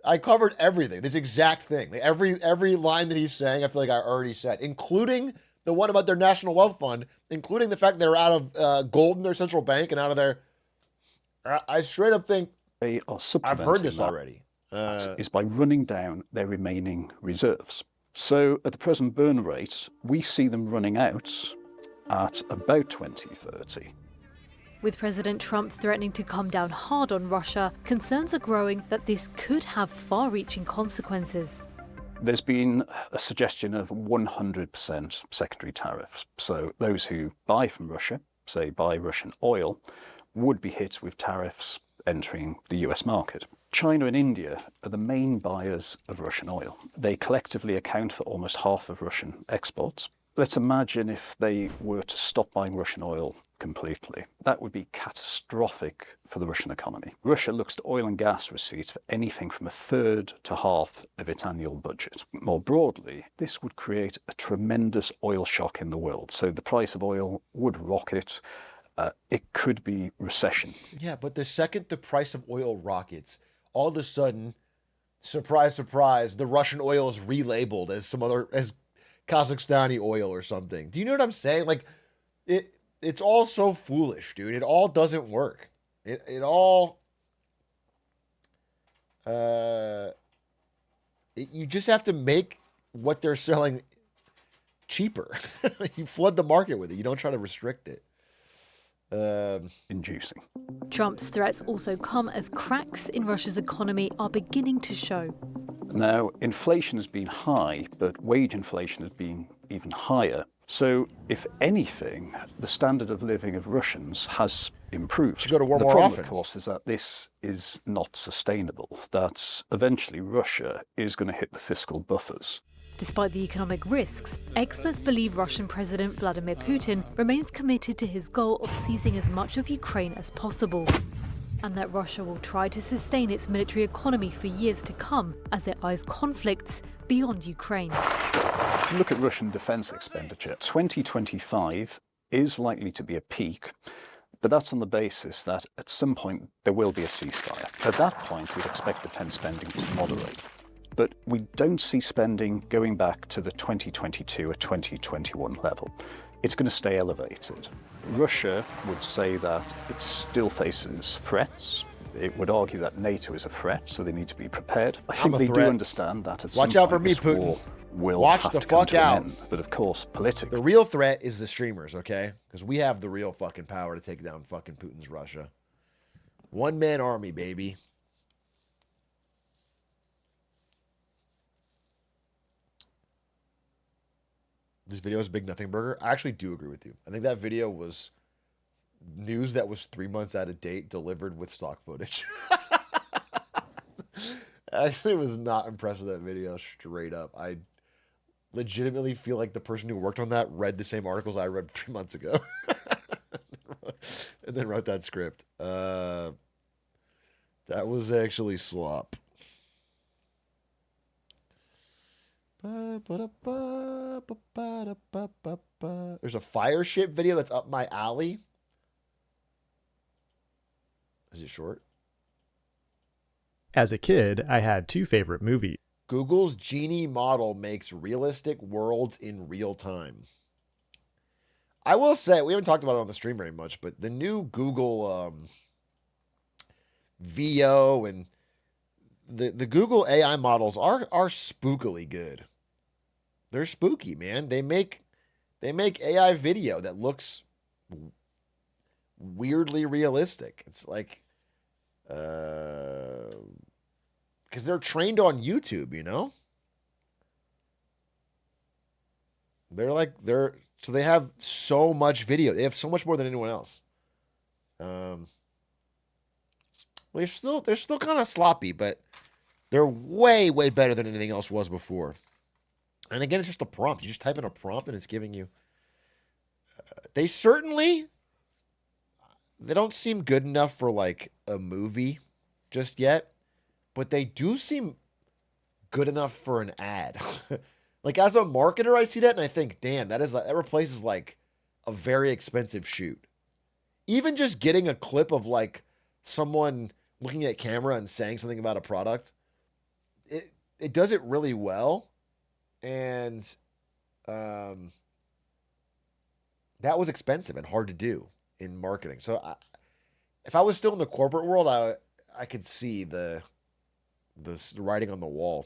I covered everything, this exact thing. Like every line that he's saying, I feel like I already said, including the one about their national wealth fund, including the fact they're out of gold in their central bank and out of their... I straight up think they are I've heard this already. Is by running down their remaining reserves. So at the present burn rate, we see them running out at about 2030. With President Trump threatening to come down hard on Russia, concerns are growing that this could have far-reaching consequences. There's been a suggestion of 100% secondary tariffs. So those who buy from Russia, say buy Russian oil, would be hit with tariffs entering the US market. China and India are the main buyers of Russian oil. They collectively account for almost half of Russian exports. Let's imagine if they were to stop buying Russian oil completely. That would be catastrophic for the Russian economy. Russia looks to oil and gas receipts for anything from a third to half of its annual budget. More broadly, this would create a tremendous oil shock in the world. So the price of oil would rocket. It could be recession. Yeah, but the second the price of oil rockets, all of a sudden, surprise, surprise, the Russian oil is relabeled as some other... as Kazakhstani oil or something. Do you know what I'm saying? Like, it's all so foolish, dude. It all doesn't work. It all... you just have to make what they're selling cheaper. You flood the market with it. You don't try to restrict it. Inducing. Trump's threats also come as cracks in Russia's economy are beginning to show. Now, inflation has been high, but wage inflation has been even higher. So, if anything, the standard of living of Russians has improved. Should go to war the more problem, often. of course, is that this is not sustainable. That eventually Russia is going to hit the fiscal buffers. Despite the economic risks, experts believe Russian President Vladimir Putin remains committed to his goal of seizing as much of Ukraine as possible, and that Russia will try to sustain its military economy for years to come as it eyes conflicts beyond Ukraine. If you look at Russian defence expenditure, 2025 is likely to be a peak, but that's on the basis that at some point there will be a ceasefire. At that point, we'd expect defence spending to moderate. But we don't see spending going back to the 2022 or 2021 level. It's going to stay elevated. Russia would say that it still faces threats. It would argue that NATO is a threat, so they need to be prepared. I think they do understand that at some Watch out for point me, this Putin. war will Watch have the to come fuck to an out. end. But of course, politically, The real threat is the streamers, okay? Because we have the real fucking power to take down fucking Putin's Russia. One-man army, baby. This video is Big Nothing Burger. I actually do agree with you. I think that video was news that was 3 months out of date delivered with stock footage. I actually was not impressed with that video straight up. I legitimately feel like the person who worked on that read the same articles I read 3 months ago. And then wrote that script. That was actually slop. There's a fire ship video that's up my alley. Is it short? As a kid, I had two favorite movies. Google's Genie model makes realistic worlds in real time. I will say, we haven't talked about it on the stream very much, but the new Google VO and the Google AI models are spookily good. They're spooky, man. They make AI video that looks weirdly realistic. It's like, because they're trained on YouTube, you know? So they have so much video. They have so much more than anyone else. They're still kind of sloppy, but they're way, way better than anything else was before. And again, it's just a prompt. You just type in a prompt and it's giving you. They don't seem good enough for like a movie just yet, but they do seem good enough for an ad. Like as a marketer, I see that and I think, damn, that replaces like a very expensive shoot. Even just getting a clip of like someone looking at camera and saying something about a product, it does it really well. And that was expensive and hard to do in marketing. So if I was still in the corporate world, I could see the writing on the wall.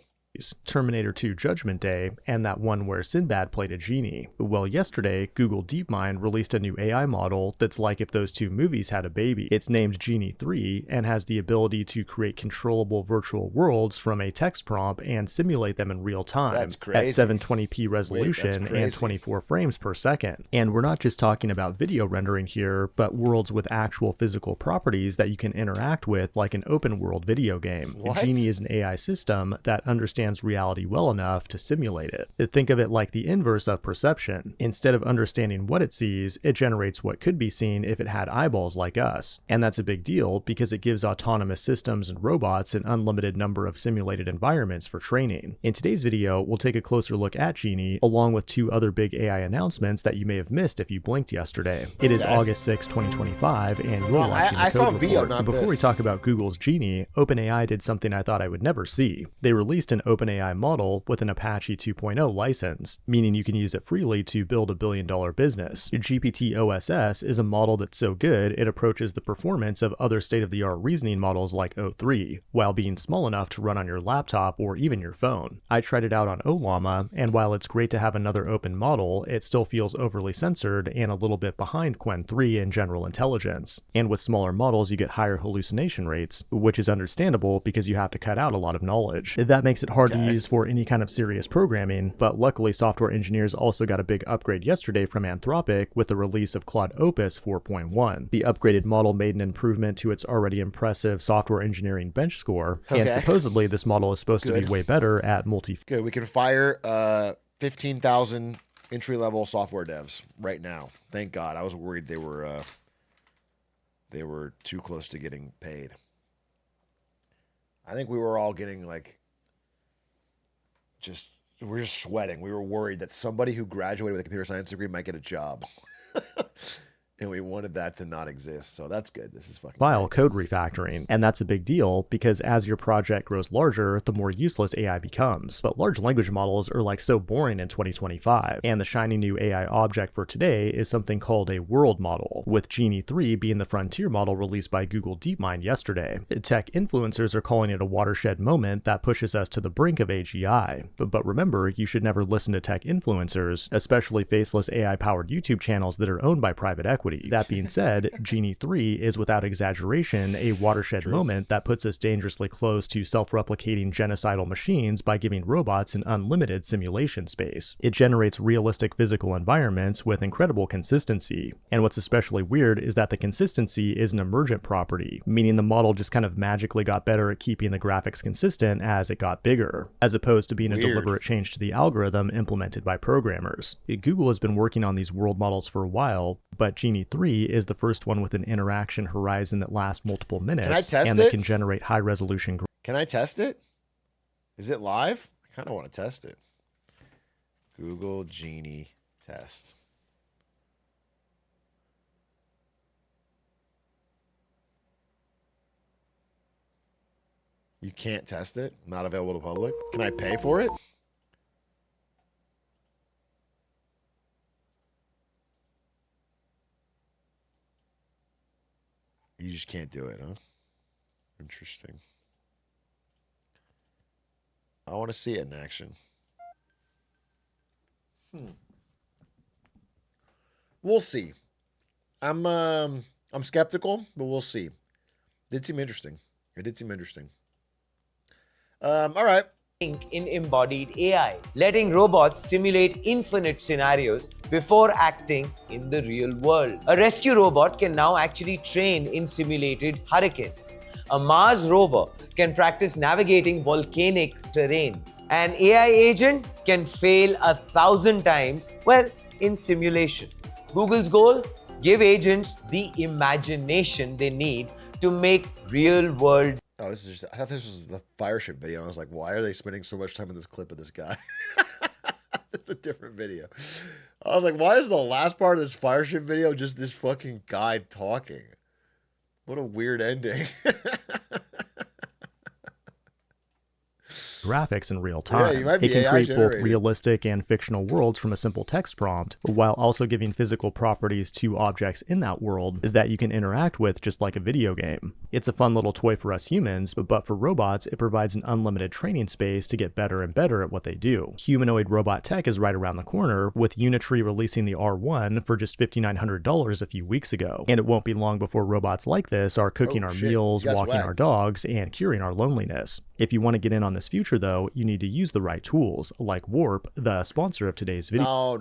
Terminator 2 Judgment Day, and that one where Sinbad played a genie. Well, yesterday, Google DeepMind released a new AI model that's like if those two movies had a baby. It's named Genie 3 and has the ability to create controllable virtual worlds from a text prompt and simulate them in real time at 720p resolution and 24 frames per second. And we're not just talking about video rendering here, but worlds with actual physical properties that you can interact with like an open world video game. Genie is an AI system that understands reality well enough to simulate it. Think of it like the inverse of perception. Instead of understanding what it sees, it generates what could be seen if it had eyeballs like us. And that's a big deal because it gives autonomous systems and robots an unlimited number of simulated environments for training. In today's video, we'll take a closer look at Genie, along with two other big AI announcements that you may have missed if you blinked yesterday. It is August 6, 2025, and you're watching the Code Report. Before we talk about Google's Genie, OpenAI did something I thought I would never see. They released an OpenAI model with an Apache 2.0 license, meaning you can use it freely to build a billion-dollar business. GPT-OSS is a model that's so good it approaches the performance of other state-of-the-art reasoning models like O3, while being small enough to run on your laptop or even your phone. I tried it out on Ollama, and while it's great to have another open model, it still feels overly censored and a little bit behind Qwen 3 in general intelligence. And with smaller models, you get higher hallucination rates, which is understandable because you have to cut out a lot of knowledge. That makes it hard to use for any kind of serious programming, but luckily software engineers also got a big upgrade yesterday from Anthropic with the release of Claude Opus 4.1. The upgraded model made an improvement to its already impressive software engineering bench score, and supposedly this model is supposed to be way better at Good, we can fire 15,000 entry-level software devs right now. Thank God. I was worried they were too close to getting paid. I think we were all getting like we're just sweating. We were worried that somebody who graduated with a computer science degree might get a job. And we wanted that to not exist. So that's good. This is fucking file code refactoring. And that's a big deal because as your project grows larger, the more useless AI becomes. But large language models are like so boring in 2025. And the shiny new AI object for today is something called a world model, with Genie 3 being the frontier model released by Google DeepMind yesterday. Tech influencers are calling it a watershed moment that pushes us to the brink of AGI. But remember, you should never listen to tech influencers, especially faceless AI-powered YouTube channels that are owned by private equity. That being said, Genie 3 is without exaggeration a watershed moment that puts us dangerously close to self-replicating genocidal machines by giving robots an unlimited simulation space. It generates realistic physical environments with incredible consistency. And what's especially weird is that the consistency is an emergent property, meaning the model just kind of magically got better at keeping the graphics consistent as it got bigger, as opposed to being a deliberate change to the algorithm implemented by programmers. Google has been working on these world models for a while, but Genie 3 is the first one with an interaction horizon that lasts multiple minutes and that can generate high resolution. Can I test it? Is it live? I kind of want to test it. Google Genie test. You can't test it? Not available to public? Can I pay for it? You just can't do it, huh? Interesting. I want to see it in action. We'll see. I'm skeptical, but we'll see. Did seem interesting. It did seem interesting. All right. In embodied AI, letting robots simulate infinite scenarios before acting in the real world. A rescue robot can now actually train in simulated hurricanes. A Mars rover can practice navigating volcanic terrain. An AI agent can fail 1,000 times, well, in simulation. Google's goal? Give agents the imagination they need to make real-world. Oh, this is just, I thought this was the Fireship video. I was like, why are they spending so much time in this clip of this guy? It's a different video. I was like, why is the last part of this Fireship video just this fucking guy talking? What a weird ending. Graphics in real time. Yeah, you might be it can AI create both generated. realistic and fictional worlds from a simple text prompt, while also giving physical properties to objects in that world that you can interact with just like a video game. It's a fun little toy for us humans, but for robots, it provides an unlimited training space to get better and better at what they do. Humanoid robot tech is right around the corner, with Unitree releasing the R1 for just $5,900 a few weeks ago. And it won't be long before robots like this are cooking our meals, You guys walking whack. our dogs, and curing our loneliness. If you want to get in on this future, though, you need to use the right tools, like Warp, the sponsor of today's video. No.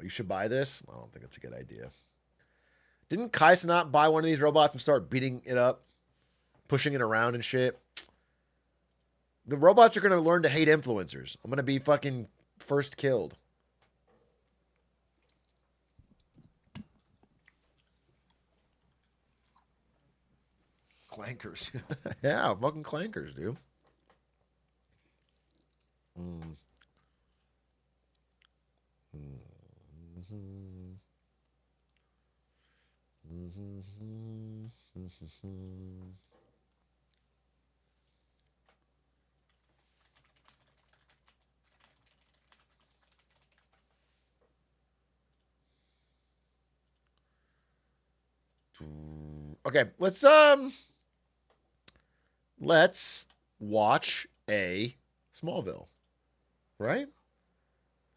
You should buy this? I don't think it's a good idea. Didn't Kaisa not buy one of these robots and start beating it up? Pushing it around and shit? The robots are going to learn to hate influencers. I'm going to be fucking first killed. Clankers. Yeah, fucking clankers, dude. Okay, let's watch a Smallville, right?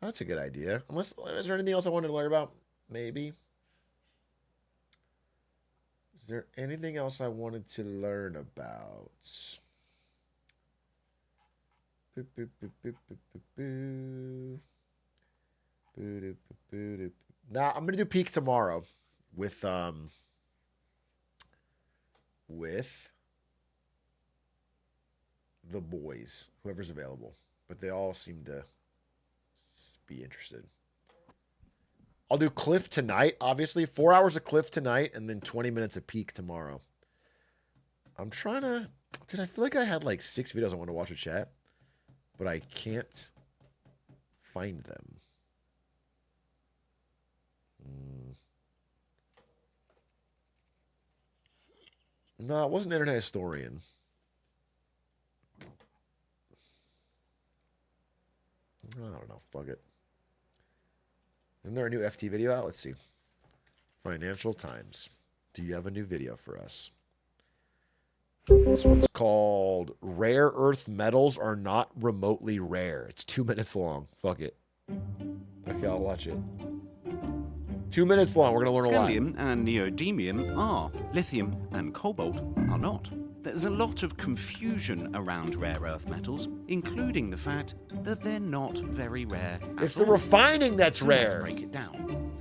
That's a good idea. Unless, is there anything else I wanted to learn about? Maybe. Is there anything else I wanted to learn about? Now I'm gonna do peak tomorrow with the boys, whoever's available, but they all seem to be interested. I'll do Cliff tonight, obviously. 4 hours of Cliff tonight, and then 20 minutes of peak tomorrow. I'm trying to... Dude, I feel like I had like 6 videos I want to watch with chat, but I can't find them. No, it wasn't Internet Historian. I don't know. Fuck it. Isn't there a new FT video out? Let's see. Financial Times. Do you have a new video for us? This one's called Rare Earth Metals Are Not Remotely Rare. It's 2 minutes long. Fuck it. Okay, I'll watch it. 2 minutes long. We're going to learn a lot. Scandium and neodymium are. Lithium and cobalt are not. There's a lot of confusion around rare earth metals, including the fact that they're not very rare at It's the all. refining that's So let's rare. break it down.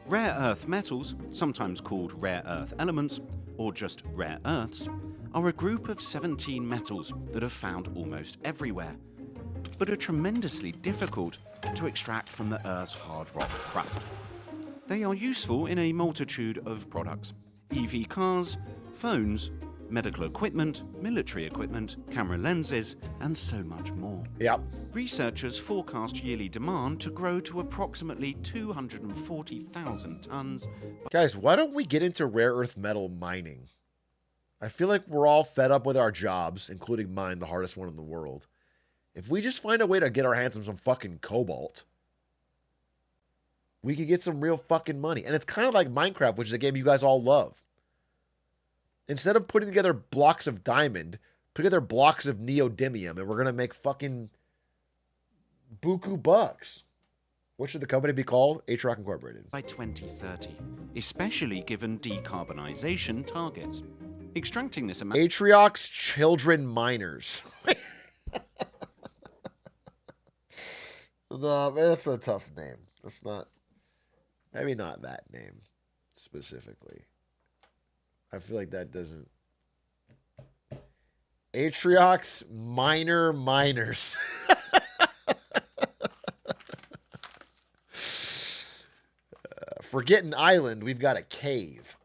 Rare earth metals, sometimes called rare earth elements, or just rare earths, are a group of 17 metals that are found almost everywhere, but are tremendously difficult to extract from the Earth's hard rock crust. They are useful in a multitude of products: EV cars, phones, medical equipment, military equipment, camera lenses, and so much more. Yep. Researchers forecast yearly demand to grow to approximately 240,000 tons. Guys, why don't we get into rare earth metal mining? I feel like we're all fed up with our jobs, including mine, the hardest one in the world. If we just find a way to get our hands on some fucking cobalt, we could get some real fucking money. And it's kind of like Minecraft, which is a game you guys all love. Instead of putting together blocks of diamond, put together blocks of neodymium, and we're going to make fucking buku bucks. What should the company be called? Atrioc Incorporated. By 2030, especially given decarbonization targets. Extracting this amount... Atrioc's Children Miners. No, man, that's a tough name. That's not... Maybe not that name specifically. I feel like that doesn't... Atrioc's Miners. Forgetting Island, we've got a cave.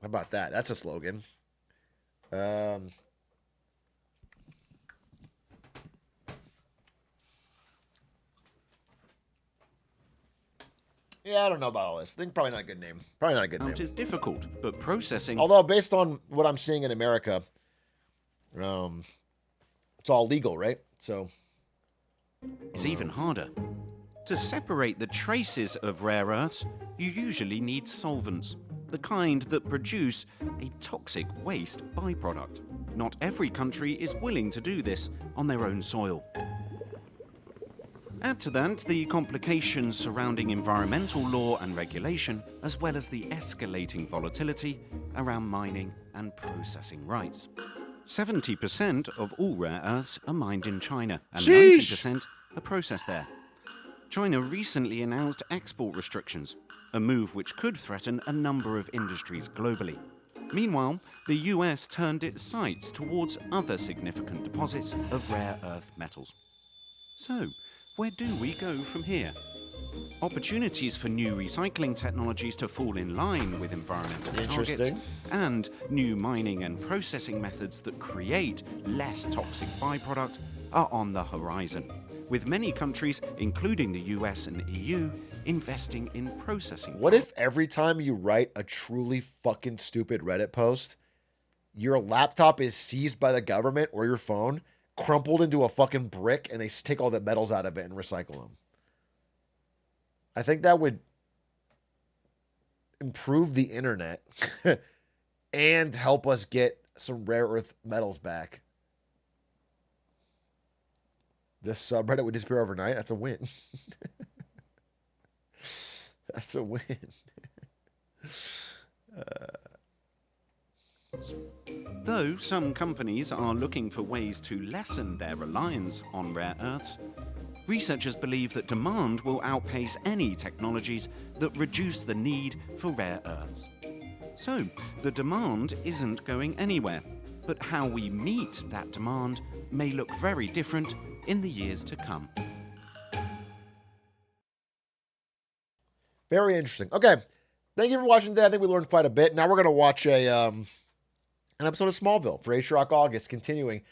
How about that? That's a slogan. Yeah, I don't know about all this. I think probably not a good name. Probably not a good name. It is difficult, but processing... Although, based on what I'm seeing in America, it's all legal, right? So... It's even harder. To separate the traces of rare earths, you usually need solvents, the kind that produce a toxic waste byproduct. Not every country is willing to do this on their own soil. Add to that the complications surrounding environmental law and regulation, as well as the escalating volatility around mining and processing rights. 70% of all rare earths are mined in China, and 90% are processed there. China recently announced export restrictions, a move which could threaten a number of industries globally. Meanwhile, the US turned its sights towards other significant deposits of rare earth metals. So, where do we go from here? Opportunities for new recycling technologies to fall in line with environmental targets, and new mining and processing methods that create less toxic byproduct are on the horizon, with many countries, including the US and EU, investing in processing. What if every time you write a truly fucking stupid Reddit post, your laptop is seized by the government or your phone, crumpled into a fucking brick, and they take all the metals out of it and recycle them? I think that would improve the internet and help us get some rare earth metals back. This subreddit would disappear overnight. That's a win. That's a win. Though some companies are looking for ways to lessen their reliance on rare earths, researchers believe that demand will outpace any technologies that reduce the need for rare earths. So, the demand isn't going anywhere, but how we meet that demand may look very different in the years to come. Very interesting. Okay, thank you for watching today. I think we learned quite a bit. Now we're going to watch an episode of Smallville for Atrioc August, continuing.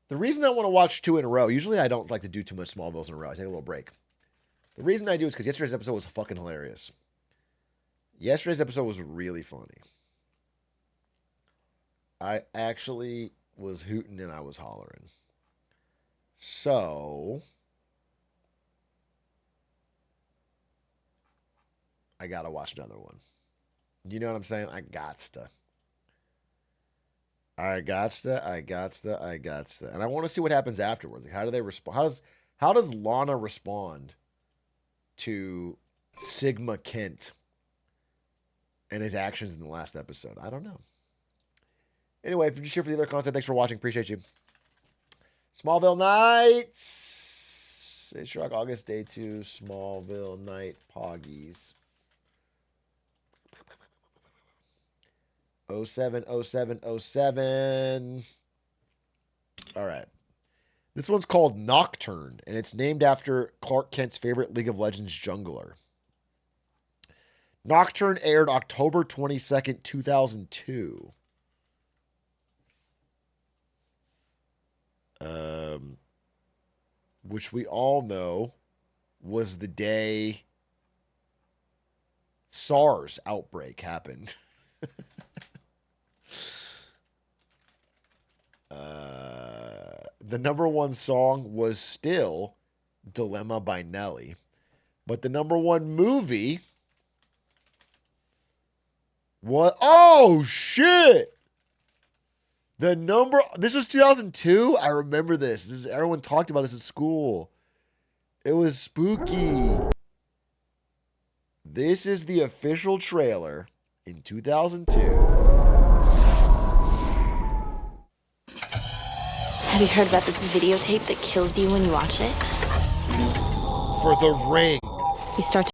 The reason I want to watch 2 in a row, usually I don't like to do too much Smallvilles in a row. I take a little break. The reason I do is because yesterday's episode was fucking hilarious. Yesterday's episode was really funny. I actually was hooting and I was hollering. So, I gotta watch another one. You know what I'm saying? I gots to. And I want to see what happens afterwards. Like, how do they respond? How does Lana respond to Sigma Kent and his actions in the last episode? I don't know. Anyway, if you're just here for the other content, thanks for watching. Appreciate you. Smallville Nights. Atrioc August Day 2. Smallville Night Poggies. 070707. All right. This one's called Nocturne, and it's named after Clark Kent's favorite League of Legends jungler. Nocturne aired October 22nd, 2002. which we all know was the day SARS outbreak happened. The number one song was still Dilemma by Nelly. But the number one movie was... Oh, shit! This was 2002? I remember this. Everyone talked about this at school. It was spooky. This is the official trailer in 2002. Have you heard about this videotape that kills you when you watch it? For The Ring. You start to